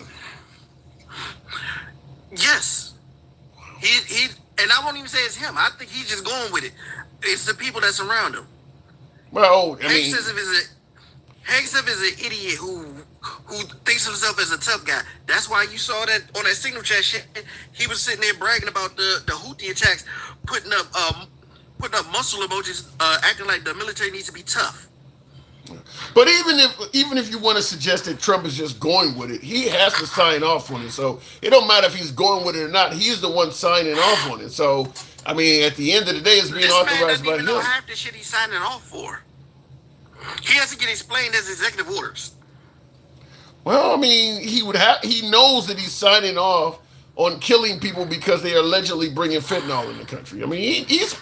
Yes. even say it's him. I think he's just going with it. It's the people that surround him. Well, I mean, Hegseth is an idiot who thinks himself as a tough guy. That's why you saw that on that signal chat shit. He was sitting there bragging about the Houthi attacks, putting up muscle emojis, acting like the military needs to be tough. But even if you want to suggest that Trump is just going with it, he has to sign off on it. So it don't matter if he's going with it or not. He's the one signing off on it. So I mean, at the end of the day, it's being authorized by him. Know half the shit he's signing off for. He has to get explained as executive orders. Well, I mean, he knows that he's signing off on killing people because they are allegedly bringing fentanyl in the country. I mean, he's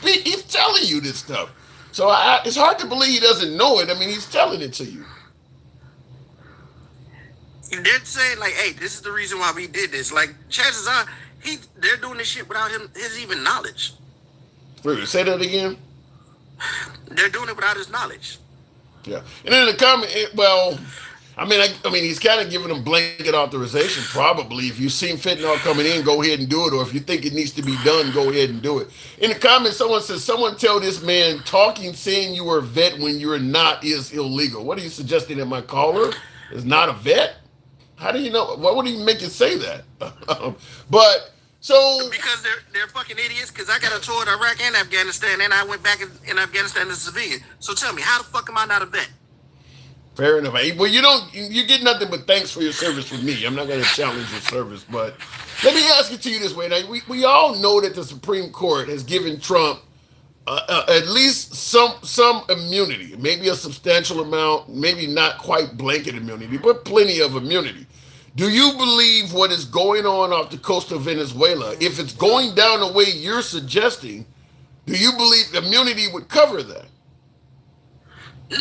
telling you this stuff. So it's hard to believe he doesn't know it. I mean, he's telling it to you. They're saying like, "Hey, this is the reason why we did this." Like, chances are, they're doing this shit without his even knowledge. Wait, say that again. They're doing it without his knowledge. Yeah, and then the comment. Well, I mean, he's kind of giving them blanket authorization. Probably, if you've seen fentanyl coming in, go ahead and do it. Or if you think it needs to be done, go ahead and do it. In the comments, someone says, "Someone tell this man saying you were a vet when you're not is illegal." What are you suggesting that my caller is not a vet? How do you know? What would he make you say that? But so because they're fucking idiots. Because I got a tour in Iraq and Afghanistan, and I went back in Afghanistan as a civilian. So tell me, how the fuck am I not a vet? Fair enough. Well, you get nothing but thanks for your service with me. I'm not going to challenge your service, but let me ask it to you this way. Now, we all know that the Supreme Court has given Trump at least some immunity, maybe a substantial amount, maybe not quite blanket immunity, but plenty of immunity. Do you believe what is going on off the coast of Venezuela, if it's going down the way you're suggesting, do you believe immunity would cover that?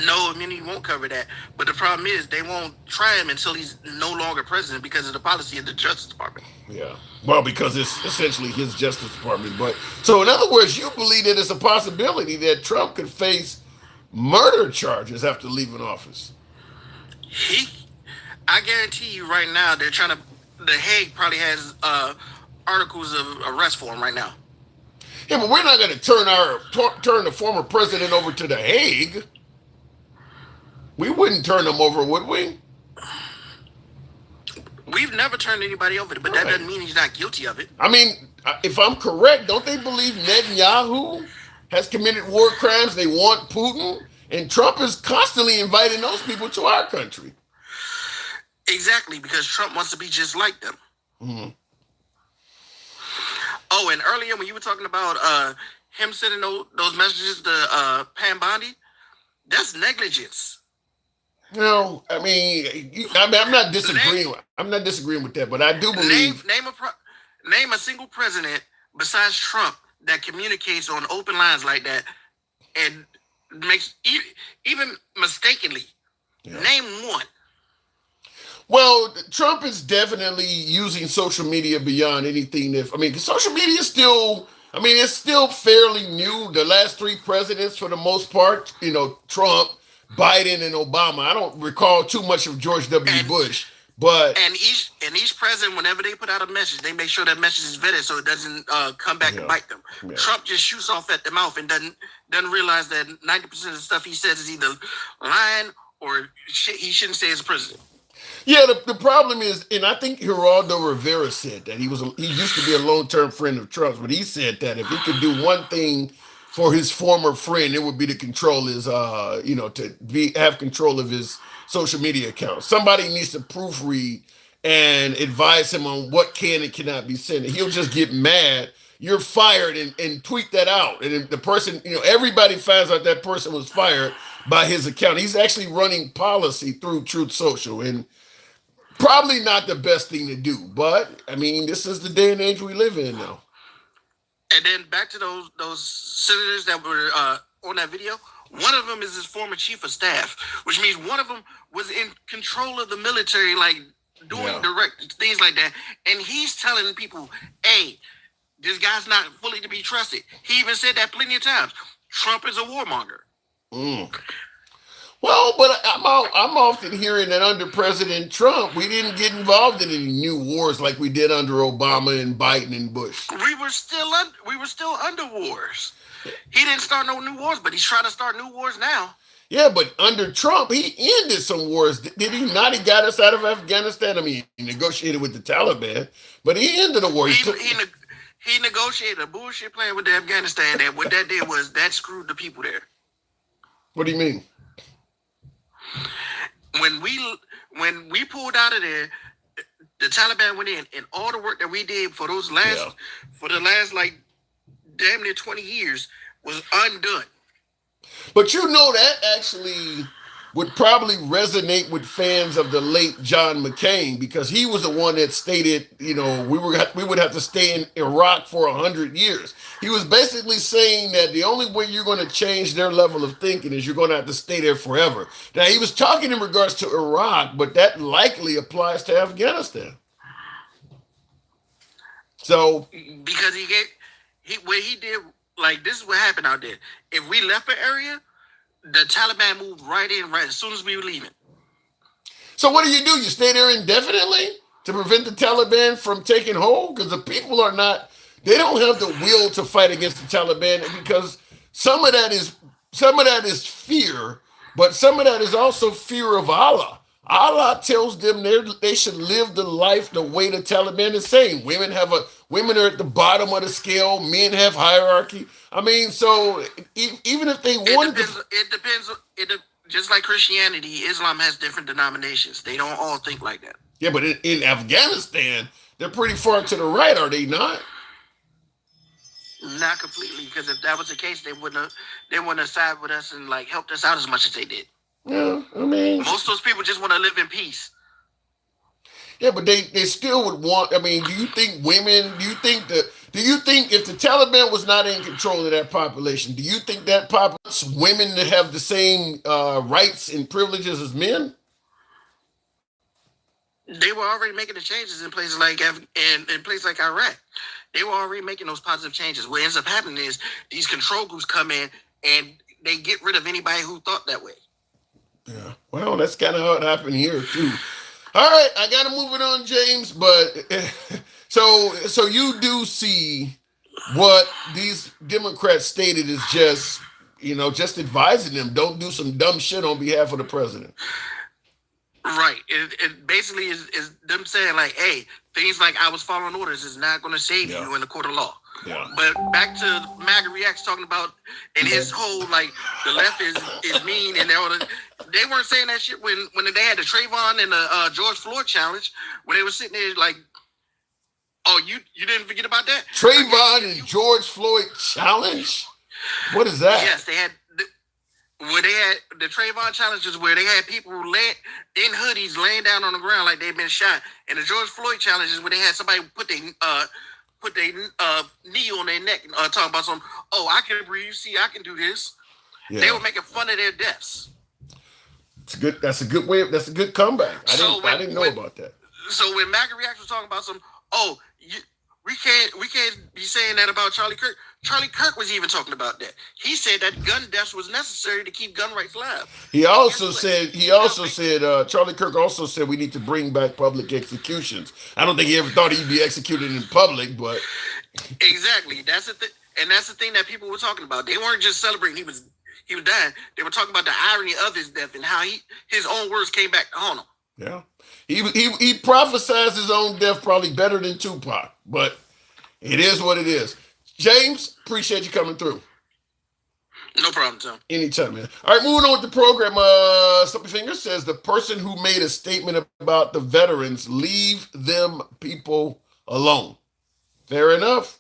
No, immunity won't cover that. But the problem is they won't try him until he's no longer president because of the policy of the Justice Department. Yeah. Well, because it's essentially his Justice Department. But so in other words, you believe that it's a possibility that Trump could face murder charges after leaving office. I guarantee you right now, they're trying to. The Hague probably has articles of arrest for him right now. Yeah, but we're not going to turn the former president over to the Hague. We wouldn't turn him over, would we? We've never turned anybody over, but that doesn't mean he's not guilty of it. I mean, if I'm correct, don't they believe Netanyahu has committed war crimes? They want Putin, and Trump is constantly inviting those people to our country. Exactly, because Trump wants to be just like them. Mm-hmm. Oh, and earlier when you were talking about him sending those messages to Pam Bondi, that's negligence. No, I mean, I'm not disagreeing. I'm not disagreeing with that, but I do believe. Name a single president besides Trump that communicates on open lines like that and makes even mistakenly. Yeah. Name one. Well, Trump is definitely using social media beyond anything. Social media is still. It's still fairly new. The last three presidents, for the most part, Trump, Biden, and Obama. I don't recall too much of George W. Bush, but each president, whenever they put out a message, they make sure that message is vetted so it doesn't come back and bite them. Yeah. Trump just shoots off at the mouth and doesn't realize that 90% of the stuff he says is either lying or shit he shouldn't say as president. Yeah, the problem is, and I think Geraldo Rivera said that he used to be a long-term friend of Trump's, but he said that if he could do one thing for his former friend, it would be to control his, have control of his social media account. Somebody needs to proofread and advise him on what can and cannot be sent. And he'll just get mad. You're fired and tweet that out. And if the person, everybody finds out that person was fired by his account. He's actually running policy through Truth Social, and probably not the best thing to do. But this is the day and age we live in now. And then back to those senators that were on that video. One of them is his former chief of staff, which means one of them was in control of the military, like doing direct things like that. And he's telling people, hey, this guy's not fully to be trusted. He even said that plenty of times. Trump is a warmonger. Mm. Well, but I'm often hearing that under President Trump, we didn't get involved in any new wars like we did under Obama and Biden and Bush. We were still under wars. He didn't start no new wars, but he's trying to start new wars now. Yeah, but under Trump, he ended some wars. Did he not? He got us out of Afghanistan. I mean, he negotiated with the Taliban, but he ended the war. He negotiated a bullshit plan with the Afghanistan. That what that did was that screwed the people there. What do you mean? When we pulled out of there, the Taliban went in, and all the work that we did for the last like damn near 20 years was undone. But you know that actually would probably resonate with fans of the late John McCain, because he was the one that stated, we would have to stay in Iraq for 100 years. He was basically saying that the only way you're going to change their level of thinking is you're going to have to stay there forever. Now, he was talking in regards to Iraq, but that likely applies to Afghanistan. So, because what he did, like, this is what happened out there. If we left an area, the Taliban moved right in right as soon as we were leaving. So what do? You stay there indefinitely to prevent the Taliban from taking hold? Because the people they don't have the will to fight against the Taliban, because some of that is fear, but some of that is also fear of Allah. Allah tells them they should live the life the way the Taliban is saying. Women are at the bottom of the scale. Men have hierarchy. I mean, so even if they wanted it depends. Just like Christianity, Islam has different denominations. They don't all think like that. Yeah, but in Afghanistan, they're pretty far to the right, are they not? Not completely, because if that was the case, they wouldn't have sided with us and like helped us out as much as they did. Yeah, I mean, most of those people just want to live in peace. Yeah, but they still would want. I mean, do you think if the Taliban was not in control of that population, do you think that population women to have the same rights and privileges as men? They were already making the changes in places like in places like Iraq. They were already making those positive changes. What ends up happening is these control groups come in and they get rid of anybody who thought that way. Yeah, well, that's kind of how it happened here too. All right, I got to move it on, James. But so you do see what these Democrats stated is just advising them, don't do some dumb shit on behalf of the president. Right. It basically is them saying like, hey, things like I was following orders is not going to save you in the court of law. Yeah. But back to MAGA Reacts talking about, and his whole like the left is mean, and they weren't saying that shit when they had the Trayvon and the George Floyd challenge, when they were sitting there like, oh, you didn't forget about that? Trayvon and George Floyd challenge? What is that? Yes, they had where they had the Trayvon challenges where they had people in hoodies laying down on the ground like they'd been shot, and the George Floyd challenges where they had somebody put their knee on their neck and talking about some, oh, I can breathe, see, I can do this. Yeah. They were making fun of their deaths. That's a good comeback. I didn't know about that. So when MAGA Reacts was talking about some, we can't be saying that about Charlie Kirk. Charlie Kirk was even talking about that. He said that gun deaths was necessary to keep gun rights alive. Charlie Kirk also said we need to bring back public executions. I don't think he ever thought he'd be executed in public, but exactly. That's the thing, and that's the thing that people were talking about. They weren't just celebrating he was dying. They were talking about the irony of his death and how his own words came back to haunt him. Yeah. He prophesized his own death probably better than Tupac, but it is what it is. James, appreciate you coming through. No problem, Tom. Anytime, man. All right, moving on with the program. Stumpy Finger says the person who made a statement about the veterans, leave them people alone. Fair enough.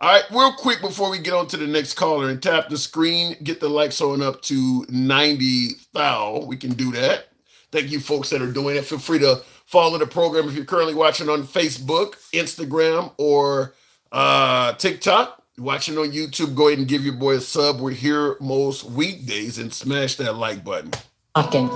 All right, real quick before we get on to the next caller and tap the screen, get the likes on up to 90,000. We can do that. Thank you folks that are doing it. Feel free to follow the program if you're currently watching on Facebook, Instagram, or TikTok. Watching on YouTube, go ahead and give your boy a sub. We're here most weekdays, and smash that like button.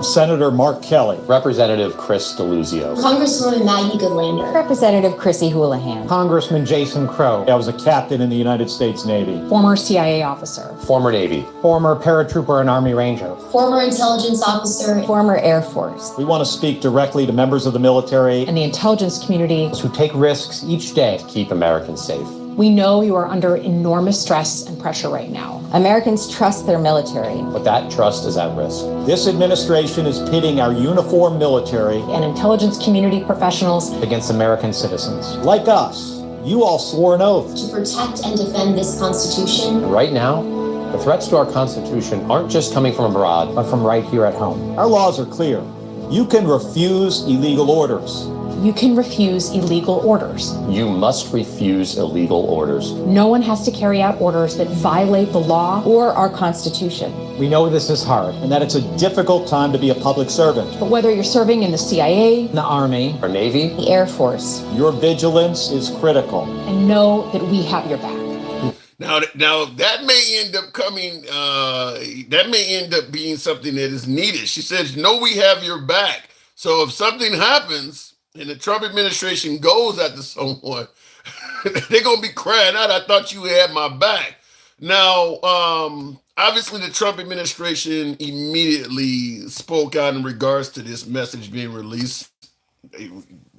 Senator Mark Kelly. Representative Chris Deluzio. Congresswoman Maggie Goodlander. Representative Chrissy Houlihan. Congressman Jason Crow. I was a captain in the United States Navy. Former CIA officer. Former Navy. Former paratrooper and Army Ranger. Former intelligence officer. Former Air Force. We want to speak directly to members of the military And the intelligence community. Who take risks each day to keep Americans safe. We know you are under enormous stress and pressure right now. Americans trust their military. But that trust is at risk. This administration is pitting our uniformed military And intelligence community professionals Against American citizens. like us. You all swore an oath. To protect and defend this Constitution. And right now, the threats to our Constitution aren't just coming from abroad, but from right here at home. Our laws are clear. You can refuse illegal orders. You can refuse illegal orders. You must refuse illegal orders. No one has to carry out orders that violate the law Or our Constitution. We know this is hard and that it's a difficult time to be a public servant. But whether you're serving in the CIA, The Army, Our Navy, The Air Force. your vigilance is critical. and know that we have your back. Now that may end up coming. That may end up being something that is needed. She says, "No, we have your back." So if something happens and the Trump administration goes after someone, they're gonna be crying out, "I thought you had my back." Now, obviously, the Trump administration immediately spoke out in regards to this message being released,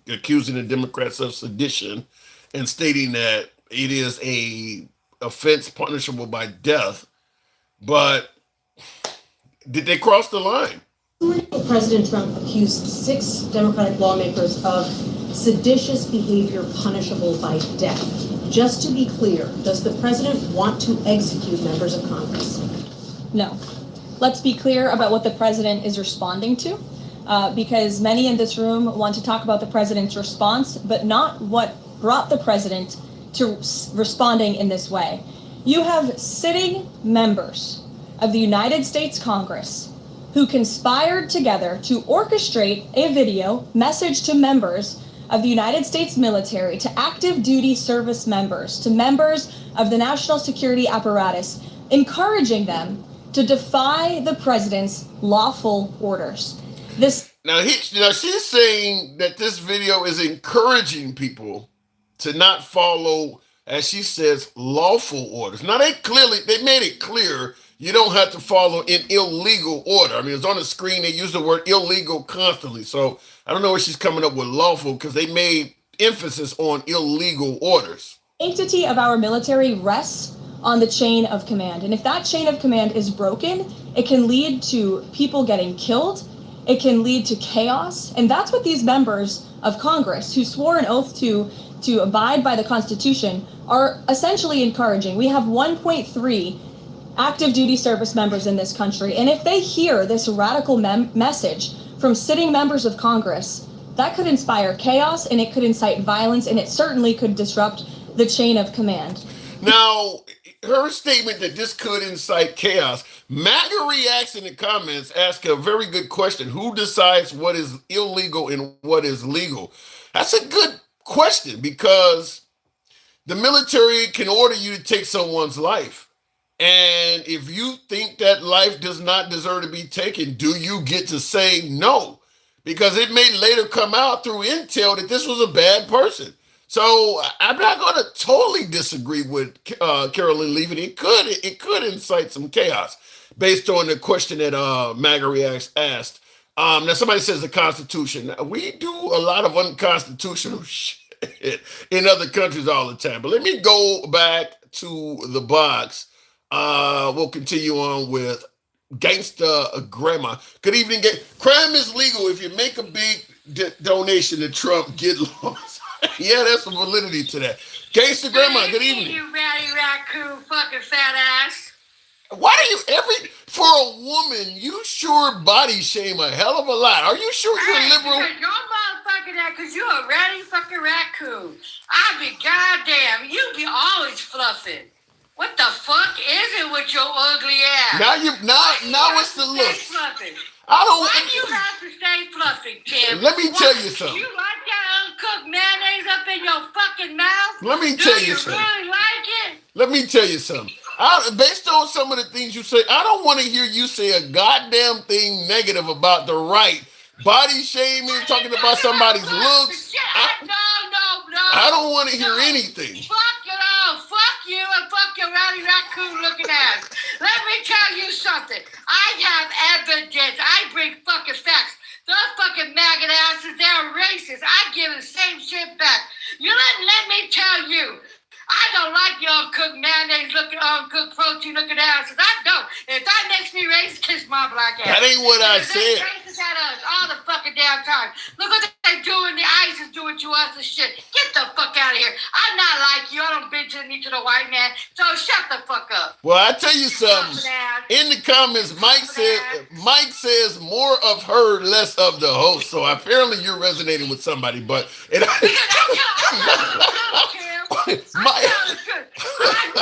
accusing the Democrats of sedition and stating that it is a offense punishable by death. But did they cross the line? President Trump accused 6 Democratic lawmakers of seditious behavior punishable by death. Just to be clear, does the president want to execute members of Congress? No. Let's be clear about what the president is responding to, because many in this room want to talk about the president's response, but not what brought the president to responding in this way. You have sitting members of the United States Congress who conspired together to orchestrate a video message to members of the United States military, to active duty service members, to members of the national security apparatus, encouraging them to defy the president's lawful orders. Now she's saying that this video is encouraging people to not follow, as she says, lawful orders. Now they made it clear you don't have to follow an illegal order. I mean, it's on the screen. They use the word illegal constantly. So I don't know where she's coming up with lawful, because they made emphasis on illegal orders. Sanctity of our military rests on the chain of command. And if that chain of command is broken, it can lead to people getting killed. It can lead to chaos. And that's what these members of Congress who swore an oath to abide by the Constitution are essentially encouraging. We have 1.3 active duty service members in this country. And if they hear this radical message from sitting members of Congress, that could inspire chaos, and it could incite violence, and it certainly could disrupt the chain of command. Now, her statement that this could incite chaos, MAGA reacts in the comments, ask a very good question. Who decides what is illegal and what is legal? That's a good question, because the military can order you to take someone's life. And if you think that life does not deserve to be taken, do you get to say no? Because it may later come out through intel that this was a bad person. So I'm not going to totally disagree with Carolyn Leavitt. It could incite some chaos based on the question that MAGA Reacts asked. Now somebody says the Constitution. We do a lot of unconstitutional shit in other countries all the time. But let me go back to the box. We'll continue on with Gangsta Grandma. Good evening. Crime is legal if you make a big donation to Trump. Get lost. Yeah, there's some validity to that. Gangsta Grandma, good evening. You ratty raccoon fucking fat ass. Why do you for a woman, you sure body shame a hell of a lot. Are you sure you're liberal? Because you're motherfucking that, because you're a ratty fucking raccoon. I be goddamn, you be always fluffing. What the fuck is it with your ugly ass? Now it's the look. Why do you have to stay fluffy, Kim? Let me tell you something. You like that uncooked mayonnaise up in your fucking mouth? Let me tell you something. Do you really like it? Let me tell you something. Based on some of the things you say, I don't want to hear you say a goddamn thing negative about the right. Body shaming, talking about somebody's looks. I don't want to hear anything. Fuck it all. Fuck you and fuck your rowdy raccoon looking ass. Let me tell you something. I have evidence. I bring fucking facts. Those fucking maggot asses, they're racist. I give the same shit back. Let me tell you. I don't like your uncooked mayonnaise looking, uncooked protein looking asses. I don't. If that makes me racist, kiss my black ass. That ain't what I said. Racist at us all the fucking damn time. Look what they doing. The ISIS doing to us and shit. Get the fuck out of here. I'm not like you. I don't bitch me to the white man. So shut the fuck up. Well, I tell you something. In the comments, Mike says more of her, less of the host. So apparently you're resonating with somebody. But I'm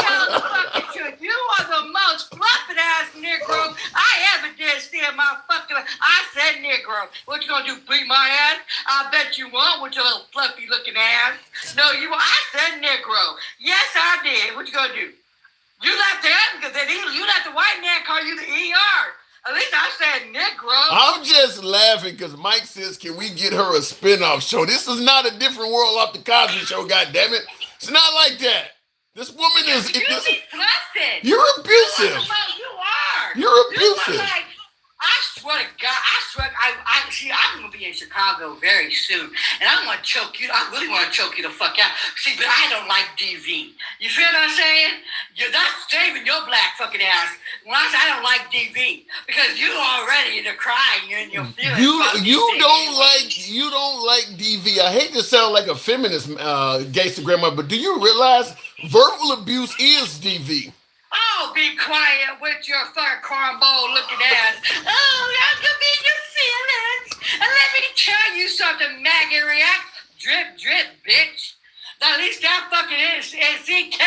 telling the fucking truth. You are the most fluffing ass Negro I ever did see in my fucking life. I said Negro. What you gonna do? Beat my ass? I bet you won't with your little fluffy looking ass. No, you won't. I said Negro. Yes, I did. What you gonna do? You let the white man call you the ER. At least I said Negro. I'm just laughing because Mike says, can we get her a spinoff show? This is not a different world off the Cosby Show, goddammit. It's not like that. This woman is... You're abusive. You're abusive. You are. You're abusive. I swear to God, I'm going to be in Chicago very soon, and I'm going to choke you. I really want to choke you the fuck out. See, but I don't like DV. You feel what I'm saying? That's saving your black fucking ass. When I say I don't like DV, because you already in the crying, you're in your feelings. You don't like DV. I hate to sound like a feminist gangster grandma, but do you realize verbal abuse is DV? Oh, be quiet with your fucking cornball looking ass. Oh, y'all could be in your feelings. And let me tell you something, maggot react. Drip, drip, bitch. At least that fucking NCK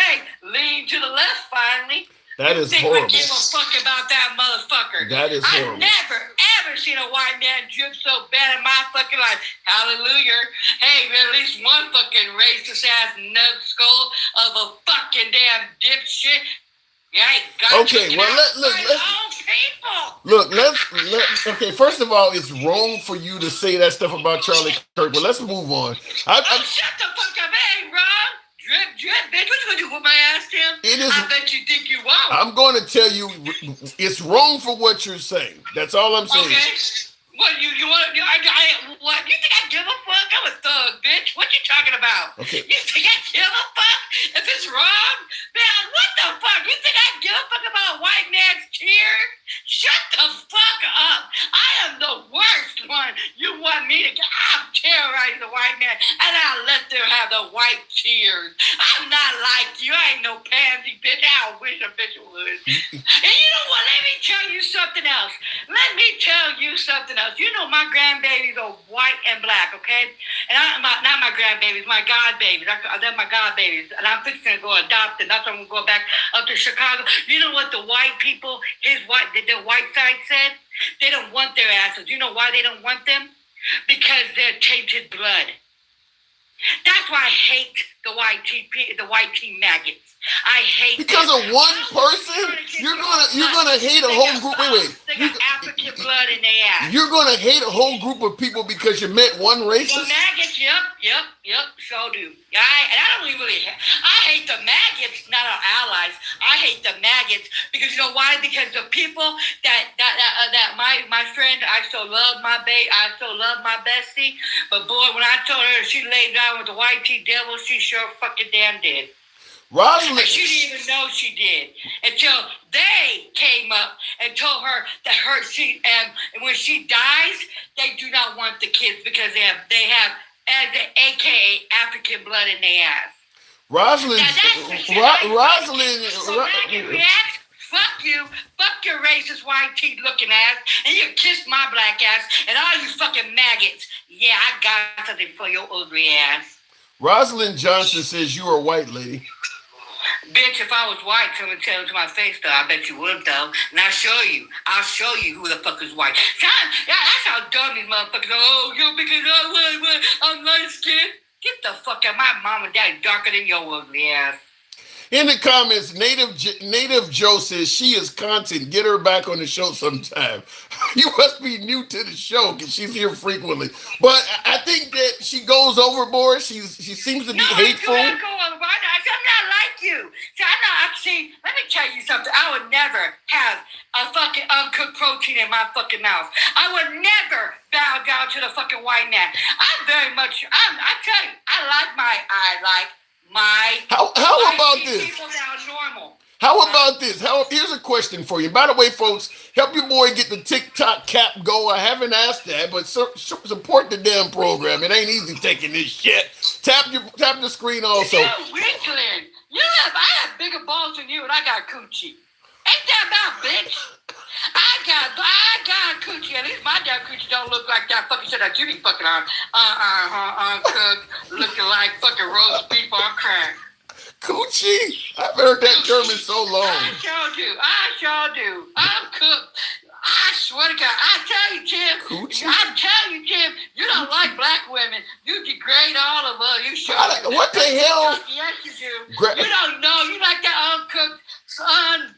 leaned to the left finally. That is We horrible. give a fuck about that motherfucker. That is horrible. I've never, ever seen a white man drip so bad in my fucking life. Hallelujah. Hey, at least one fucking racist ass nut skull of a fucking damn dipshit. Okay, well, okay, first of all, it's wrong for you to say that stuff about Charlie Kirk, but let's move on. Shut the fuck up, hey, Ron. Drip, bitch. What you gonna do with my ass, Tim? I bet you think you won't. I'm going to tell you, it's wrong for what you're saying. That's all I'm saying. Okay. What, you want to, what? You think I give a fuck? I'm a thug, bitch. What you talking about? Okay. You think I give a fuck if it's wrong? Man, what the fuck? You think I give a fuck about a white man's tears? Shut the fuck up. I am the worst one. You want me to I'll terrorize the white man and I'll let them have the white tears. I'm not like you. I ain't no pansy, bitch. I wish a bitch would. And you know what? Let me tell you something else. You know my grandbabies are white and black, okay? And not my grandbabies, my godbabies. They're my godbabies. And I'm fixing to go adopt them. That's why I'm going to go back up to Chicago. You know what the white people, the white side said? They don't want their asses. You know why they don't want them? Because they're tainted blood. That's why I hate the white tea maggots. I hate because of one person. You're gonna hate a whole group. Wait. They got African blood in their ass. You're gonna hate a whole group of people because you met one racist. Well, maggots, yep, so do. I hate the maggots, not our allies. I hate the maggots because you know why? Because the people that my friend, I so love my bestie, but boy, when I told her she laid down with the white tea devil, she sure fucking damn did. Rosalind. She didn't even know she did until they came up and told her that and when she dies, they do not want the kids because they have AKA African blood in their ass. Rosalind. React. Fuck you. Fuck your racist white teeth looking ass, and you kiss my black ass, and all you fucking maggots. Yeah, I got something for your ugly ass. Rosalind Johnson says you are a white lady. Bitch, if I was white, come and tell it to my face, though. I bet you would, though. And I'll show you who the fuck is white. That's how dumb these motherfuckers are. Oh, you're because I'm light skinned. Get the fuck out. My mom and dad darker than your ugly ass. In the comments, Native Joe says she is content. Get her back on the show sometime. You must be new to the show because she's here frequently. But I think that she goes overboard. She seems to be hateful. I'm not like you. See, let me tell you something. I would never have a fucking uncooked protein in my fucking mouth. I would never bow down to the fucking white man. I tell you, I like How about this? People that are normal. How about this? Here's a question for you. By the way, folks, help your boy get the TikTok cap go. I haven't asked that, but support the damn program. It ain't easy taking this shit. Tap the screen also. You're wiggling. I have bigger balls than you, and I got coochie. Ain't that about, bitch? I got coochie. At least my damn coochie don't look like that fucking shit that you be fucking on. Uncooked, looking like fucking roast beef on crack. Coochie? I've heard that term in so long. I sure do. I'm cooked. I swear to God. I tell you, Tim. Coochie? I tell you, Tim, you don't like black women. You degrade all of us. You sure do. What the hell? Yes, you do. You don't know. You like that uncooked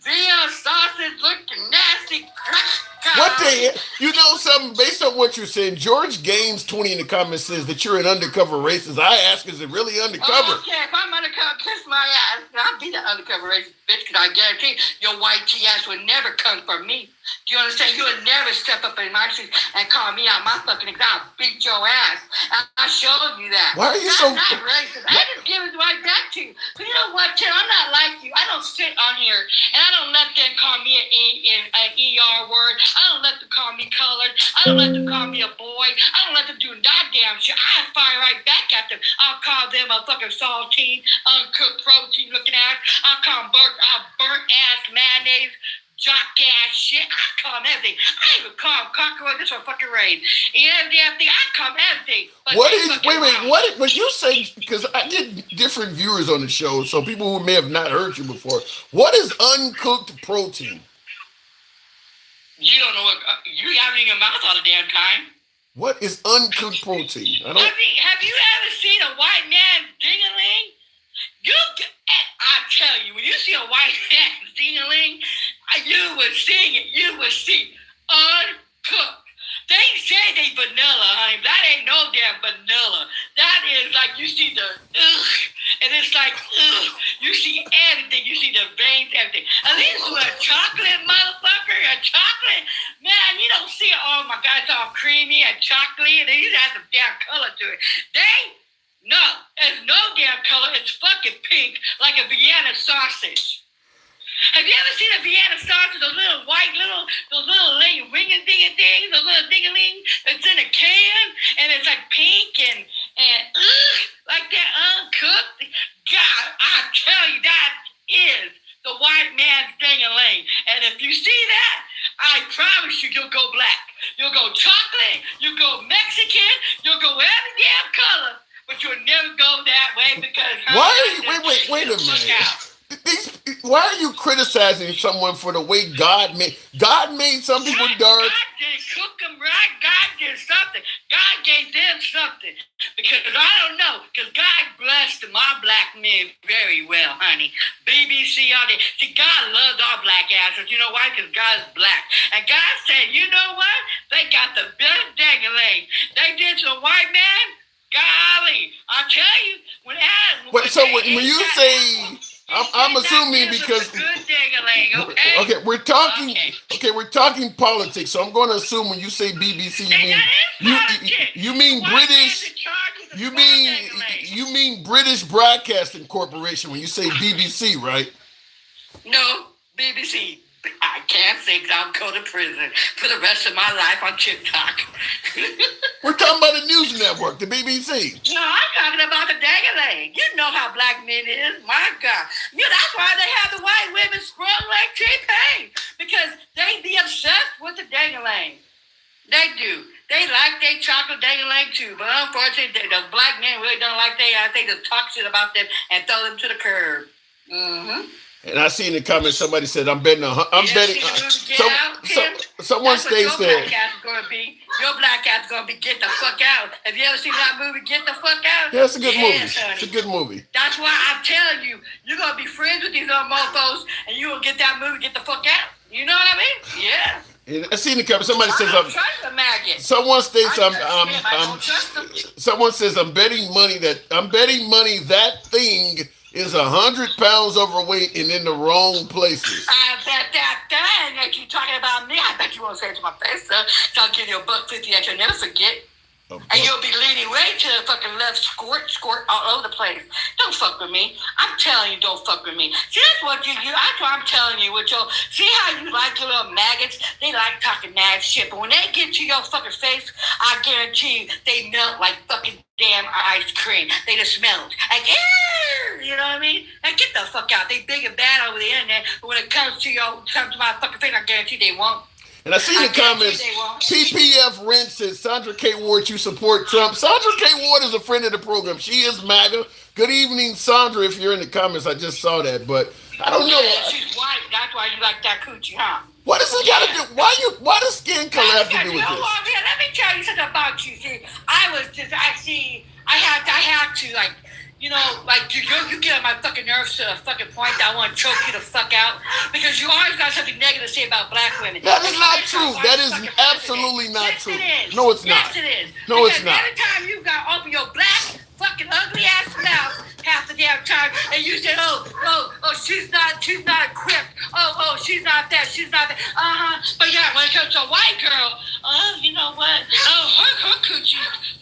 veal sausage looking nasty crack. What the hell? You know something? Based on what you're saying, George Gaines 20 in the comments says that you're an undercover racist. I ask, is it really undercover? Oh, okay, if I'm undercover, kiss my ass. I'll be the undercover racist bitch, because I guarantee your white tea ass would never come for me. Do you understand? You would never step up in my shoes and call me out my fucking exam. I'll beat your ass. I showed you that. Why are you so... Not racist. I just give it right back to you. But you know what, Tim? I'm not like you. I don't sit on here and I don't let them call me an ER word. I don't let them call me colored. I don't let them call me a boy. I don't let them do goddamn shit. I fire right back at them. I'll call them a fucking saltine, uncooked protein looking ass. I'll call them burnt ass mayonnaise. Jock ass shit. I call them everything. I even call them cockroaches or fucking rain. Every damn thing. I call them everything. Wait, when you say, because I get different viewers on the show, so people who may have not heard you before, what is uncooked protein? You don't know what, you have it in your mouth all the damn time. What is uncooked protein? Have you ever seen a white man ding-a-ling? I tell you, when you see a white man ding-a-ling, you would see it. You would see uncooked. They say they vanilla, honey. That ain't no damn vanilla. That is like you see the and it's like you see everything. You see the veins, everything. At least with a chocolate motherfucker, a chocolate man, you don't see it. Oh my God, it's all creamy and chocolatey, and then you have some damn color to it. No, there's no damn color. It's fucking pink, like a Vienna sausage. Have you ever seen a Vienna sausage? Those little white, those little ringing things, those little ding-a-ling that's in a can, and it's like pink and like that uncooked. God, I tell you, that is the white man's ding-a-ling. And if you see that, I promise you'll go black. You'll go chocolate. You'll go Mexican. You'll go every damn color. But you'll never go that way because... Wait a minute. Why are you criticizing someone for the way God made some people dark? God didn't cook them right. God did something. God gave them something. Because I don't know. Because God blessed my black men very well, honey. BBC all day. See, God loves our black asses. You know why? Because God's black. And God said, you know what? They got the best dang-a-ling. They did some white man. Golly, I tell you, when you say, I'm assuming because we're talking politics. So I'm going to assume when you say BBC, you mean British. You mean British Broadcasting Corporation when you say BBC, right? No, BBC. I can't say because I'll go to prison for the rest of my life on TikTok. We're talking about the news network, the BBC. No, I'm talking about the dang-a-ling. You know how black men is. My God. That's why they have the white women sprung like T-Pain. Because they be obsessed with the dang-a-ling. They do. They like their chocolate dang-a-ling too. But unfortunately, the black men really don't like I think just talk shit about them and throw them to the curb. Mm-hmm. And I see in the comments somebody said, I'm betting. Someone states that your black ass is gonna be Get the Fuck Out. Have you ever seen that movie, Get the Fuck Out? Yeah, it's a good movie. Honey. It's a good movie. That's why I'm telling you, you're gonna be friends with these little mofos, and you will get that movie, Get the Fuck Out. You know what I mean? Yeah. I see in the comments somebody says someone states someone says I'm betting money that thing is 100 pounds overweight and in the wrong places. I bet that thing that you talking about me, I bet you won't say it to my face, sir. So I'll give you $1.50 that you'll never forget. And you'll be leaning way to the fucking left, squirt all over the place. Don't fuck with me. I'm telling you, don't fuck with me. See, that's what that's what I'm telling you. See how you like your little maggots? They like talking mad shit, but when they get to your fucking face, I guarantee you, they melt like fucking damn ice cream. They just melt. Like, you know what I mean? Like, get the fuck out. They big and bad over the internet, but when it comes to my fucking face, I guarantee they won't. And I see in the comments, PPF Rent says, Sandra K. Ward, you support Trump. Sandra K. Ward is a friend of the program. She is MAGA. Good evening, Sandra, if you're in the comments. I just saw that, but I don't know. She's white. That's why you like that coochie, huh? What does it got to do? Why does skin color have to do with this? Let me tell you something about you. See, I had to, like, you know, like, you get on my fucking nerves to a fucking point that I want to choke you the fuck out because you always got something negative to say about black women. That is not true. That is absolutely not true. No, it's not. Yes, it is. No, it's not. Every time you got open your black fucking ugly ass mouth half the damn time, and you said, oh, she's not equipped. Oh, she's not that. She's not that. But yeah, when it comes to a white girl, you know what? Her coochie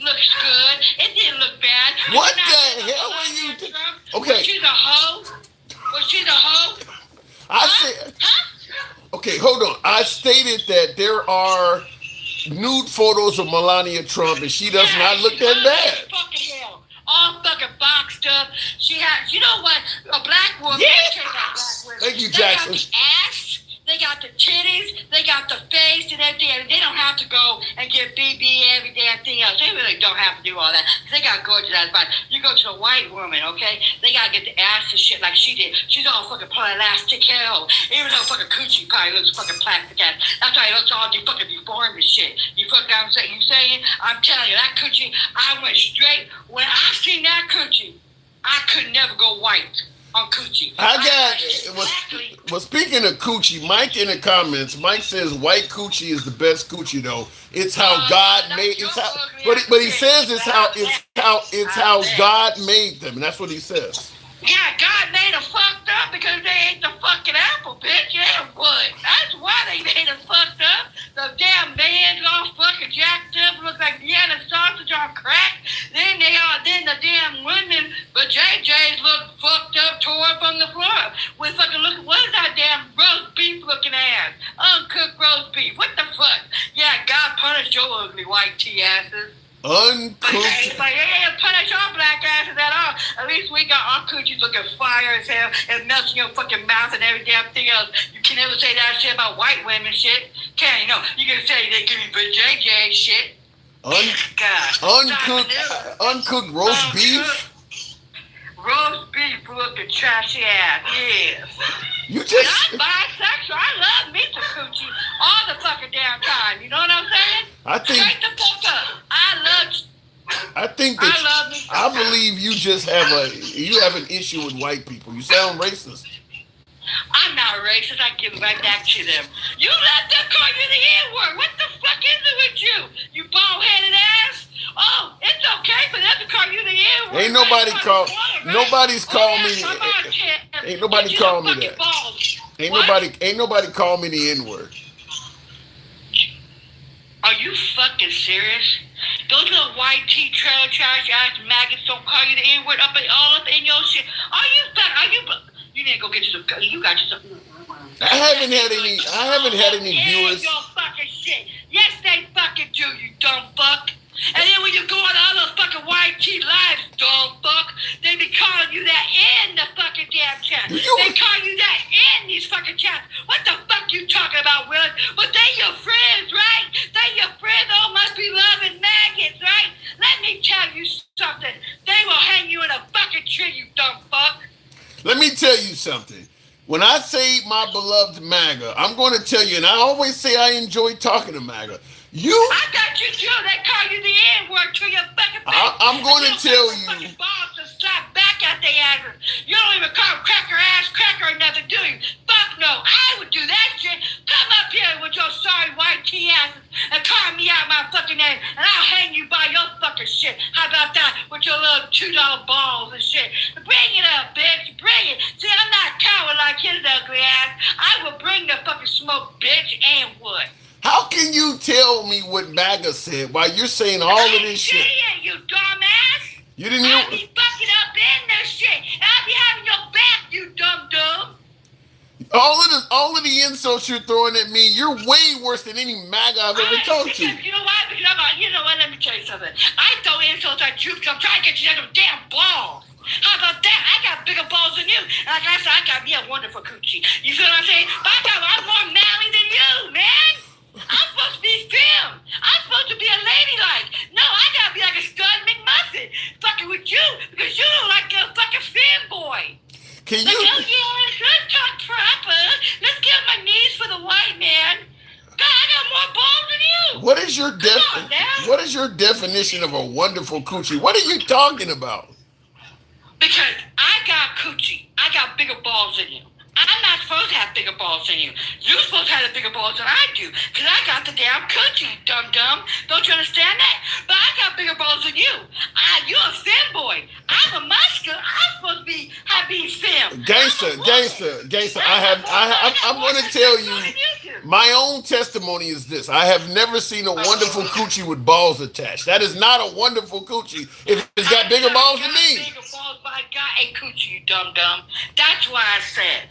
looks good. It didn't look bad. What the hell are you doing? Okay. Was she the hoe? I said. Okay, hold on. I stated that there are nude photos of Melania Trump, and she does not look that bad. Fucking hell. All fucking boxed up. She has, you know what? A black woman. Yeah. Thank you, Jackson. They got the ass, they got the titties, they got the face and everything. And they don't have to go and get BB every damn thing else. They really don't have to do all that. They got gorgeous ass body. You go to a white woman, okay? They gotta get the ass and shit like she did. She's all fucking plastic hell. Even though fucking coochie probably looks fucking plastic ass. That's why it looks all fucking deformed and shit. You fucking know what I'm saying? I'm telling you, that coochie, I went straight. When I seen that coochie, I could never go white on coochie. Well, speaking of coochie, Mike in the comments, Mike says white coochie is the best coochie though. It's how God made. It's how, but he says it's how God made them, and that's what he says. Yeah, God made them fucked up because they ate the fucking apple, bitch. Yeah, what? That's why they made them fucked up. The damn man's all fucking jacked up, look like Vienna sausage on crack. Then the damn women, but JJ's look fucked up, tore up on the floor. With fucking what is that damn roast beef looking ass? Uncooked roast beef. What the fuck? Yeah, God punished your ugly white tea asses. Uncooked. But he ain't punish our black asses at all. At least we got our coochies looking fire as hell and melting your fucking mouth and every damn thing else. You can never say that shit about white women shit. Can you? No, you can say they give me the JJ shit. Uncooked roast beef. Roast beef looking trashy ass. Yes. You just. I'm bisexual. I love me some coochie all the fucking damn time. You know what I'm saying? Straight the fuck up. I believe you just have an issue with white people. You sound racist. I'm not racist. I give it right back to them. You let them call you the N-word. What the fuck is it with you? You bald-headed ass? Oh, it's okay for them to call you the N-word. Ain't nobody called. Nobody's called me. Ain't nobody called me that. Ain't nobody called me the N-word. Are you fucking serious? Those little white tea trailer trash ass maggots don't call you the N-word all up in your shit. You need to go get you some. You got you some. I haven't had any viewers. Your fucking shit. Yes, they fucking do. You dumb fuck. And then when you go on other fucking white tea lives, dumb fuck, they be calling you that in the fucking damn chat. They call you that in these fucking chats. What the fuck you talking about, Willis? But they your friends, right? They your friends. All must be loving maggots, right? Let me tell you something. They will hang you in a fucking tree, you dumb fuck. Let me tell you something. When I say my beloved MAGA, I'm going to tell you, and I always say I enjoy talking to MAGA. I got you too. They call you the N-word to your fucking face. I'm going to tell you. Fucking balls to slap back at their asses. You don't even call them cracker or nothing, do you? Fuck no. I would do that shit. Come up here with your sorry white tea asses and call me out my fucking name, and I'll hang you by your fucking shit. How about that with your little $2 balls and shit? Bring it up, bitch. Bring it. See, I'm not a coward like his ugly ass. I will bring the fucking smoke, bitch, and what? How can you tell me what MAGA said while you're saying all of this shit. You dumbass. You didn't I be fucking up in this shit. And I be having your back, you dumb. All of the insults you're throwing at me, you're way worse than any MAGA I've ever talked to. You know why? Because you know what? Let me tell you something. I throw insults at you because I'm trying to get you them damn balls. How about that? I got bigger balls than you. And like I said, I got me a wonderful coochie. You feel what I'm saying? But I'm more manly than you, man. I'm supposed to be femme. I'm supposed to be a ladylike. No, I gotta be like a stud McMuffin fucking with you because you look like a fucking femboy. Can you? Let's talk proper. Let's get on my knees for the white man. God, I got more balls than you. What is your definition of a wonderful coochie? What are you talking about? Because I got coochie. I got bigger balls than you. I'm not supposed to have bigger balls than you. You're supposed to have the bigger balls than I do. Because I got the damn coochie, dum-dum. Don't you understand that? But I got bigger balls than you. You're a femboy. I'm a muscular. I'm supposed to be femme. Gangster. I'm going to tell you, my own testimony is this. I have never seen a wonderful coochie with balls attached. That is not a wonderful coochie if it's got bigger balls than me. Bigger balls, but I got a coochie, you dum-dum. That's why I said.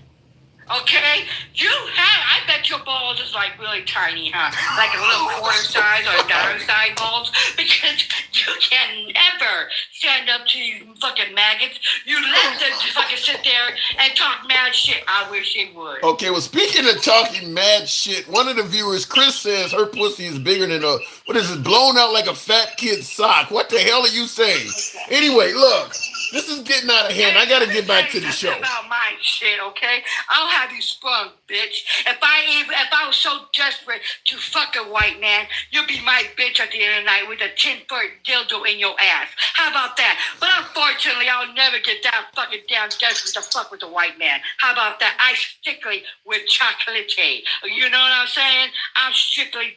Okay, I bet your balls is like really tiny, huh? Like a little quarter size or a dollar size balls, because you can never stand up to you fucking maggots. You let them just fucking sit there and talk mad shit. I wish they would. Okay, well, speaking of talking mad shit, one of the viewers, Chris, says her pussy is bigger than what is it, blown out like a fat kid's sock. What the hell are you saying? Anyway, look. This is getting out of hand. I gotta get back to the show. About my shit, okay? I'll have you sprung, bitch. If I was so desperate to fuck a white man, you'll be my bitch at the end of the night with a 10-foot dildo in your ass. How about that? But unfortunately, I'll never get that fucking damn desperate to fuck with a white man. How about that? I strictly with chocolate. You know what I'm saying? I'm strictly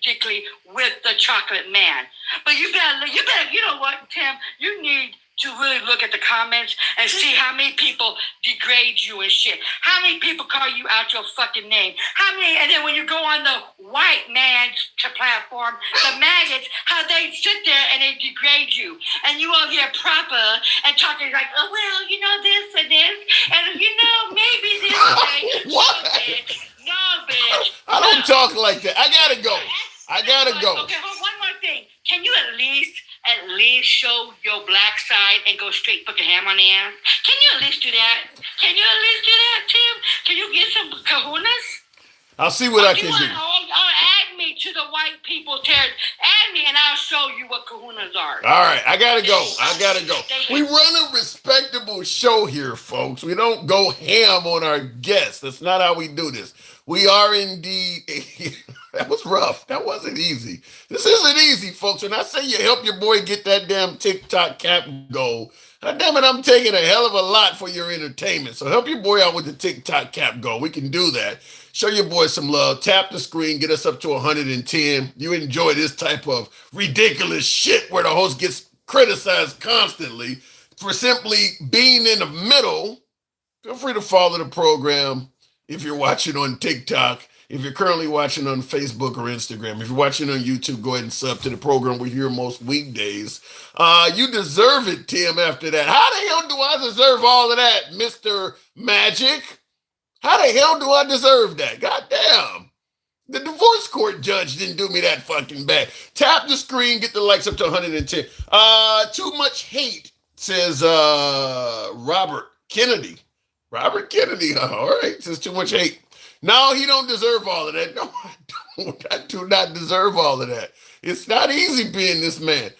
with the chocolate man. But you better, you know what, Tim? You need to really look at the comments and see how many people degrade you and shit. How many people call you out your fucking name? How many, and then when you go on the white man's platform, the maggots, how they sit there and they degrade you. And you all get proper and talking like, oh, well, you know, this and this, and you know, maybe this way. What? No, bitch. I don't talk like that. I gotta go. Okay, one more thing. Can you at least show your black side and go straight fucking ham on the ass? Can you at least do that? Tim? Can you get some kahunas? I'll see what I can do. Add me to the white people tear. Add me and I'll show you what kahunas are. All right, I gotta go. We run a respectable show here, folks. We don't go ham on our guests. That's not how we do this. We are indeed. That was rough. That wasn't easy. This isn't easy, folks. When I say you help your boy get that damn TikTok cap goal, God damn it, I'm taking a hell of a lot for your entertainment. So help your boy out with the TikTok cap goal. We can do that. Show your boy some love. Tap the screen. Get us up to 110. You enjoy this type of ridiculous shit where the host gets criticized constantly for simply being in the middle. Feel free to follow the program if you're watching on TikTok. If you're currently watching on Facebook or Instagram, if you're watching on YouTube, go ahead and sub to the program. We're here most weekdays. You deserve it, Tim, after that. How the hell do I deserve all of that, Mr. Magic? How the hell do I deserve that? God damn. The divorce court judge didn't do me that fucking bad. Tap the screen, get the likes up to 110. Too much hate, says Robert Kennedy. Robert Kennedy, all right, says too much hate. No, he don't deserve all of that. No, I don't. I do not deserve all of that. It's not easy being this man.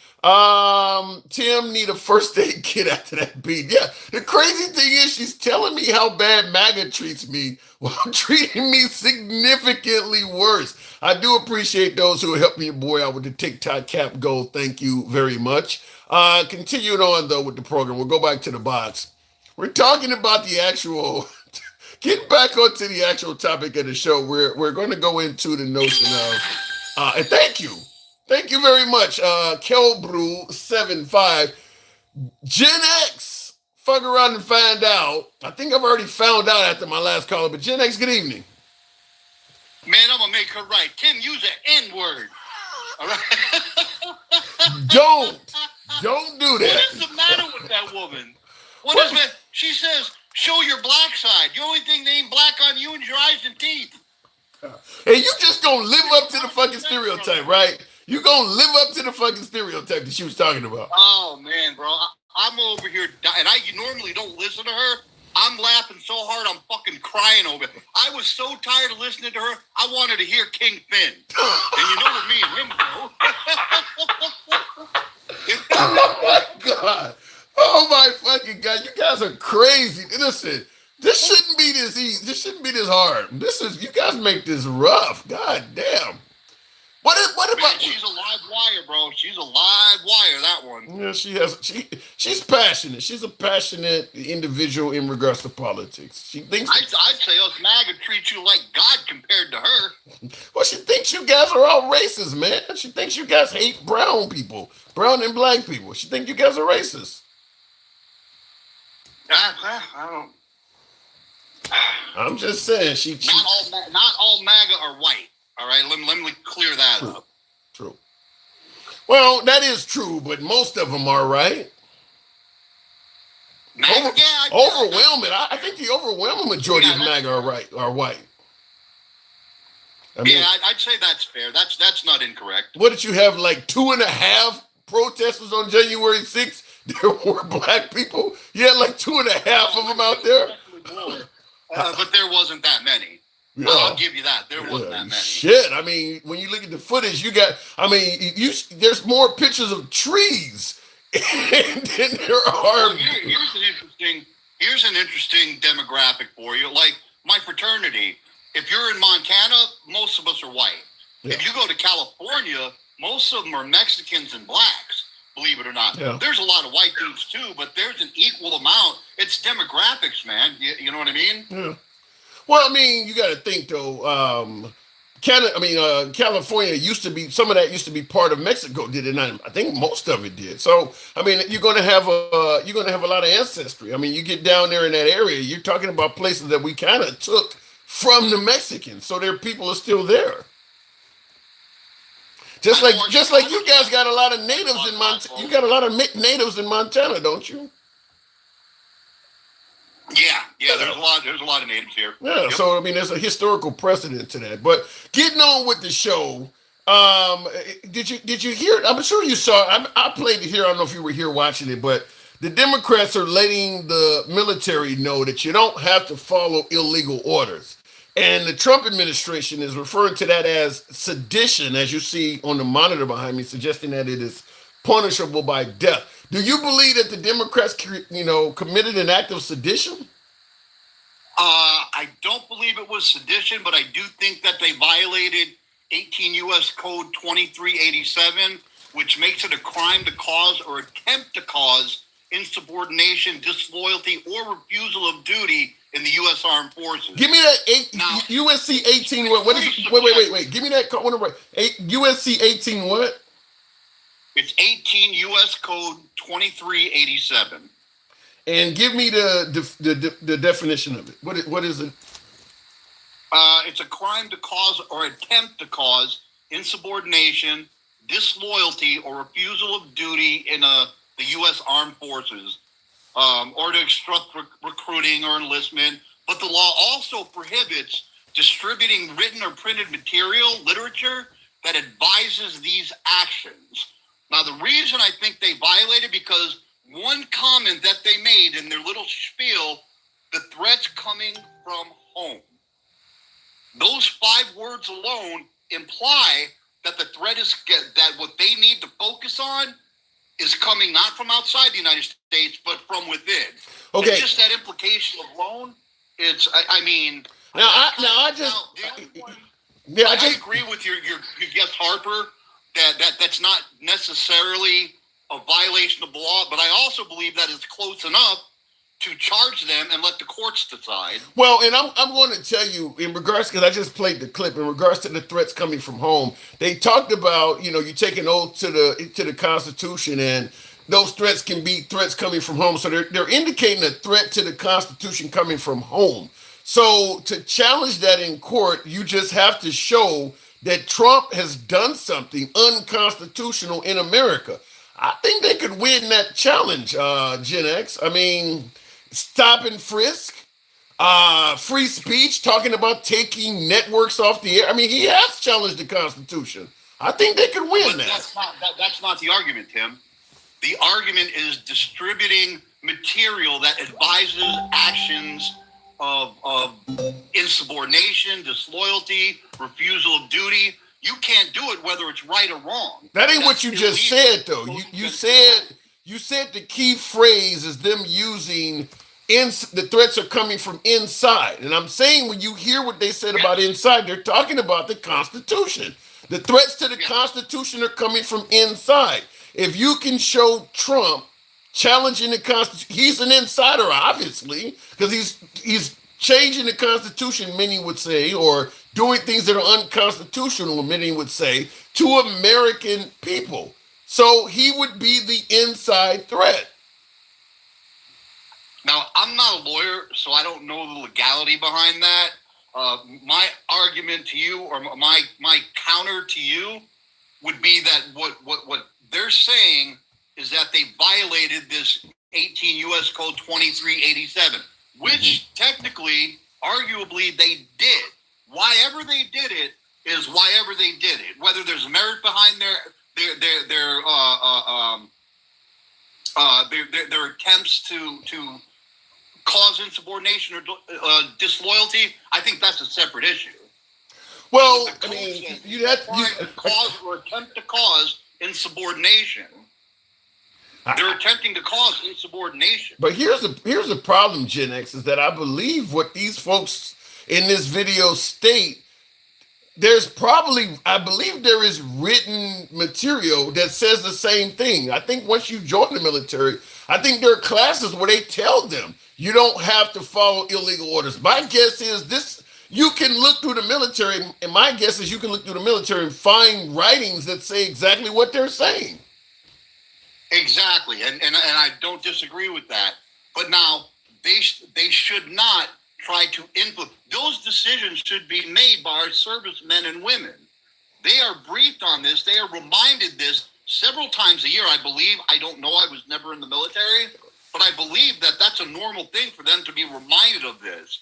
Tim need a first aid kit after that beat. Yeah, the crazy thing is she's telling me how bad MAGA treats me while treating me significantly worse. I do appreciate those who are helping your boy out with the TikTok cap goal. Thank you very much. Continuing on, though, with the program. We'll go back to the box. We're talking about the actual... Get back onto the actual topic of the show. We're going to go into the notion of, and thank you very much, Kelbrew75. Gen X, fuck around and find out. I think I've already found out after my last caller, but Gen X, good evening. Man, I'm going to make her right. Tim, use the N-word. All right. Don't do that. What is the matter with that woman? What is it? She says, show your black side. The only thing that ain't black on you is your eyes and teeth. Hey, you just gonna live up to the fucking stereotype, right? You gonna live up to the fucking stereotype that she was talking about. Oh, man, bro. I'm over here, and I normally don't listen to her. I'm laughing so hard, I'm fucking crying over it. I was so tired of listening to her, I wanted to hear King Finn. And you know what me and him go. Oh, my God. Oh, my fucking God. You guys are crazy. Listen, this shouldn't be this easy. This shouldn't be this hard. You guys make this rough. God damn. What about? She's a live wire, bro. She's a live wire, that one. Yeah, she's passionate. She's a passionate individual in regards to politics. She thinks I'd say us MAGA treat you like God compared to her. Well, she thinks you guys are all racist, man. She thinks you guys hate brown people, brown and black people. She thinks you guys are racist. I don't. I'm just saying Not all MAGA are white. All right, let me clear that up. True. Well, that is true, but most of them are, right? Overwhelming. I think the overwhelming majority of MAGA are white. I mean, I'd say that's fair. That's not incorrect. What did you have, like 2.5 protesters on January 6th? There were black people. You had like 2.5 of them out there. But there wasn't that many. Yeah. I'll give you that. There wasn't that many. Shit. I mean, when you look at the footage, there's more pictures of trees than there are. Here's an interesting demographic for you. Like my fraternity, if you're in Montana, most of us are white. Yeah. If you go to California, most of them are Mexicans and blacks. Believe it or not. Yeah. There's a lot of white dudes too, but there's an equal amount. It's demographics, man. You know what I mean? Yeah. Well, I mean, you got to think though. California used to be, some of that used to be part of Mexico, did it not? I think most of it did. So, I mean, you're going to have a lot of ancestry. I mean, you get down there in that area, you're talking about places that we kind of took from the Mexicans. So their people are still there. Just like you guys got a lot of natives in Montana. You got a lot of natives in Montana, don't you? Yeah. There's a lot of natives here. Yeah. Yep. So I mean, there's a historical precedent to that. But getting on with the show, did you hear? I'm sure you saw. I played it here. I don't know if you were here watching it, but the Democrats are letting the military know that you don't have to follow illegal orders. And the Trump administration is referring to that as sedition, as you see on the monitor behind me, suggesting that it is punishable by death. Do you believe that the Democrats, committed an act of sedition? I don't believe it was sedition, but I do think that they violated 18 U.S. Code 2387, which makes it a crime to cause or attempt to cause insubordination, disloyalty, or refusal of duty in the U.S. Armed Forces. Give me that USC 18. What is it? Wait. Give me that code. USC 18 what? It's 18 U.S. Code 2387. And give me the definition of it. What is it? It's a crime to cause or attempt to cause insubordination, disloyalty, or refusal of duty in the U.S. Armed Forces, or to obstruct recruiting or enlistment. But the law also prohibits distributing written or printed material, literature, that advises these actions. Now, the reason I think they violated, because one comment that they made in their little spiel, the threats coming from home. Those 5 words alone imply that the threat is that what they need to focus on is coming not from outside the United States, but from within. Okay. And just that implication alone, I agree with your guest Harper that's not necessarily a violation of the law, but I also believe that it's close enough to charge them and let the courts decide. Well, and I'm going to tell you in regards, because I just played the clip, in regards to the threats coming from home, they talked about, you take an oath to the Constitution, and those threats can be threats coming from home. So they're indicating a threat to the Constitution coming from home. So to challenge that in court, you just have to show that Trump has done something unconstitutional in America. I think they could win that challenge, Gen X. I mean, stop and frisk, free speech, talking about taking networks off the air. I mean, he has challenged the Constitution. I think they could win that. That's not the argument, Tim. The argument is distributing material that advises actions of insubordination, disloyalty, refusal of duty. You can't do it whether it's right or wrong. That ain't what you just said, though. You said the key phrase is them using the threats are coming from inside. And I'm saying when you hear what they said about inside, they're talking about the Constitution. The threats to the Constitution are coming from inside. If you can show Trump challenging the Constitution, he's an insider, obviously, because he's changing the Constitution, many would say, or doing things that are unconstitutional, many would say, to American people. So he would be the inside threat. Now, I'm not a lawyer, so I don't know the legality behind that. My argument to you, or my counter to you, would be that what they're saying is that they violated this 18 U.S. Code 2387, which technically, arguably, they did. Why ever they did it is why ever they did it. Whether there's merit behind their attempts to cause insubordination or disloyalty, I think that's a separate issue. Well, I mean, you have to cause or attempt to cause insubordination. They're attempting to cause insubordination. But here's the problem, Gen X, is that I believe what these folks in this video state, I believe there is written material that says the same thing. I think once you join the military, I think there are classes where they tell them you don't have to follow illegal orders. My guess is this, you can look through the military, and my guess is you can look through the military and find writings that say exactly what they're saying. Exactly, and I don't disagree with that. But now they should not try to influence. Those decisions should be made by our servicemen and women. They are briefed on this. They are reminded this several times a year, I believe. I don't know. I was never in the military, but I believe that that's a normal thing for them to be reminded of this.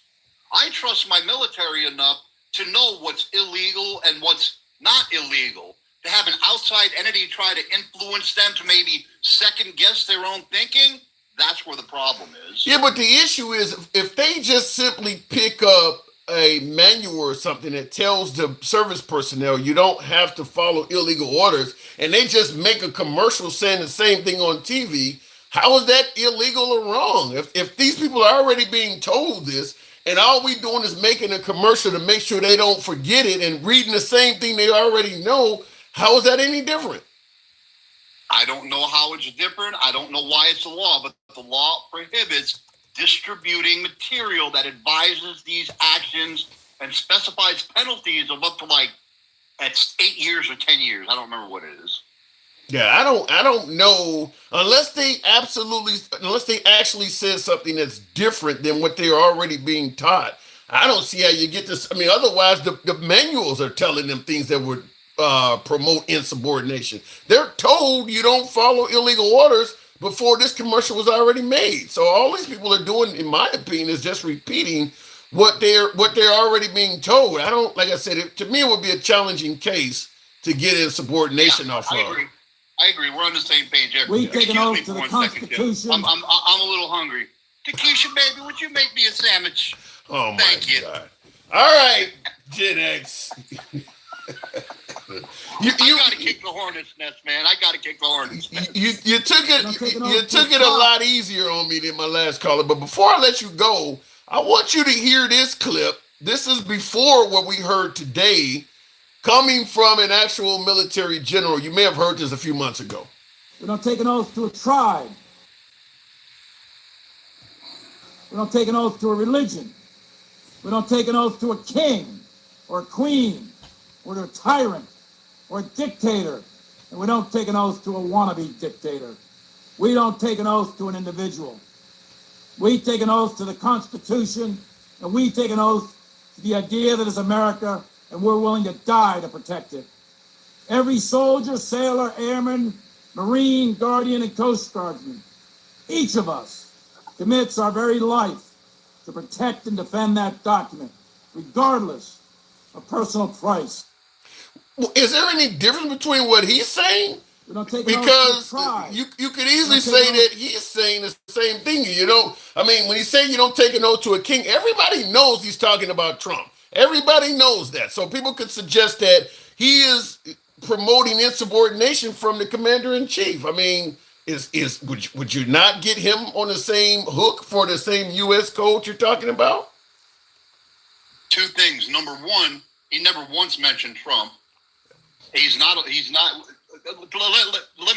I trust my military enough to know what's illegal and what's not illegal. To have an outside entity try to influence them to maybe second guess their own thinking, that's where the problem is. Yeah, but the issue is if they just simply pick up a manual or something that tells the service personnel you don't have to follow illegal orders, and they just make a commercial saying the same thing on TV, how is that illegal or wrong? If these people are already being told this, and all we doing is making a commercial to make sure they don't forget it and reading the same thing they already know, how is that any different? I don't know how it's different. I don't know why it's a law, but the law prohibits distributing material that advises these actions and specifies penalties of up to it's 8 years or 10 years. I don't remember what it is. Yeah, I don't know unless they actually said something that's different than what they're already being taught. I don't see how you get this. I mean, otherwise the manuals are telling them things that would promote insubordination. They're told you don't follow illegal orders before this commercial was already made. So all these people are doing, in my opinion, is just repeating what they're already being told. Like I said, to me, it would be a challenging case to get insubordination off of. I agree. We're on the same page here. We take an oath to the Constitution. I'm a little hungry. Takesha, baby, would you make me a sandwich? Oh my Thank you. God! All right, Gen X. I gotta kick the hornet's nest, man. I gotta kick the hornet's nest. You took it a lot easier on me than my last caller. But before I let you go, I want you to hear this clip. This is before what we heard today, coming from an actual military general. You may have heard this a few months ago. We don't take an oath to a tribe. We don't take an oath to a religion. We don't take an oath to a king or a queen or to a tyrant or a dictator. And we don't take an oath to a wannabe dictator. We don't take an oath to an individual. We take an oath to the Constitution, and we take an oath to the idea that as America, and we're willing to die to protect it. Every soldier, sailor, airman, Marine, Guardian, and Coast Guardsman, each of us commits our very life to protect and defend that document, regardless of personal price. Is there any difference between what he's saying? Because you could easily say that he's saying the same thing. You know, I mean, when he say you don't take an oath to a king, everybody knows he's talking about Trump. Everybody knows that. So people could suggest that he is promoting insubordination from the commander-in-chief. I mean, would you not get him on the same hook for the same U.S. code you're talking about? Two things. Number one, he never once mentioned Trump. He's not. Let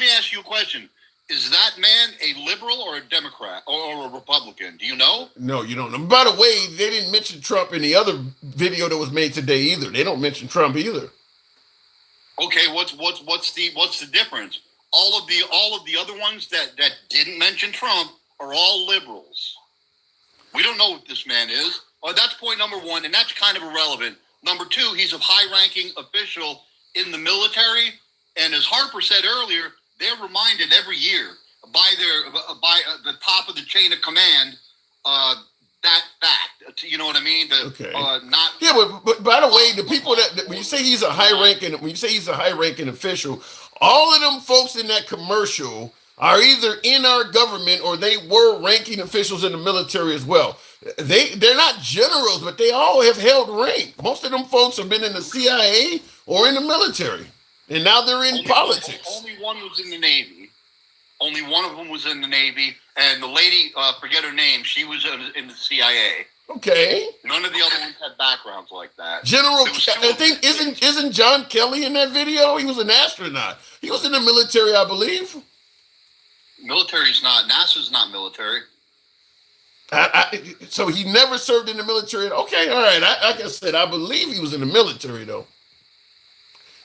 me ask you a question. Is that man a liberal or a Democrat or a Republican? Do you know? No, you don't know. By the way, they didn't mention Trump in the other video that was made today either. They don't mention Trump either. Okay, what's the difference? All of the other ones that didn't mention Trump are all liberals. We don't know what this man is. That's point number one, and that's kind of irrelevant. Number two, he's a high-ranking official in the military, and as Harper said earlier, they're reminded every year by the top of the chain of command that fact. You know what I mean? But by the way, the people that when you say he's a high-ranking official, all of them folks in that commercial are either in our government or they were ranking officials in the military as well. They're not generals, but they all have held rank. Most of them folks have been in the CIA or in the military, and now they're in politics. Only one was in the Navy. Only one of them was in the Navy, and the lady, forget her name, she was in the CIA. Okay. None of the other ones had backgrounds like that. General, I think isn't John Kelly in that video? He was an astronaut. He was in the military, I believe. Military's not. NASA's not military. So he never served in the military. Okay, all right. Like I said, I believe he was in the military, though.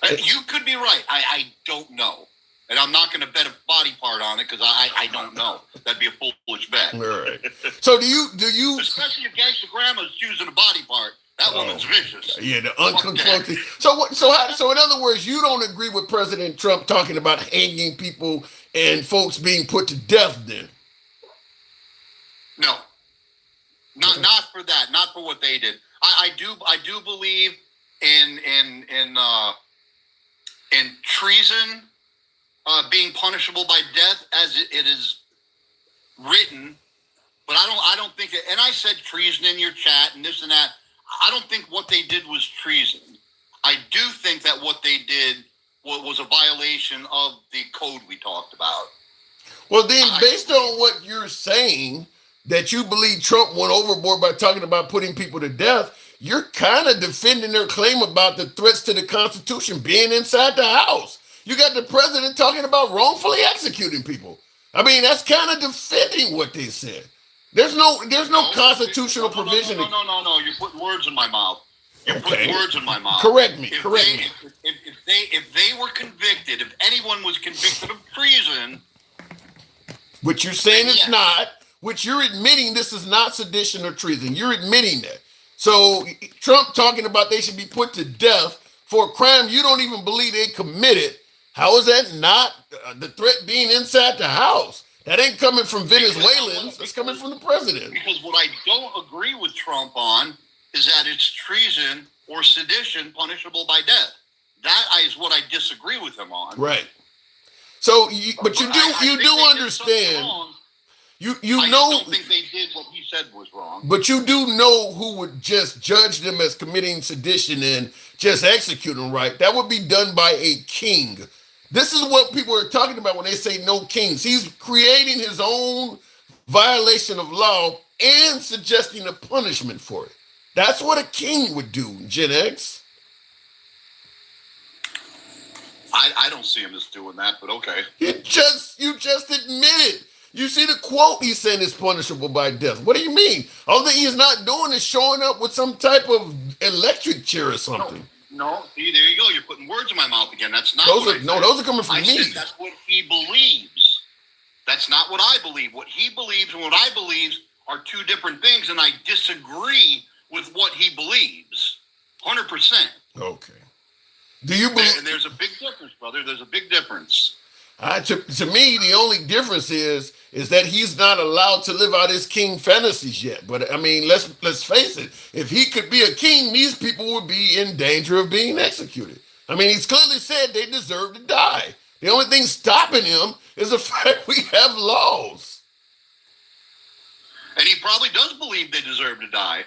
You could be right. I don't know. And I'm not going to bet a body part on it because I don't know. That'd be a foolish bet. All right. So do you? Especially if Gangsta Grandma's choosing a body part. That woman's vicious. Yeah, the unconfronted. So in other words, you don't agree with President Trump talking about hanging people and folks being put to death then? No. Not for that. Not for what they did. I do believe in treason being punishable by death as it is written, but I don't think that, and I said treason in your chat and this and that. I don't think what they did was treason. I do think that what they did was a violation of the code we talked about. Well, then, based on what you're saying, that you believe Trump went overboard by talking about putting people to death, you're kind of defending their claim about the threats to the Constitution being inside the House. You got the president talking about wrongfully executing people. I mean, that's kind of defending what they said. There's no constitutional provision. No. You're putting words in my mouth. You're putting words in my mouth. Correct me. If they were convicted, if anyone was convicted of treason, which you're saying it's not, which you're admitting this is not sedition or treason. You're admitting that. So Trump talking about they should be put to death for a crime you don't even believe they committed. How is that not the threat being inside the House? That ain't coming from Venezuelans. It's coming from the president. Because what I don't agree with Trump on is that it's treason or sedition punishable by death. That is what I disagree with him on. Right. So, but you do understand. I don't think they did what he said was wrong. But you do know who would just judge them as committing sedition and just execute them, right? That would be done by a king. This is what people are talking about when they say no kings. He's creating his own violation of law and suggesting a punishment for it. That's what a king would do, Gen X. I don't see him as doing that, but okay. You just admitted. You see the quote he said is punishable by death. What do you mean? All that he's not doing is showing up with some type of electric chair or something. No, see, there you go. You're putting words in my mouth again. That's not those are coming from me. Said that's what he believes. That's not what I believe. What he believes and what I believe are two different things, and I disagree with what he believes. 100%. Okay. Do you believe? And there's a big difference, brother. There's a big difference. To me, the only difference is that he's not allowed to live out his king fantasies yet. But I mean, let's face it. If he could be a king, these people would be in danger of being executed. I mean, he's clearly said they deserve to die. The only thing stopping him is the fact we have laws. And he probably does believe they deserve to die.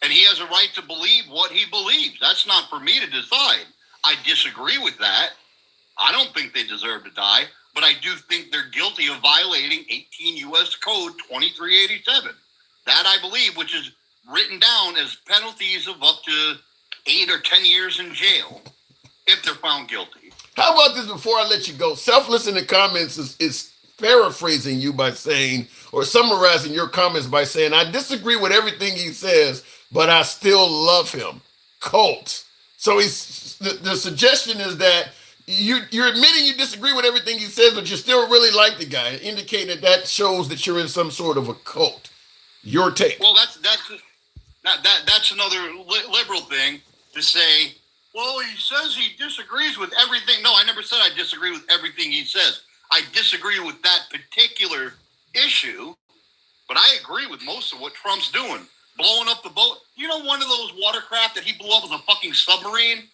And he has a right to believe what he believes. That's not for me to decide. I disagree with that. I don't think they deserve to die, but I do think they're guilty of violating 18 U.S. Code 2387. That I believe, which is written down as penalties of up to 8 or 10 years in jail if they're found guilty. How about this before I let you go? Selfless in the comments is paraphrasing you by saying, or summarizing your comments by saying, I disagree with everything he says, but I still love him. Cult. So the suggestion is that you're admitting you disagree with everything he says, but you still really like the guy, indicating that shows that you're in some sort of a cult. Your take. Well, that's another liberal thing to say, well, he says he disagrees with everything. No, I never said I disagree with everything he says. I disagree with that particular issue, but I agree with most of what Trump's doing. Blowing up the boat. You know, one of those watercraft that he blew up was a fucking submarine?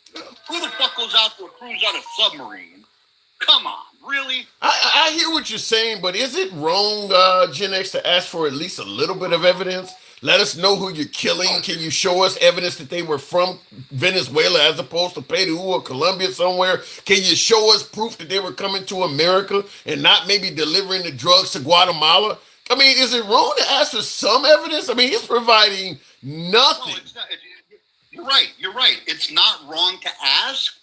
Who the fuck goes out to a cruise on a submarine? Come on, really? I hear what you're saying, but is it wrong, Gen X, to ask for at least a little bit of evidence? Let us know who you're killing. Can you show us evidence that they were from Venezuela as opposed to Peru or Colombia somewhere? Can you show us proof that they were coming to America and not maybe delivering the drugs to Guatemala? I mean, is it wrong to ask for some evidence? I mean, he's providing nothing. No, it's not. You're right. It's not wrong to ask.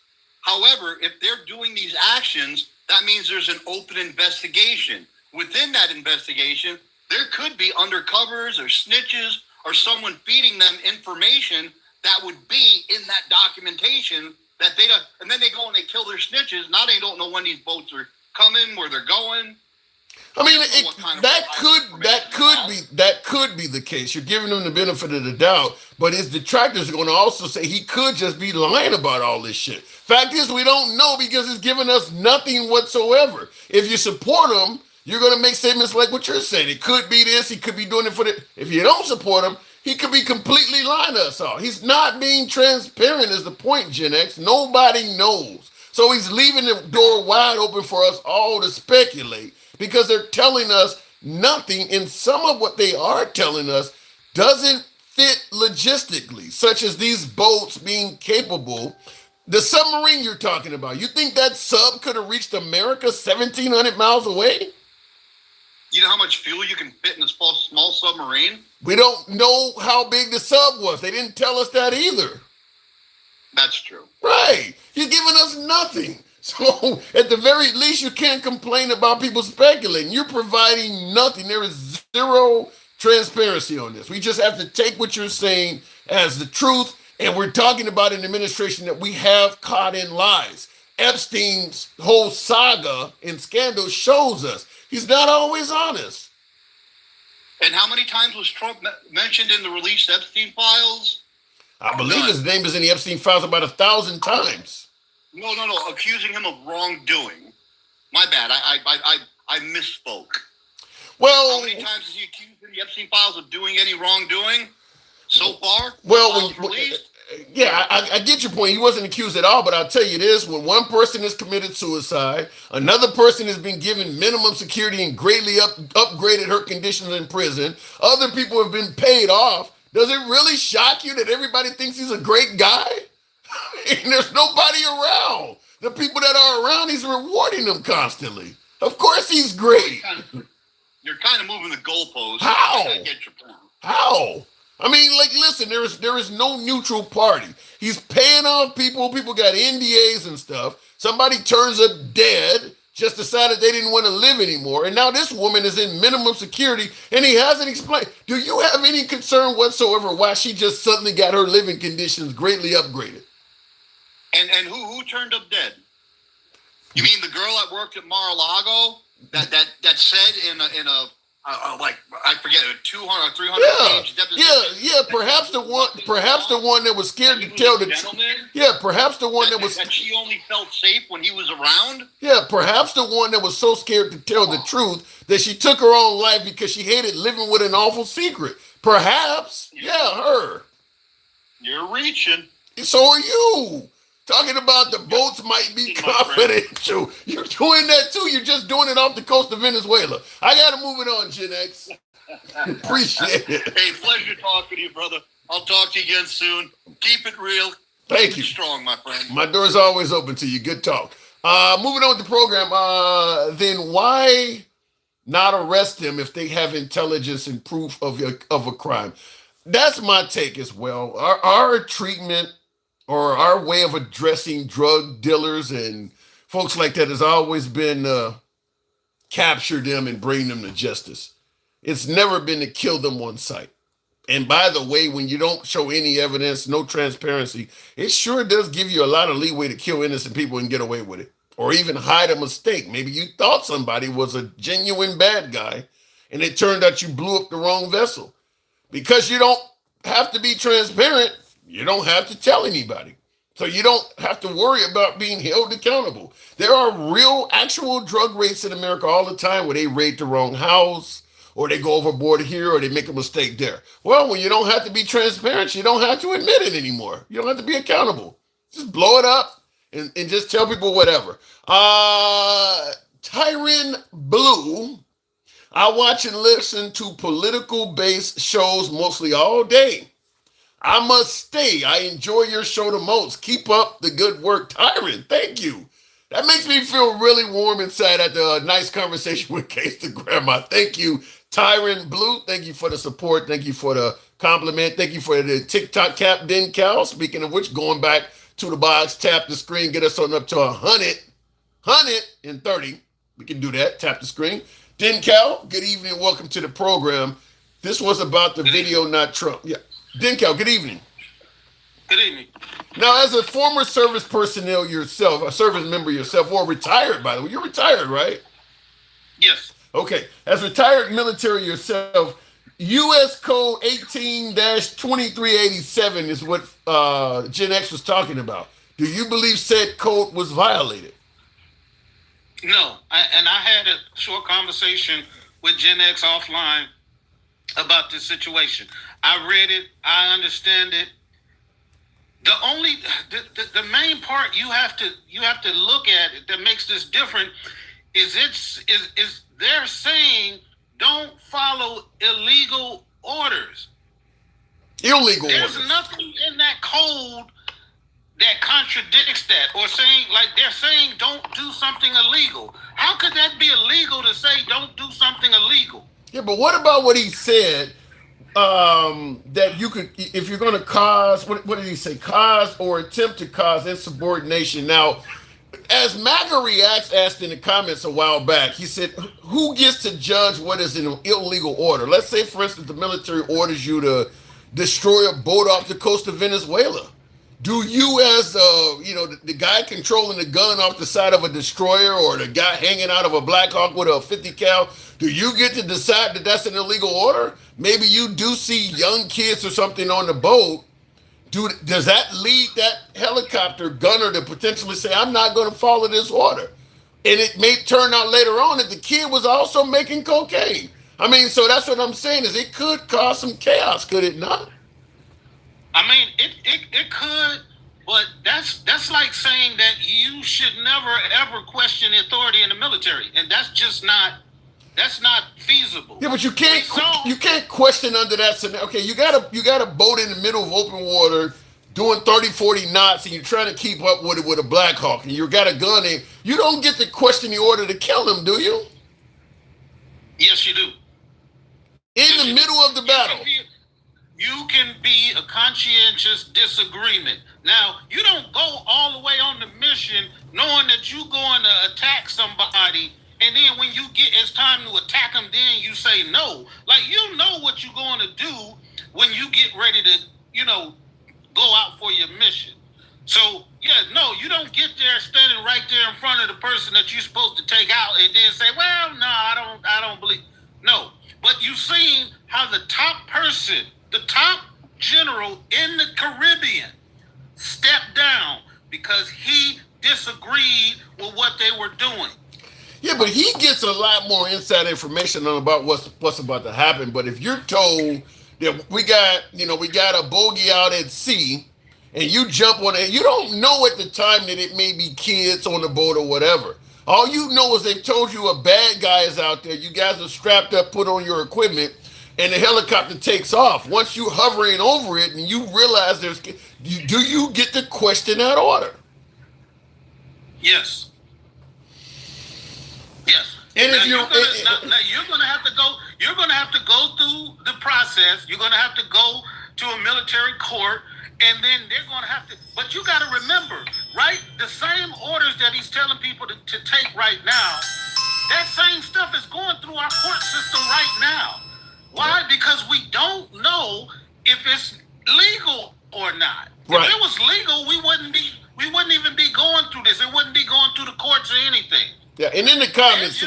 However, if they're doing these actions, that means there's an open investigation. Within that investigation, there could be undercovers or snitches or someone feeding them information that would be in that documentation that they don't, and then they go and they kill their snitches. Now they don't know when these boats are coming, where they're going. I mean, that could be the case. You're giving them the benefit of the doubt, but his detractors are going to also say he could just be lying about all this shit. Fact is, we don't know because he's giving us nothing whatsoever. If you support him, you're going to make statements like what you're saying. It could be this. He could be doing it for the. If you don't support him, he could be completely lying to us all. He's not being transparent is the point, Gen X. Nobody knows. So he's leaving the door wide open for us all to speculate. Because they're telling us nothing, and some of what they are telling us doesn't fit logistically, such as these boats being capable. The submarine you're talking about, you think that sub could have reached America 1,700 miles away? You know how much fuel you can fit in a small submarine? We don't know how big the sub was. They didn't tell us that either. That's true. Right. You're giving us nothing. So at the very least, you can't complain about people speculating. You're providing nothing. There is zero transparency on this. We just have to take what you're saying as the truth. And we're talking about an administration that we have caught in lies. Epstein's whole saga and scandal shows us he's not always honest. And how many times was Trump mentioned in the released Epstein files? I believe his name is in the Epstein files about 1,000 times. No, accusing him of wrongdoing. My bad, I misspoke. Well, how many times is he accused in the Epstein files of doing any wrongdoing so far? Well, yeah, I get your point. He wasn't accused at all, but I'll tell you this. When one person has committed suicide, another person has been given minimum security and greatly upgraded her conditions in prison, other people have been paid off, does it really shock you that everybody thinks he's a great guy? And there's nobody around. The people that are around, he's rewarding them constantly. Of course he's great. You're kind of moving the goalposts. How? I get your point. How? I mean, like, listen, there is no neutral party. He's paying off people. People got NDAs and stuff. Somebody turns up dead, just decided they didn't want to live anymore. And now this woman is in minimum security, and he hasn't explained. Do you have any concern whatsoever why she just suddenly got her living conditions greatly upgraded? And who turned up dead? You mean the girl that worked at Mar-a-Lago that said in a like I forget a 200 or 300 page deposition? Yeah. perhaps the one that was scared to tell the truth. Yeah, perhaps the one that was that she only felt safe when he was around. Yeah, perhaps the one that was so scared to tell the truth that she took her own life because she hated living with an awful secret. Perhaps, yeah, her. You're reaching. So are you. Talking about the boats might be confidential. You're doing that too. You're just doing it off the coast of Venezuela. I got to move it on, Gen X. Appreciate it. Hey, pleasure talking to you, brother. I'll talk to you again soon. Keep it real. Thank you. Strong, my friend. My door's always open to you. Good talk. Moving on with the program. Then why not arrest them if they have intelligence and proof of a crime? That's my take as well. Our treatment or our way of addressing drug dealers and folks like that has always been capture them and bring them to justice. It's never been to kill them on sight. And by the way, when you don't show any evidence, no transparency, it sure does give you a lot of leeway to kill innocent people and get away with it. Or even hide a mistake. Maybe you thought somebody was a genuine bad guy and it turned out you blew up the wrong vessel. Because you don't have to be transparent, you don't have to tell anybody. So you don't have to worry about being held accountable. There are real, actual drug raids in America all the time where they raid the wrong house, or they go overboard here, or they make a mistake there. Well, when you don't have to be transparent, you don't have to admit it anymore. You don't have to be accountable. Just blow it up and just tell people whatever. Tyron Blue, I watch and listen to political-based shows mostly all day. I must say, I enjoy your show the most. Keep up the good work, Tyron. Thank you. That makes me feel really warm inside after a nice conversation with Case the Grandma. Thank you, Tyron Blue. Thank you for the support. Thank you for the compliment. Thank you for the TikTok cap, Den Cal. Speaking of which, going back to the box, tap the screen, get us on up to 130. We can do that. Tap the screen. Den Cal, good evening. Welcome to the program. This was about the video, not Trump. Yeah. Den Cal, good evening. Good evening. Now, as a former service personnel yourself, a service member yourself, or retired, by the way, you're retired, right? Yes. Okay. As retired military yourself, U.S. Code 18-2387 is what Gen X was talking about. Do you believe said code was violated? No. I had a short conversation with Gen X offline about this situation. I read it. I understand it. The main part you have to look at it that makes this different is they're saying don't follow illegal orders. Illegal There's orders. nothing in that code that contradicts that, or saying like they're saying don't do something illegal. How could that be illegal to say don't do something illegal? Yeah, but what about what he said? That you could, if you're going to cause, what did he say? Cause or attempt to cause insubordination. Now, as MAGA Reacts asked in the comments a while back, he said, who gets to judge what is an illegal order? Let's say, for instance, the military orders you to destroy a boat off the coast of Venezuela. Do you, as the guy controlling the gun off the side of a destroyer, or the guy hanging out of a Black Hawk with a 50 cal, do you get to decide that that's an illegal order? Maybe you do see young kids or something on the boat. Does that lead that helicopter gunner to potentially say, I'm not going to follow this order? And it may turn out later on that the kid was also making cocaine. I mean, so that's what I'm saying, is it could cause some chaos, could it not? I mean, it could, but that's like saying that you should never ever question the authority in the military, and that's not feasible. Yeah, but you can't question under that scenario. Okay, you got a boat in the middle of open water doing 30, 40 knots, and you're trying to keep up with it with a Black Hawk, and you got a gun in. You don't get to question the order to kill him, do you? Yes, you do. In the middle of the battle. You can be a conscientious disagreement. Now, you don't go all the way on the mission knowing that you're going to attack somebody, and then when it's time to attack them, then you say no. Like, you know what you're going to do when you get ready to, go out for your mission. So, you don't get there standing right there in front of the person that you're supposed to take out and then say, well, no, I don't believe. No. But you've seen how the top person, the top general in the Caribbean stepped down because he disagreed with what they were doing. Yeah, but he gets a lot more inside information on about what's about to happen. But if you're told that we got a bogey out at sea, and you jump on it, you don't know at the time that it may be kids on the boat or whatever. All you know is they've told you a bad guy is out there. You guys are strapped up, put on your equipment, and the helicopter takes off. Once you're hovering over it and you realize do you get to question that order? Yes. Yes. And now if you're gonna have to go. You're gonna have to go through the process. You're gonna have to go to a military court, and then they're gonna have to. But you got to remember, right? The same orders that he's telling people to take right now, that same stuff is going through our court system right now. Why? Because we don't know if it's legal or not. Right. If it was legal, we wouldn't even be going through this. It wouldn't be going through the courts or anything. Yeah, and in the comments,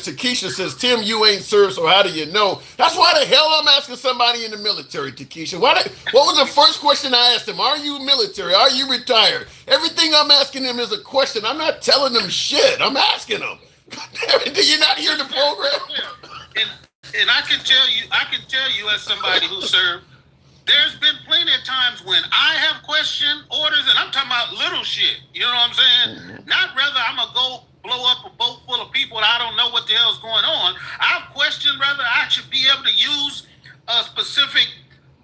Takesha says, Tim, you ain't served, so how do you know? That's why the hell I'm asking somebody in the military, Takesha. What was the first question I asked him? Are you military? Are you retired? Everything I'm asking him is a question. I'm not telling them shit. I'm asking them. Did you not hear the program? And I can tell you as somebody who served, there's been plenty of times when I have questioned orders, and I'm talking about little shit. You know what I'm saying? Mm-hmm. Not whether I'm going to go blow up a boat full of people that I don't know what the hell's going on. I've questioned whether I should be able to use specific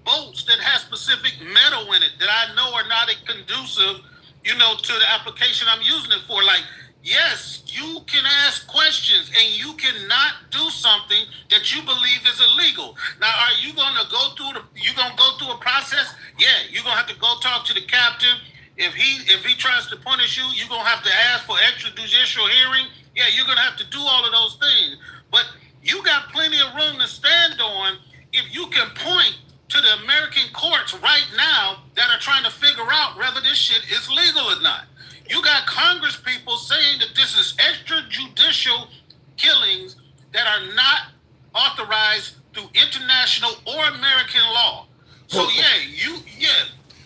boats that have specific metal in it that I know are not conducive, to the application I'm using it for. Like, yes, you can ask questions and you cannot do something that you believe is illegal. Now, are you going to go through a process? Yeah, you're going to have to go talk to the captain. If he tries to punish you, you're going to have to ask for extrajudicial hearing. Yeah, you're going to have to do all of those things. But you got plenty of room to stand on if you can point to the American courts right now that are trying to figure out whether this shit is legal or not. You got Congress people saying that this is extrajudicial killings that are not authorized through international or American law. So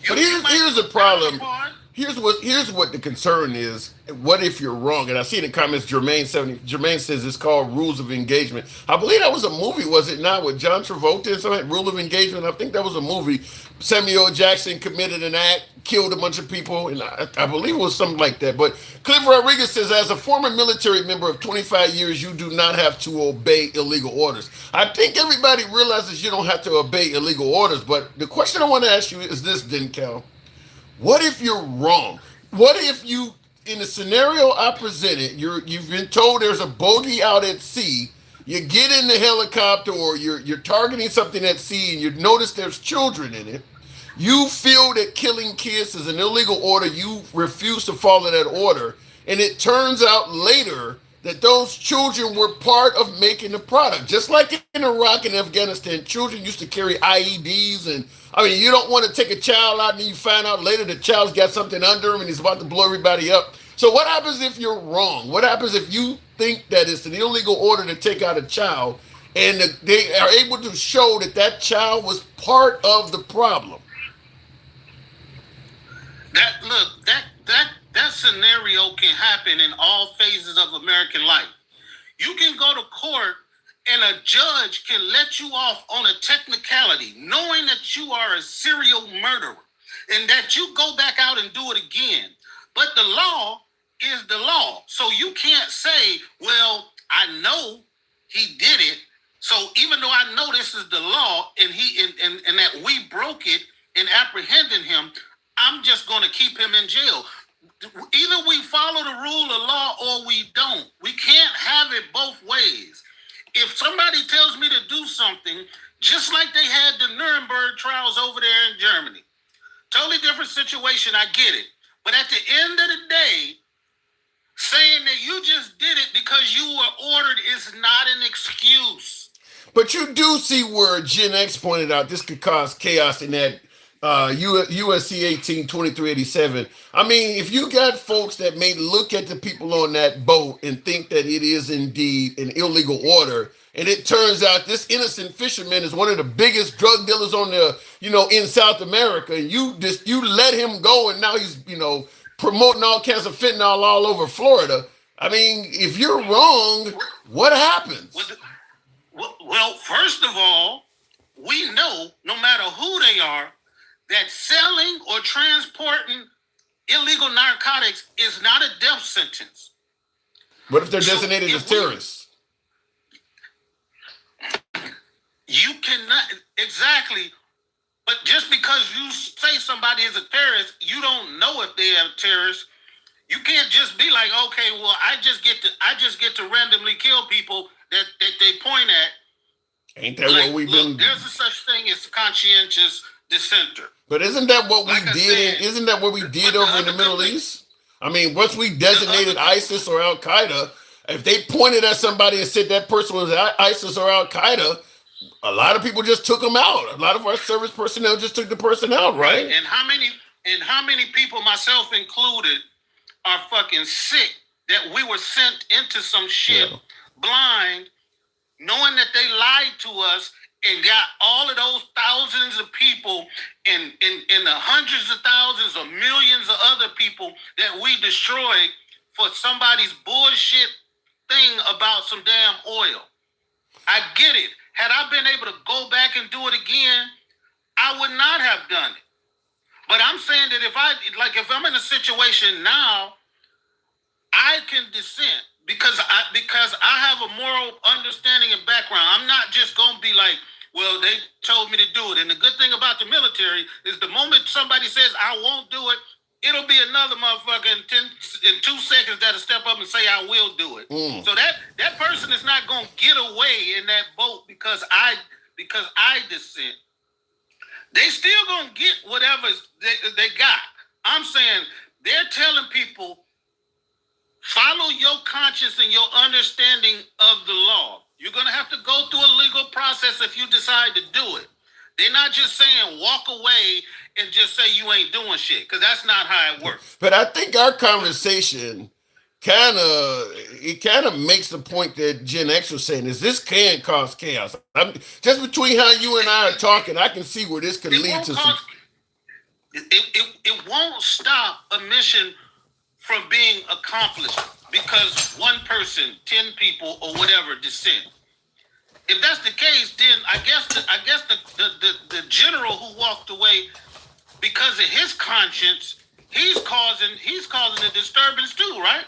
But here's the problem. Here's what the concern is. What if you're wrong? And I see in the comments, Jermaine says it's called Rules of Engagement. I believe that was a movie, was it not, with John Travolta and something? Rule of Engagement. I think that was a movie. Samuel L. Jackson committed an act, killed a bunch of people, and I believe it was something like that. But Cliff Rodriguez says, as a former military member of 25 years, you do not have to obey illegal orders. I think everybody realizes you don't have to obey illegal orders, but the question I want to ask you is this, Denkel. What if you're wrong? What if you, in the scenario I presented, you've been told there's a bogey out at sea, you get in the helicopter or you're targeting something at sea and you notice there's children in it, you feel that killing kids is an illegal order, you refuse to follow that order, and it turns out later that those children were part of making the product. Just like in Iraq and Afghanistan, children used to carry IEDs, and you don't want to take a child out and you find out later the child's got something under him and he's about to blow everybody up. So what happens if you're wrong? What happens if you think that it's an illegal order to take out a child and they are able to show that child was part of the problem? That scenario can happen in all phases of American life. You can go to court and a judge can let you off on a technicality, knowing that you are a serial murderer and that you go back out and do it again. But the law is the law. So you can't say, well, I know he did it. So even though I know this is the law and and that we broke it in apprehending him, I'm just going to keep him in jail. Either we follow the rule of law or we don't. We can't have it both ways. If somebody tells me to do something, just like they had the Nuremberg trials over there in Germany, totally different situation, I get it. But at the end of the day, saying that you just did it because you were ordered is not an excuse. But you do see where Gen X pointed out this could cause chaos in that USC 182387. I mean, if you got folks that may look at the people on that boat and think that it is indeed an illegal order, and it turns out this innocent fisherman is one of the biggest drug dealers on the, in South America, and you let him go, and now he's, promoting all kinds of fentanyl all over Florida. I mean, if you're wrong, what happens? Well, first of all, we know, no matter who they are, that selling or transporting illegal narcotics is not a death sentence. What if they're designated as terrorists? You cannot, exactly. But just because you say somebody is a terrorist, you don't know if they are terrorists. You can't just be like, okay, well, I just get to randomly kill people that they point at. Ain't that what we've been? There's a such thing as conscientious dissenter. But isn't that what we did? Isn't that what we did over in the Middle East? I mean, once we designated ISIS or Al Qaeda, if they pointed at somebody and said that person was ISIS or Al Qaeda, a lot of people just took them out. A lot of our service personnel just took the person out, right? And how many people, myself included, are fucking sick that we were sent into some shit blind, knowing that they lied to us and got all of those thousands of people and the hundreds of thousands or millions of other people that we destroyed for somebody's bullshit thing about some damn oil. I get it. Had I been able to go back and do it again, I would not have done it. But I'm saying that if I'm in a situation now, I can dissent because I have a moral understanding and background. I'm not just gonna be like, well, they told me to do it. And the good thing about the military is the moment somebody says I won't do it, it'll be another motherfucker in 2 seconds that'll step up and say I will do it. So that person is not gonna get away in that boat because I dissent. They still gonna get whatever they got. I'm saying they're telling people, follow your conscience and your understanding of the law. You're going to have to go through a legal process if you decide to do it. They're not just saying walk away and just say you ain't doing shit, because that's not how it works. But I think our conversation kind of makes the point that Gen X was saying, is this can cause chaos. Just between how you and I are talking, I can see where this could lead to some... It won't stop a mission from being accomplished because one person, 10 people, or whatever dissent. If that's the case, then I guess the general who walked away because of his conscience, he's causing a disturbance too, right?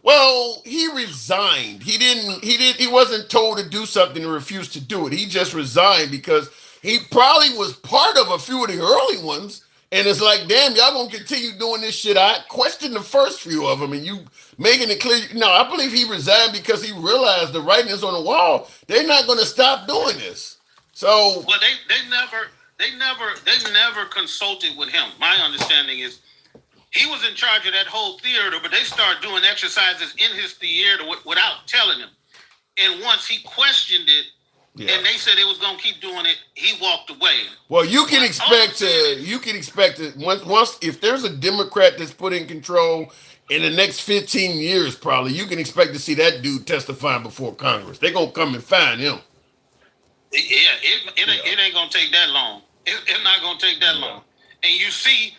Well, he resigned. He wasn't told to do something and refused to do it. He just resigned because he probably was part of a few of the early ones. And it's like, damn, y'all gonna continue doing this shit. I questioned the first few of them, and you making it clear. No, I believe he resigned because he realized the writing is on the wall. They're not gonna stop doing this. So, well, they never consulted with him. My understanding is he was in charge of that whole theater, but they started doing exercises in his theater without telling him. And once he questioned it, and they said they was gonna keep doing it, he walked away. Well, you can expect it once if there's a Democrat that's put in control in the next 15 years, probably you can expect to see that dude testifying before Congress. They're gonna come and find him. Yeah, it ain't gonna take that long. It's not gonna take that long. And you see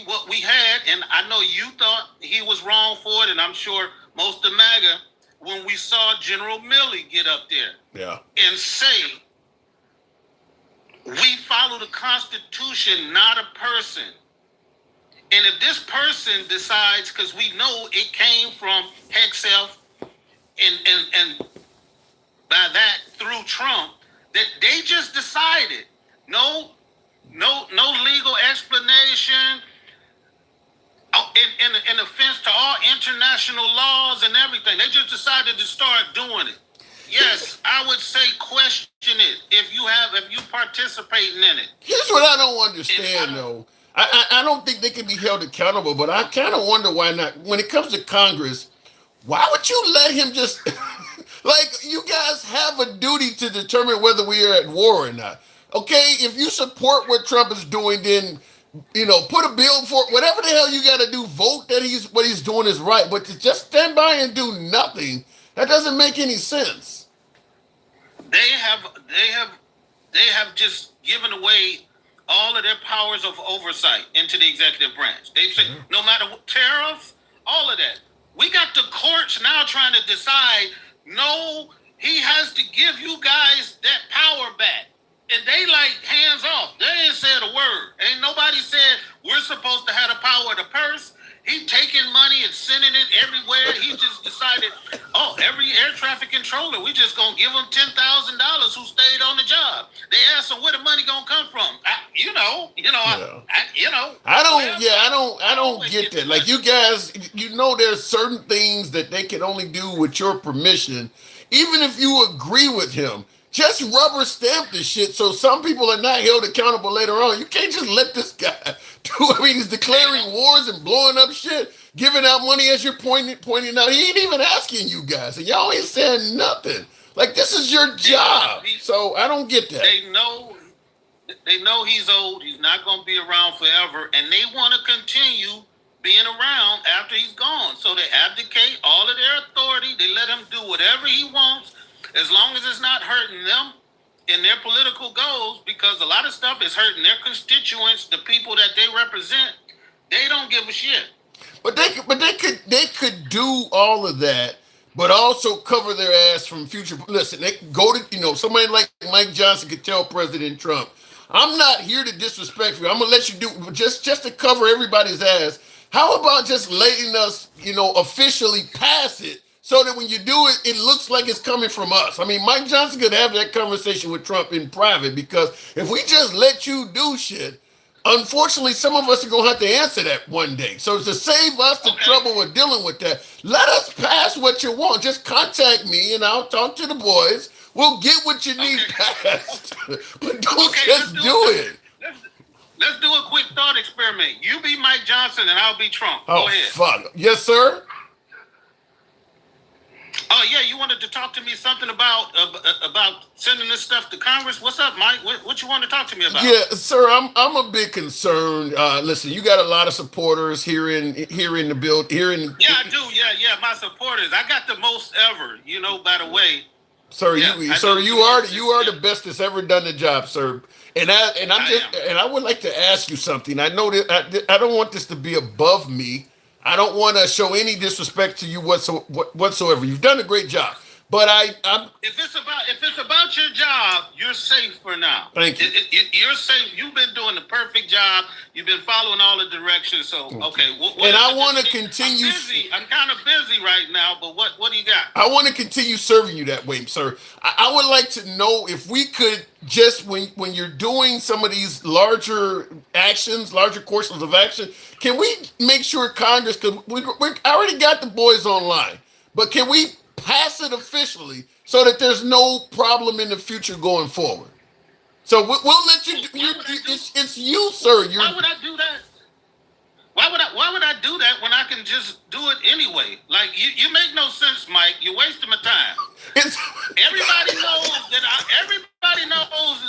what we had, and I know you thought he was wrong for it, and I'm sure most of MAGA, when we saw General Milley get up there and say, we follow the Constitution, not a person. And if this person decides, because we know it came from Hexelf and by that through Trump, that they just decided no legal explanation, in offense to all international laws and everything. They just decided to start doing it. Yes, I would say question it if you participating in it. Here's what I don't understand though. I don't think they can be held accountable, but I kind of wonder why not. When it comes to Congress, why would you let him just like, you guys have a duty to determine whether we are at war or not. Okay, if you support what Trump is doing, then put a bill for whatever the hell you got to do. Vote that what he's doing is right, but to just stand by and do nothing, that doesn't make any sense. They have just given away all of their powers of oversight into the executive branch. They've said no matter what tariffs, all of that. We got the courts now trying to decide. No, he has to give you guys that power back. And they like hands off. They ain't said a word. Ain't nobody said we're supposed to have the power of the purse. He taking money and sending it everywhere. He just decided, every air traffic controller, we just gonna give them $10,000 who stayed on the job. They asked them where the money gonna come from. I don't get that. Like you guys, there's certain things that they can only do with your permission, even if you agree with him. Just rubber stamp this shit so some people are not held accountable later on. You can't just let this guy do. I mean, he's declaring wars and blowing up shit, giving out money as you're pointing out. He ain't even asking you guys, and y'all ain't saying nothing. Like, this is your job. So I don't get that. They know he's old. He's not going to be around forever, and they want to continue being around after he's gone. So they abdicate all of their authority. They let him do whatever he wants, as long as it's not hurting them in their political goals, because a lot of stuff is hurting their constituents, the people that they represent. They don't give a shit. But they could do all of that, but also cover their ass from future. Listen, they could go to somebody like Mike Johnson could tell President Trump, "I'm not here to disrespect you. I'm gonna let you do just to cover everybody's ass. How about just letting us, officially pass it?" So that when you do it, it looks like it's coming from us. I mean, Mike Johnson could have that conversation with Trump in private, because if we just let you do shit, unfortunately, some of us are going to have to answer that one day. So to save us the trouble with dealing with that, let us pass what you want. Just contact me and I'll talk to the boys. We'll get what you need passed. But don't just do it. Let's do a quick thought experiment. You be Mike Johnson and I'll be Trump. Oh, go ahead. Fuck. Yes, sir? Oh yeah, you wanted to talk to me something about sending this stuff to Congress. What's up, Mike? What you want to talk to me about? Yeah, sir, I'm a bit concerned. Listen, you got a lot of supporters here in the build here in. Yeah, I do. Yeah, my supporters. I got the most ever. By the way. Sir, you are the best that's ever done the job, sir. And I would like to ask you something. I know that I don't want this to be above me. I don't want to show any disrespect to you whatsoever. You've done a great job, but I'm. If it's about your job, you're safe for now. Thank you. You're safe. You've been doing the perfect job. You've been following all the directions. So okay. And I want to continue. I'm kind of busy right now, but what do you got? I want to continue serving you that way, sir. I would like to know if we could just when you're doing some of these larger courses of action, can we make sure Congress, because I already got the boys online, but can we pass it officially so that there's no problem in the future going forward? So we'll let you. It's you, sir. Why would I do that? Why would I do that when I can just do it anyway? Like you make no sense, Mike. You're wasting my time. Everybody knows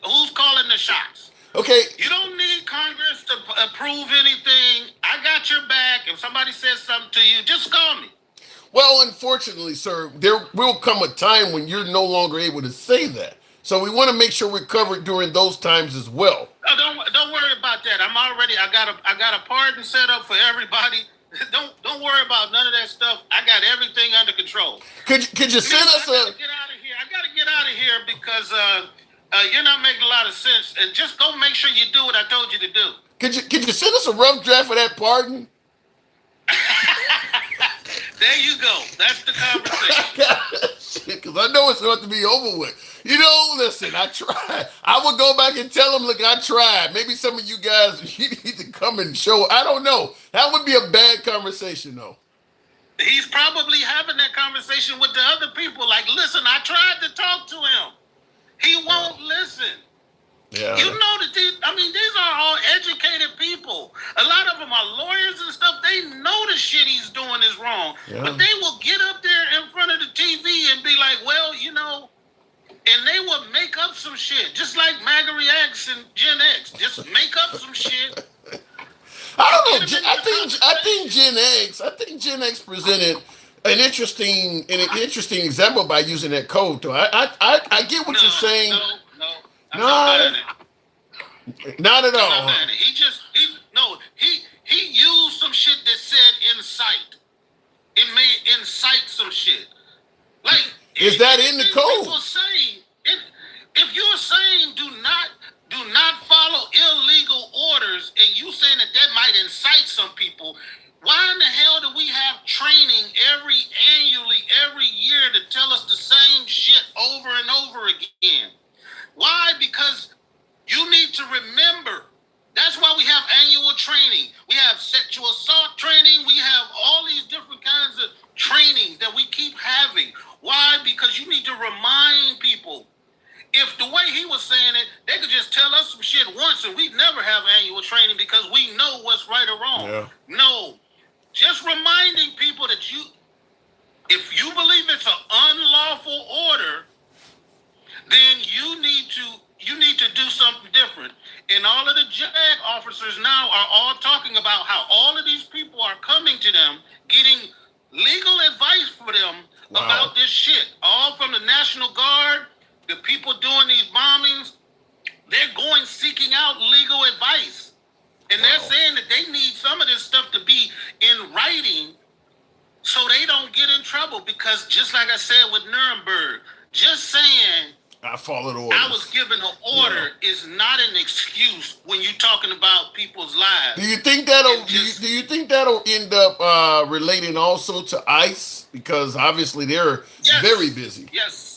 who's calling the shots. Okay. You don't need Congress to approve anything. I got your back. If somebody says something to you, just call me. Well, unfortunately, sir, there will come a time when you're no longer able to say that. So we want to make sure we're covered during those times as well. No, don't worry about that. I got a pardon set up for everybody. Don't worry about none of that stuff. I got everything under control. Could you send us a? I gotta get out of here because you're not making a lot of sense. And just go make sure you do what I told you to do. Could you send us a rough draft of that pardon? There you go. That's the conversation. Because I know it's going to be over with. Listen, I tried. I would go back and tell them, look, I tried. Maybe some of you guys need to come and show. I don't know. That would be a bad conversation, though. He's probably having that conversation with the other people. Like, listen, I tried to talk to him. He won't listen. Yeah. You know that these are all educated people. A lot of them are lawyers and stuff. They know the shit he's doing is wrong. Yeah. But they will get up there in front of the TV and be like, well, and they will make up some shit, just like MAGA Reacts and Gen X. Just make up some shit. I don't know. I think Gen X presented an interesting example by using that code. Too. I get what you're saying. No, I'm not buying it. Not at all. I'm not buying it. He used some shit that said incite. It may incite some shit. Like, is that in the code? If you're saying do not follow illegal orders, and you saying that might incite some people, why in the hell do we have training annually every year to tell us the same shit over and over again? Why? Because you need to remember. That's why we have annual training. We have sexual assault training. We have all these different kinds of trainings that we keep having. Why? Because you need to remind people. If the way he was saying it, they could just tell us some shit once and we'd never have annual training because we know what's right or wrong. Yeah. No. Just reminding people that if you believe it's an unlawful order, then you need to do something different. And all of the JAG officers now are all talking about how all of these people are coming to them, getting legal advice for them about this shit. All from the National Guard, the people doing these bombings, they're going seeking out legal advice. And they're saying that they need some of this stuff to be in writing so they don't get in trouble. Because just like I said with Nuremberg, just saying I followed orders. I was given an order is not an excuse when you're talking about people's lives. Do you think that'll end up relating also to ICE? Because obviously they're very busy. Yes.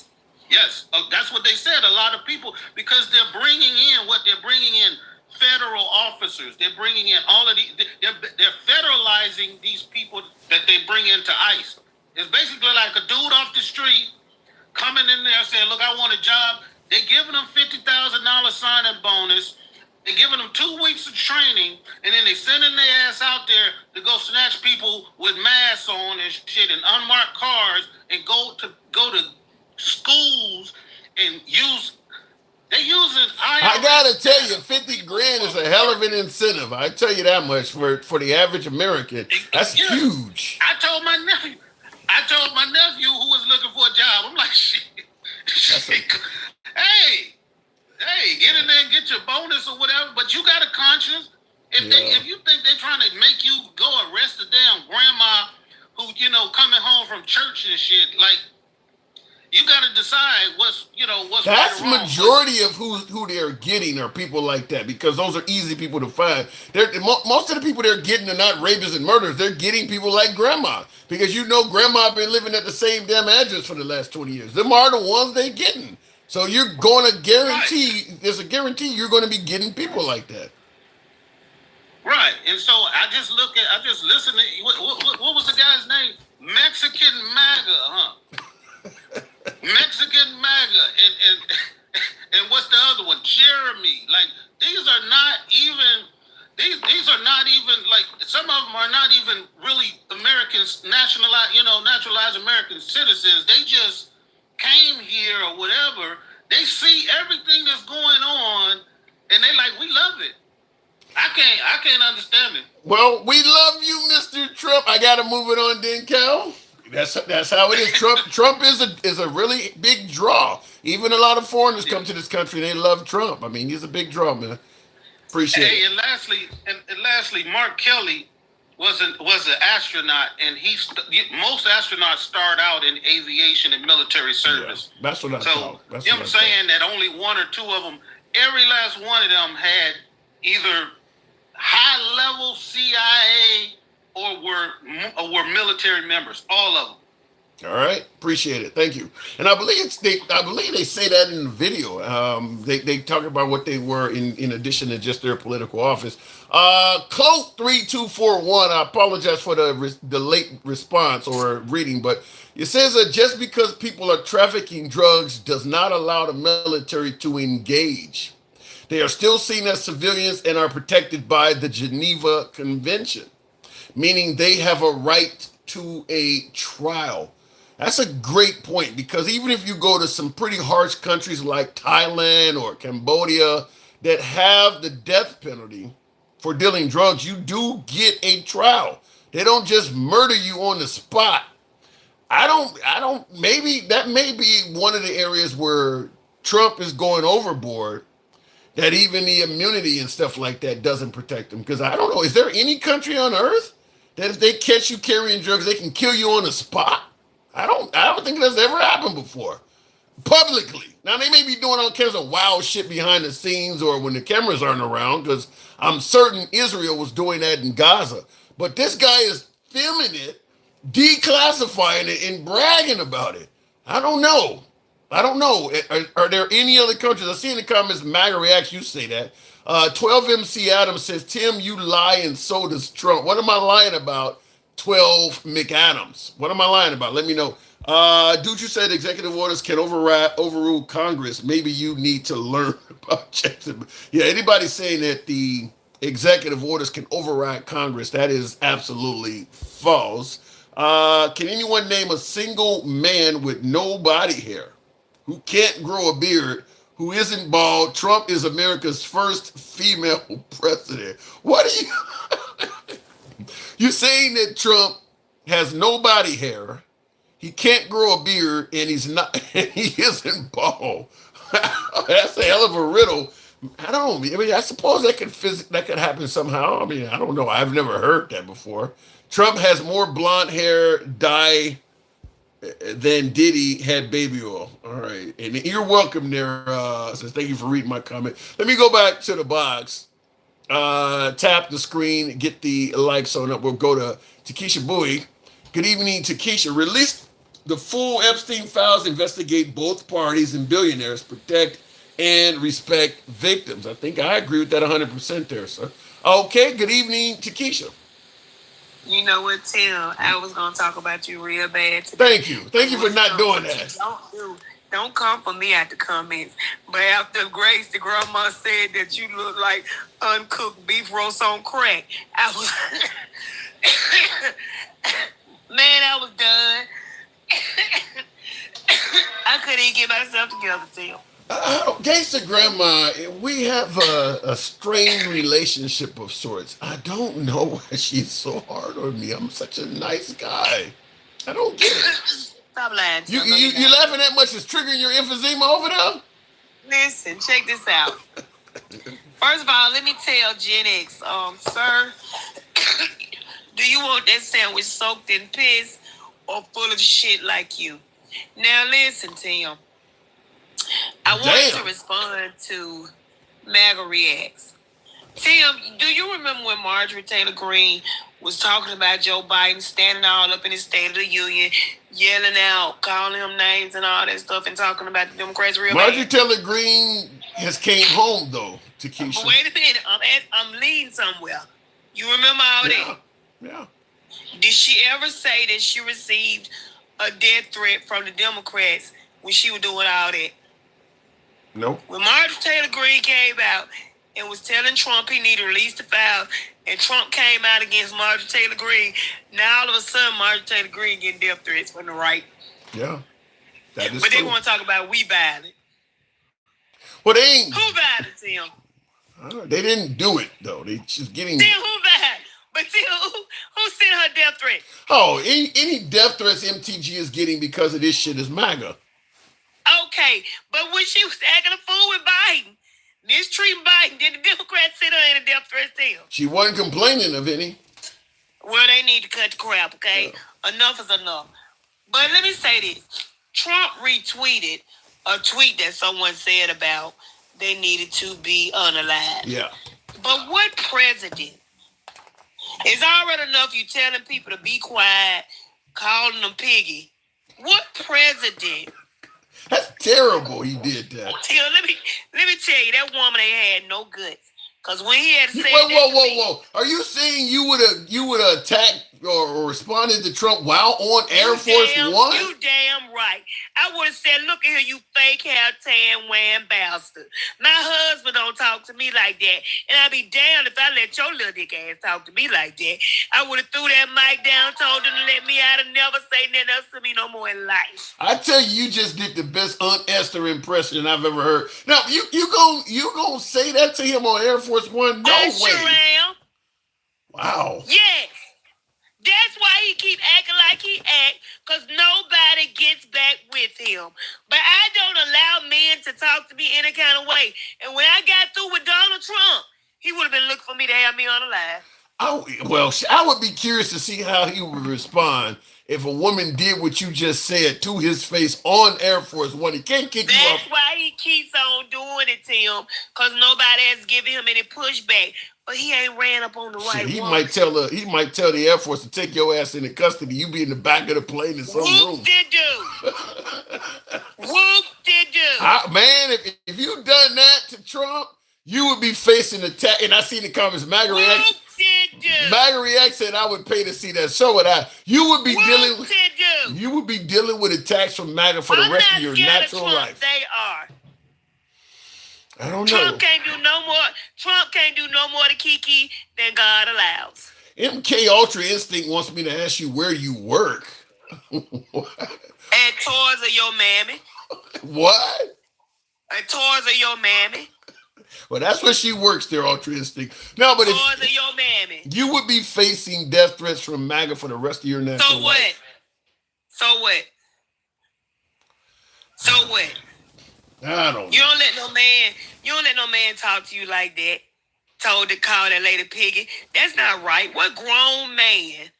That's what they said. A lot of people, because they're bringing in federal officers. They're bringing in all of these. They're federalizing these people that they bring into ICE. It's basically like a dude off the street coming in there saying, look, I want a job. They're giving them $50,000 sign-up bonus. They're giving them 2 weeks of training, and then they sending their ass out there to go snatch people with masks on and shit and unmarked cars and go to schools and they're using IRS. I gotta tell you, 50 grand is a hell of an incentive. I tell you that much for the average American. That's huge. I told my nephew who was looking for a job, I'm like, shit. Hey, get in there and get your bonus or whatever, but you got a conscience. If you think they're trying to make you go arrest a damn grandma who, coming home from church and shit, like, you got to decide what's that's right or wrong. Majority of who they're getting are people like that, because those are easy people to find. Most of the people they're getting are not rapists and murderers. They're getting people like grandma, because grandma been living at the same damn address for the last 20 years. Them are the ones they getting. So you're going to guarantee, there's a guarantee you're going to be getting people like that. Right. And so I just listen to, what was the guy's name? Mexican MAGA, huh? Mexican MAGA and what's the other one? Jeremy. Like, these are not even like, some of them are not even really Americans, naturalized American citizens. They just came here or whatever. They see everything that's going on and they like, we love it. I can't understand it. Well, we love you, Mr. Trump. I gotta move it on then, Cal. That's how it is. Trump is a really big draw. Even a lot of foreigners come to this country and they love Trump. I mean, he's a big draw, man. Appreciate it. And lastly, Mark Kelly was an astronaut, and most astronauts start out in aviation and military service. Yeah, that's what I thought. So him saying that only one or two of them, every last one of them had either high-level CIA or were military members, all of them. All right, appreciate it. Thank you. And I believe they say that in the video. They talk about what they were in addition to just their political office. Cloak 3241. I apologize for the late response or reading, but it says that just because people are trafficking drugs does not allow the military to engage. They are still seen as civilians and are protected by the Geneva Convention, meaning they have a right to a trial. That's a great point, because even if you go to some pretty harsh countries like Thailand or Cambodia that have the death penalty for dealing drugs, you do get a trial. They don't just murder you on the spot. Maybe that may be one of the areas where Trump is going overboard, that even the immunity and stuff like that doesn't protect them. Because I don't know, is there any country on earth that if they catch you carrying drugs, they can kill you on the spot? I don't think that's ever happened before. Publicly. Now, they may be doing all kinds of wild shit behind the scenes or when the cameras aren't around, because I'm certain Israel was doing that in Gaza. But this guy is filming it, declassifying it, and bragging about it. I don't know. Are there any other countries? I see in the comments, MAGA Reacts, you say that. 12MC Adams says, Tim, you lie and so does Trump. What am I lying about? 12 McAdams. What am I lying about? Let me know. Dude, you said executive orders can overrule Congress. Maybe you need to learn about checks. Yeah, anybody saying that the executive orders can override Congress, that is absolutely false. Can anyone name a single man with no body hair who can't grow a beard, who isn't bald? Trump is America's first female president. What are you... You're saying that Trump has no body hair, he can't grow a beard, and he isn't bald. That's a hell of a riddle. I suppose that could happen somehow. I mean, I don't know. I've never heard that before. Trump has more blonde hair dye than Diddy had baby oil. All right. And you're welcome there. Says, thank you for reading my comment. Let me go back to the box. Tap the screen, get the likes on up. We'll go to Takesha Bowie. Good evening, Takesha. Release the full Epstein files, investigate both parties and billionaires, protect and respect victims. I think I agree with that 100% there, sir. Okay, good evening, Takesha. You know what, Tim? I was going to talk about you real bad today. Thank you. Thank you for not doing that. Don't come for me at the comments. But after Grace, the grandma said that you look like uncooked beef roast on crack, I was... Man, I was done. I couldn't even get myself together, Tim. Gangsta Grandma, we have a strained relationship of sorts. I don't know why she's so hard on me. I'm such a nice guy. I don't get it. Stop lying. You laughing that much is triggering your emphysema over there? Listen, check this out. First of all, let me tell Gen X, sir, do you want that sandwich soaked in piss or full of shit like you? Now listen, Tim. I want to respond to MAGA Reacts. Tim, do you remember when Marjorie Taylor Greene was talking about Joe Biden standing all up in his State of the Union, yelling out, calling him names and all that stuff, and talking about the Democrats real bad? Marjorie Taylor Greene has came home, though, to Keisha. Wait a minute. I'm leading somewhere. You remember all that? Yeah. Did she ever say that she received a death threat from the Democrats when she was doing all that? Nope. When Marjorie Taylor Greene came out and was telling Trump he needed to release the files, and Trump came out against Marjorie Taylor Greene, now all of a sudden Marjorie Taylor Greene getting death threats from the right. Yeah. That is but true. They want to talk about we violent. Well, they ain't. Who violent, Tim? They didn't do it, though. She's getting... Tim, who violent? But Tim, who sent her death threat? Oh, any death threats MTG is getting because of this shit is MAGA. Okay, but when she was acting a fool with Biden, mistreating Biden, did the Democrats send her any death threats still? She wasn't complaining of any. Well, they need to cut the crap, okay? Yeah. Enough is enough. But let me say this. Trump retweeted a tweet that someone said about they needed to be unalive. Yeah. But what president? It's already enough you telling people to be quiet, calling them piggy. What president? That's terrible he did that. Let me tell you, that woman ain't had no guts. Because when he had said Whoa. Are you saying you would have attacked or responded to Trump while on Air Force One? You damn right. I would have said, look at here, you fake hair tan wearing bastard. My husband don't talk to me like that. And I'd be damned if I let your little dick ass talk to me like that. I would have threw that mic down, told him to let me out and never say nothing else to me no more in life. I tell you, you just did the best Aunt Esther impression I've ever heard. Now, you gonna say that to him on Air Force One? No way. Sure am. Wow. Yes. That's why he keep acting like he act, because nobody gets back with him. But I don't allow men to talk to me any kind of way. And when I got through with Donald Trump, he would have been looking for me to have me on the live. I would be curious to see how he would respond if a woman did what you just said to his face on Air Force One. He can't kick you off. That's why he keeps on doing it to him, because nobody has given him any pushback. But he ain't ran up on the right He one. might tell the Air Force to take your ass into custody. You be in the back of the plane in some room. Whoop-de-doo. Whoop-de-doo. Man, if you done that to Trump, you would be facing attack. And I see the comments, MAGA reaction. MAGA reaction, I would pay to see that. So would I. You would be dealing with attacks from MAGA for the rest of your natural life. They are. I don't know. Trump can't do no more to Kiki than God allows. MK Ultra Instinct wants me to ask you where you work. At Toys of Your Mammy. What? At Toys of Your Mammy. Well, that's where she works there, Ultra Instinct. No, but Toys of Your Mammy. You would be facing death threats from MAGA for the rest of your natural life. So what? I don't know. You don't let no man talk to you like that. Told to call that lady piggy. That's not right. What grown man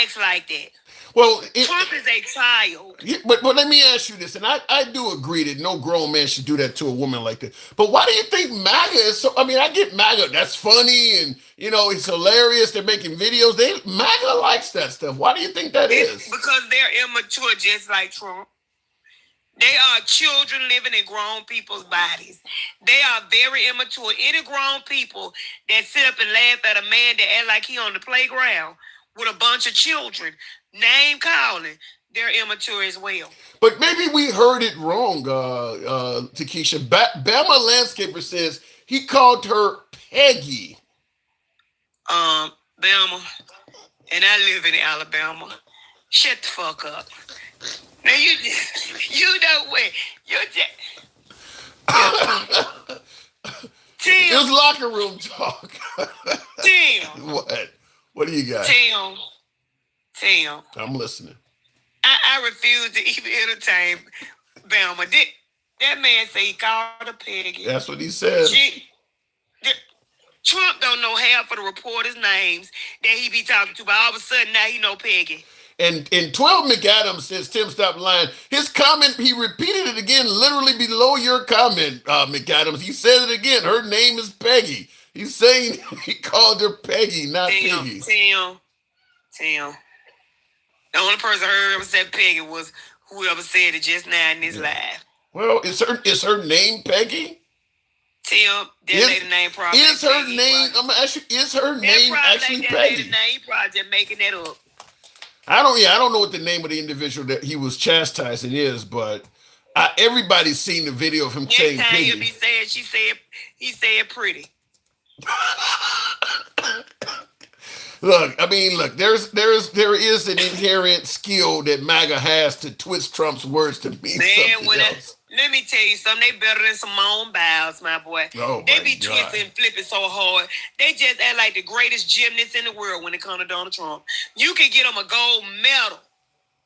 acts like that? Well, Trump is a child. But let me ask you this, and I do agree that no grown man should do that to a woman like that. But why do you think MAGA is so? I mean, I get MAGA. That's funny, and it's hilarious. They're making videos. MAGA likes that stuff. Why do you think that is? Because they're immature, just like Trump. They are children living in grown people's bodies. They are very immature. Any grown people that sit up and laugh at a man that act like he on the playground with a bunch of children, name calling, they're immature as well. But maybe we heard it wrong, Takesha. Bama Landscaper says he called her Peggy. Bama, and I live in Alabama. Shut the fuck up. Now you know what? It was locker room talk. Tim. What do you got? Tim. I'm listening. I refuse to even entertain Bama. That man say he called her Peggy. That's what he said. Trump don't know half of the reporters' names that he be talking to, but all of a sudden now he know Peggy. And 12 McAdams says, Tim, stop lying. His comment, he repeated it again, literally below your comment, McAdams. He said it again. Her name is Peggy. He's saying he called her Peggy, not Peggy. Tim. The only person I heard ever said Peggy was whoever said it just now in this live. Well, is her name Peggy? Tim, that lady name probably. Is her name? I'm gonna ask you. Is her name actually Peggy? Name probably just making that up. I don't know what the name of the individual that he was chastising is, but everybody's seen the video of him saying Peggy. He'll be saying he said pretty. Look, there is an inherent skill that MAGA has to twist Trump's words to mean something else. Let me tell you something. They better than Simone Biles, my boy. They be twisting and flipping so hard. They just act like the greatest gymnasts in the world when it comes to Donald Trump. You can get them a gold medal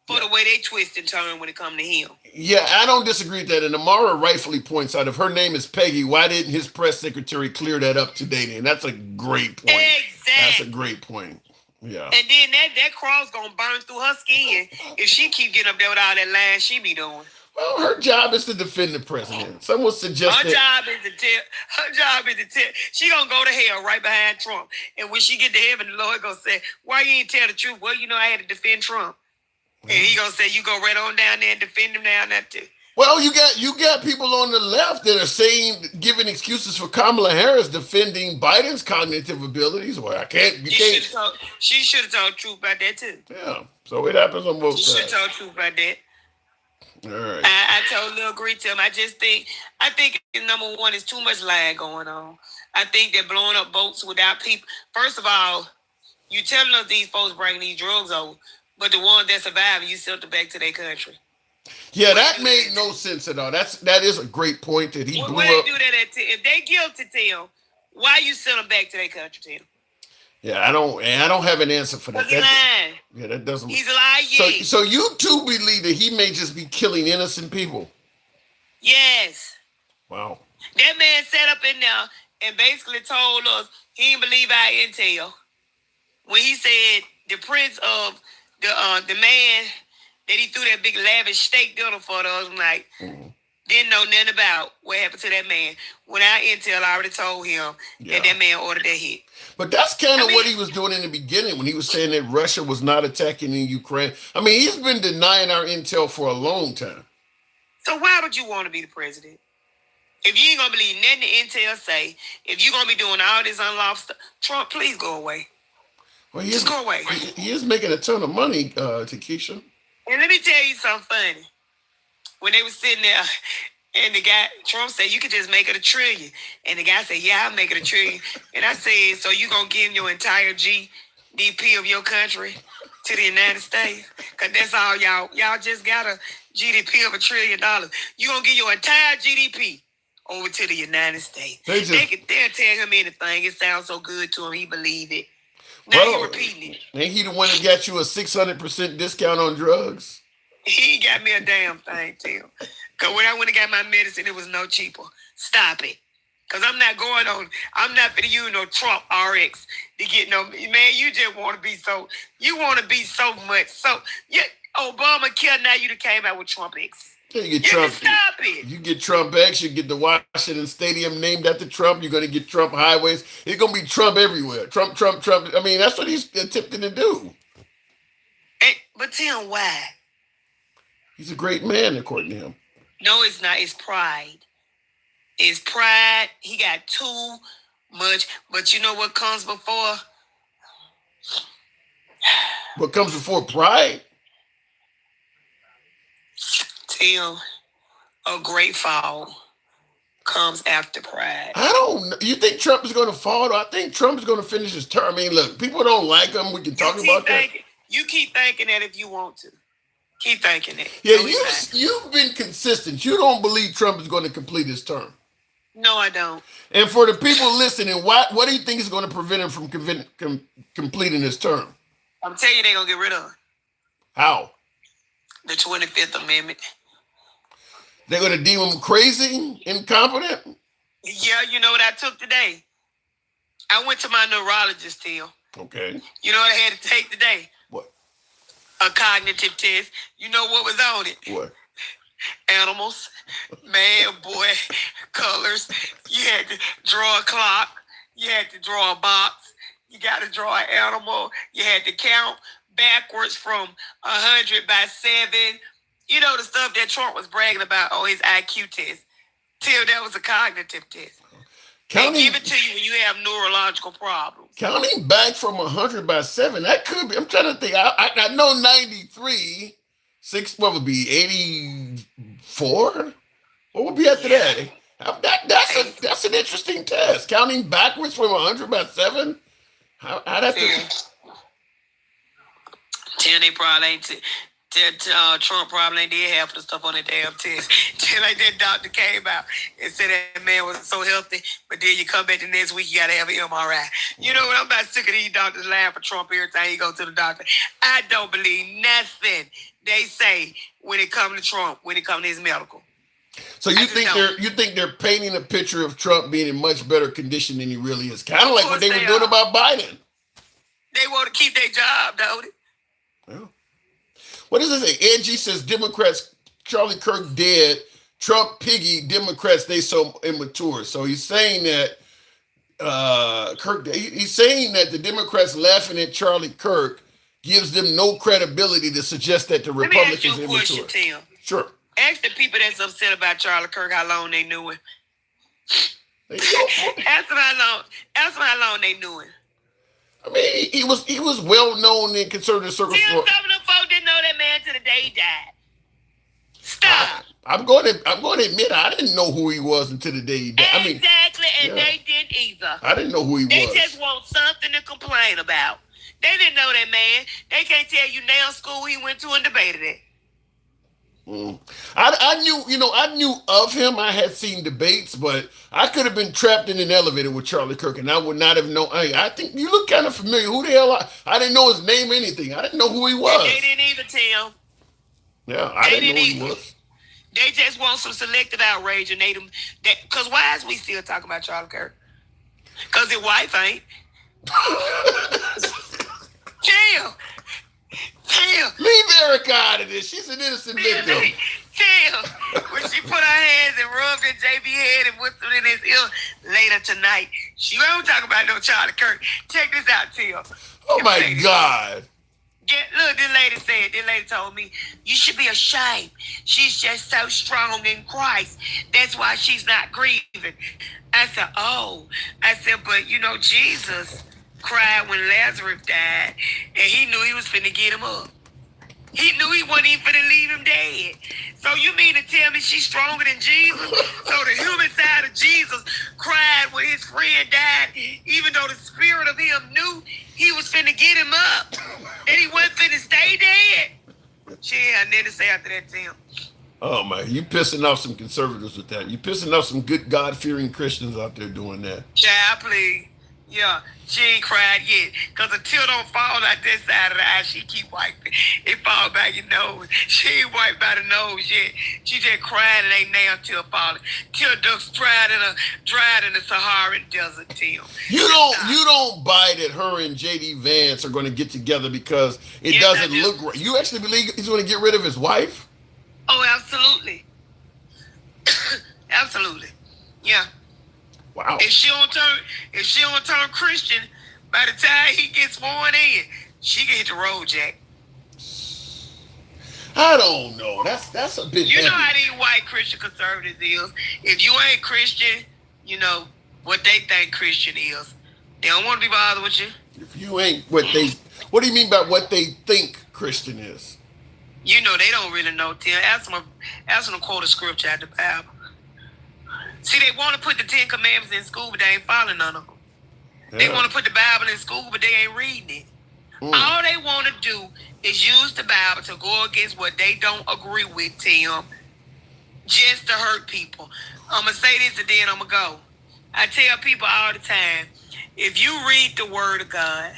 for the way they twist and turn when it comes to him. Yeah, I don't disagree with that. And Amara rightfully points out, if her name is Peggy, why didn't his press secretary clear that up today? And that's a great point. Exactly. That's a great point. Yeah. And then that cross gonna burn through her skin if she keep getting up there with all that lying she be doing. Well, her job is to defend the president. Someone suggested her job is to tell. She gonna go to hell right behind Trump. And when she get to heaven, the Lord gonna say, "Why you ain't tell the truth?" Well, I had to defend Trump. And he gonna say, "You go right on down there and defend him down there too." Well, you got people on the left that are saying, giving excuses for Kamala Harris defending Biden's cognitive abilities. Well, She should have told the truth about that too. Yeah, so it happens on both sides. She should have told the truth about that. All right. I totally agree to him. I think number one is too much lying going on. I think they're blowing up boats without people. First of all, you telling us these folks bringing these drugs over, but the ones that survive, you sent them back to their country. Yeah, that made no sense at all. That is a great point that he blew Why up. they do that if they guilty, Tim, why you send them back to their country, Tim? Yeah, I don't have an answer for that. He's lying. Yeah, that doesn't. He's lying. So you too believe that he may just be killing innocent people? Yes. Wow. That man sat up in there and basically told us he didn't believe our intel when he said the prince of the man that he threw that big lavish steak dinner for the other night didn't know nothing about what happened to that man. When our intel already told him that man ordered that hit. But that's kind of what he was doing in the beginning when he was saying that Russia was not attacking in Ukraine. I mean, he's been denying our intel for a long time. So why would you want to be the president? If you ain't going to believe nothing the intel say, if you're going to be doing all this unlawful stuff, Trump, please go away. Well, Just go away. He is making a ton of money, Takesha. And let me tell you something funny. When they were sitting there, and the guy, Trump said, you could just make it $1 trillion. And the guy said, yeah, I'll make it $1 trillion. And I said, so you going to give your entire GDP of your country to the United States? Because that's all y'all just got a GDP of $1 trillion. You going to give your entire GDP over to the United States. They'll tell him anything. It sounds so good to him. He believe it. Now you're repeating it. Ain't he the one that got you a 600% discount on drugs? He ain't got me a damn thing, Tim. Because when I went and got my medicine, it was no cheaper. Stop it. Because I'm not going to use no Trump RX to get no, man, you just want to be so much. So, yeah, Obamacare, now you came out with Trump X. Yeah, you get Trump. Stop it. You get Trump X, you get the Washington Stadium named after Trump. You're going to get Trump highways. It's going to be Trump everywhere. Trump. I mean, that's what he's attempting to do. But Tim, why? He's a great man, according to him. No, it's not. It's pride. It's pride. He got too much. But you know what comes before? What comes before pride? Tim, a great fall comes after pride. I don't know. You think Trump is going to fall? I think Trump is going to finish his term. I mean, look, people don't like him. We can talk about that. You keep thinking that if you want to. Keep thinking it. Yeah, you've been consistent. You don't believe Trump is going to complete his term. No, I don't. And for the people listening, what do you think is going to prevent him from completing his term? I'm telling you, they're going to get rid of him. How? The 25th Amendment. They're going to deem him crazy, incompetent? Yeah, you know what I took today? I went to my neurologist, Tim. Okay. You know what I had to take today? What? A cognitive test. You know what was on it? What? Animals, man, boy, colors. You had to draw a clock. You had to draw a box. You got to draw an animal. You had to count backwards from 100 by 7. You know the stuff that Trump was bragging about on his IQ test. Till that was a cognitive test. They give it to you when you have neurological problems. Counting back from 100 by 7, that could be. I'm trying to think. I know 93. 6, what would be 84? What would be after that? That's an interesting test. Counting backwards from 100 by 7? How'd that do? They probably ain't. Trump probably ain't did half of the stuff on the damn test. Till like that doctor came out and said that man was so healthy, but then you come back the next week, you gotta have an MRI. You know what? I'm not sick of these doctors lying for Trump every time he go to the doctor. I don't believe nothing they say when it comes to Trump, when it comes to his medical. So you think they're painting a picture of Trump being in much better condition than he really is? Kind of like what they were doing about Biden. They want to keep their job, don't it? Yeah. What does it say? Angie says Democrats, Charlie Kirk dead, Trump piggy, Democrats, they so immature. So he's saying that he's saying that the Democrats laughing at Charlie Kirk gives them no credibility to suggest that the Republicans are immature. Tim. Sure. Ask the people that's upset about Charlie Kirk how long they knew him. Ask them how long they knew him. I mean, he was well known in conservative circles. Some of them folks didn't know that man till the day he died. Stop. I'm going to admit I didn't know who he was until the day he died. Exactly, they didn't either. I didn't know who he was. They just want something to complain about. They didn't know that man. They can't tell you now school he went to and debated it. I knew of him. I had seen debates, but I could have been trapped in an elevator with Charlie Kirk, and I would not have known. I think you look kind of familiar. Who the hell? I didn't know his name or anything. I didn't know who he was. They didn't either, Tim. Yeah, I didn't know who he was. They just want some selective outrage, and because why is we still talking about Charlie Kirk? Because his wife ain't. Tim. Leave Erica out of this. She's an innocent victim. Tim, when she put her hands and rubbed at JB head and whispered in his ear later tonight, she won't talk about no Charlie Kirk. Check this out, Tim. Oh my God. Look, this lady told me, you should be ashamed. She's just so strong in Christ. That's why she's not grieving. I said, but Jesus cried when Lazarus died, and he knew he was finna get him up. He knew he wasn't even finna leave him dead. So you mean to tell me she's stronger than Jesus? So the human side of Jesus cried when his friend died, even though the spirit of him knew he was finna get him up, and he wasn't finna stay dead. She had nothing to say after that, Tim. Oh man, you pissing off some conservatives with that. You pissing off some good God-fearing Christians out there doing that. Child, please. Yeah, she ain't cried yet. Because the tear don't fall out this side of the eye. She keep wiping. It fall back your nose. She ain't wiped by the nose yet. She just cried and ain't now tear falling. Tear ducts dried in the Saharan desert, Tim. You don't buy that her and JD Vance are going to get together because it doesn't look right. You actually believe he's going to get rid of his wife? Oh, absolutely. Absolutely. Yeah. Wow. If she don't turn Christian, by the time he gets sworn in, she can hit the road, Jack. I don't know. That's a bit. You know how these white Christian conservatives is. If you ain't Christian, you know what they think Christian is. They don't want to be bothered with you. If you ain't what do you mean by what they think Christian is? You know they don't really know, Tim. Ask them to quote a scripture out the Bible. See, they want to put the 10 Commandments in school, but they ain't following none of them. Yeah. They want to put the Bible in school, but they ain't reading it. All they want to do is use the Bible to go against what they don't agree with, Tim, just to hurt people. I'm going to say this and then I'm going to go. I tell people all the time, if you read the Word of God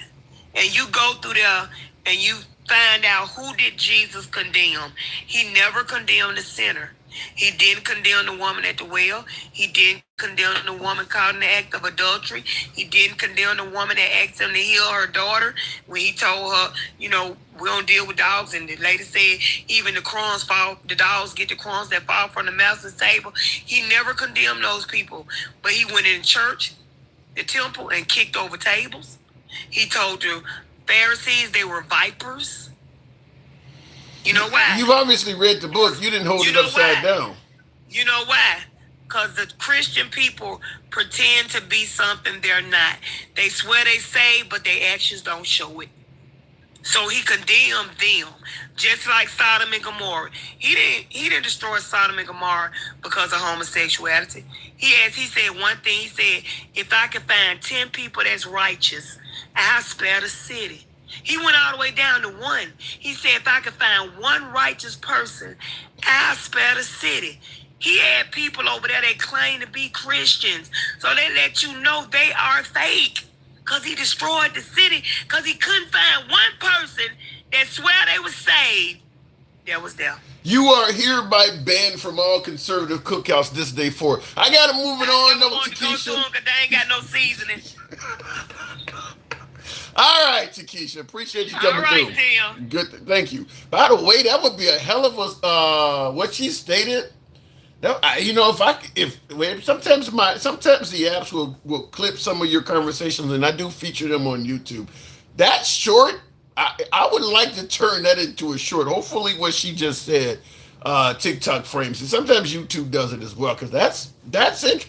and you go through there and you find out who did Jesus condemn, he never condemned the sinner. He didn't condemn the woman at the well. He didn't condemn the woman caught in the act of adultery. He didn't condemn the woman that asked him to heal her daughter when he told her, we don't deal with dogs. And the lady said, even the dogs get the crumbs that fall from the master's table. He never condemned those people. But he went in church, the temple, and kicked over tables. He told the Pharisees they were vipers. You know why? You've obviously read the book. You didn't hold it upside down. You know why? Because the Christian people pretend to be something they're not. They swear they saved, but their actions don't show it. So he condemned them, just like Sodom and Gomorrah. He didn't destroy Sodom and Gomorrah because of homosexuality. He said one thing. He said, if I can find 10 people that's righteous, I'll spare the city. He went all the way down to 1. He said, if I could find 1 righteous person, I'll spare the city. He had people over there that claim to be Christians. So they let you know they are fake. Because he destroyed the city. Because he couldn't find 1 person that swear they was saved that was there. You are hereby banned from all conservative cookouts this day forward. I got to move it on. I want to go to them because they ain't got no seasoning. All right, Takesha. Appreciate you coming through. Tim. Good. Thank you. By the way, that would be a hell of a what she stated. Sometimes the apps will clip some of your conversations, and I do feature them on YouTube. That short, I would like to turn that into a short. Hopefully, what she just said TikTok frames it. Sometimes YouTube does it as well because that's it.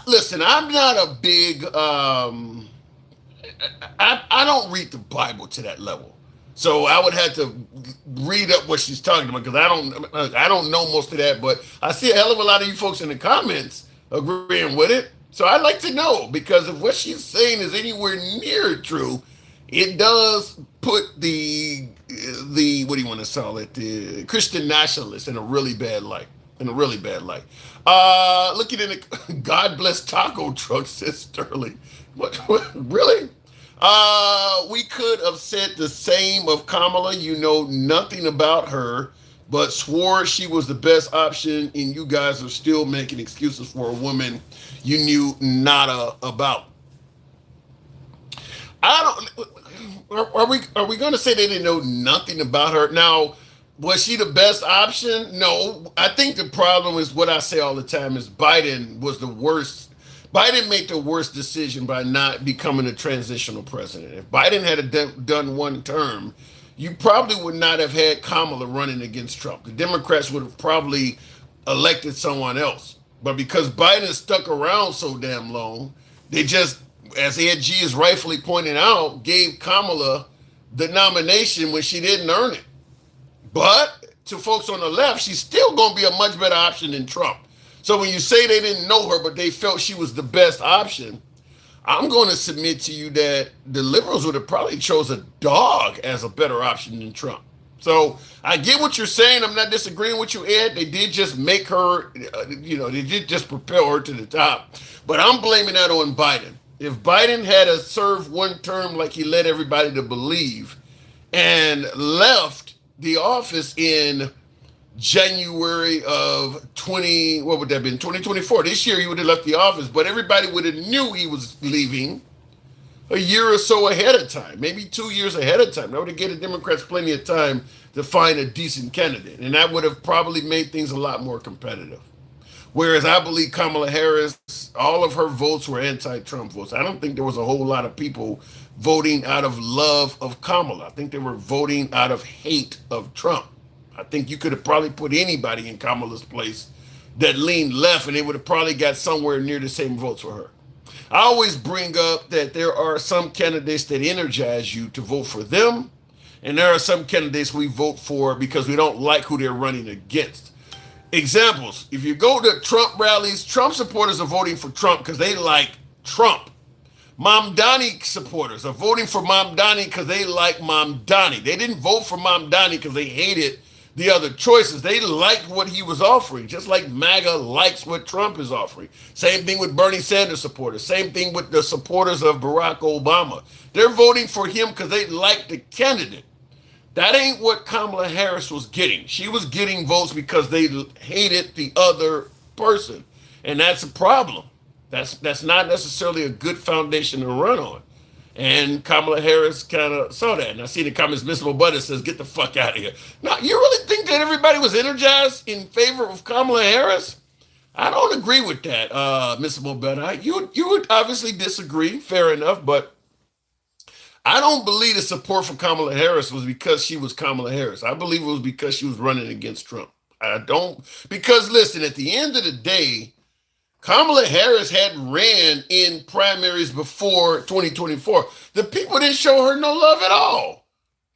Listen, I'm not a big. I don't read the Bible to that level, so I would have to read up what she's talking about because I don't know most of that. But I see a hell of a lot of you folks in the comments agreeing with it. So I'd like to know because if what she's saying is anywhere near true, it does put the what do you want to call it, the Christian nationalists in a really bad light. In a really bad light. Looking in the God bless taco truck, says Sterling. What really? We could have said the same of Kamala. You know nothing about her, but swore she was the best option, and you guys are still making excuses for a woman you knew nada about. I don't. Are we going to say they didn't know nothing about her? Now, was she the best option? No. I think the problem is what I say all the time is Biden was the worst. Biden made the worst decision by not becoming a transitional president. If Biden had done one term, you probably would not have had Kamala running against Trump. The Democrats would have probably elected someone else. But because Biden stuck around so damn long, they just, as Ed G is rightfully pointing out, gave Kamala the nomination when she didn't earn it. But to folks on the left, she's still going to be a much better option than Trump. So when you say they didn't know her, but they felt she was the best option, I'm going to submit to you that the liberals would have probably chose a dog as a better option than Trump. So I get what you're saying. I'm not disagreeing with you, Ed. They did just make her, they did just propel her to the top. But I'm blaming that on Biden. If Biden had served one term like he led everybody to believe and left the office in January of 2024. This year he would have left the office, but everybody would have knew he was leaving a year or so ahead of time, maybe 2 years ahead of time. That would have given the Democrats plenty of time to find a decent candidate, and that would have probably made things a lot more competitive. Whereas I believe Kamala Harris, all of her votes were anti-Trump votes. I don't think there was a whole lot of people voting out of love of Kamala. I think they were voting out of hate of Trump. I think you could have probably put anybody in Kamala's place that leaned left, and they would have probably got somewhere near the same votes for her. I always bring up that there are some candidates that energize you to vote for them, and there are some candidates we vote for because we don't like who they're running against. Examples, if you go to Trump rallies, Trump supporters are voting for Trump because they like Trump. Mamdani supporters are voting for Mamdani because they like Mamdani. They didn't vote for Mamdani because they hated the other choices. They liked what he was offering, just like MAGA likes what Trump is offering. Same thing with Bernie Sanders supporters. Same thing with the supporters of Barack Obama. They're voting for him because they like the candidate. That ain't what Kamala Harris was getting. She was getting votes because they hated the other person. And that's a problem. That's not necessarily a good foundation to run on. And Kamala Harris kind of saw that. And I see the comments, Miss Mobutter says, get the fuck out of here. Now, you really think that everybody was energized in favor of Kamala Harris? I don't agree with that, Miss Mobutter. You would obviously disagree, fair enough, but I don't believe the support for Kamala Harris was because she was Kamala Harris. I believe it was because she was running against Trump. I don't, because listen, at the end of the day, Kamala Harris had ran in primaries before 2024. The people didn't show her no love at all.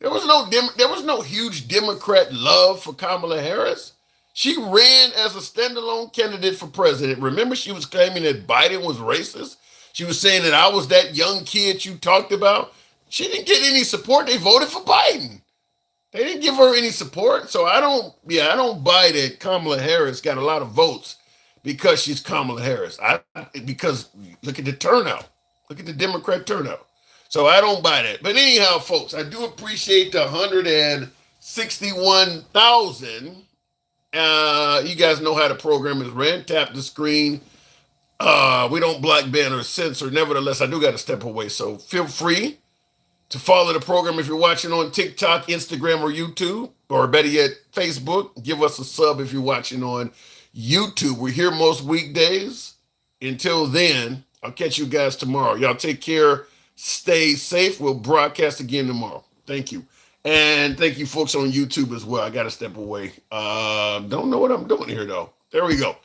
There was no huge Democrat love for Kamala Harris. She ran as a standalone candidate for president. Remember, she was claiming that Biden was racist. She was saying that I was that young kid you talked about. She didn't get any support. They voted for Biden. They didn't give her any support. So I don't buy that Kamala Harris got a lot of votes because she's Kamala Harris. Because look at the turnout. Look at the Democrat turnout. So I don't buy that. But anyhow, folks, I do appreciate the 161,000. You guys know how the program is ran. Tap the screen. We don't black ban or censor. Nevertheless, I do got to step away. So feel free to follow the program if you're watching on TikTok, Instagram, or YouTube, or better yet, Facebook. Give us a sub if you're watching on YouTube. We're here most weekdays. Until then, I'll catch you guys tomorrow. Y'all take care. Stay safe. We'll broadcast again tomorrow. Thank you. And thank you folks on YouTube as well. I got to step away. Don't know what I'm doing here though. There we go.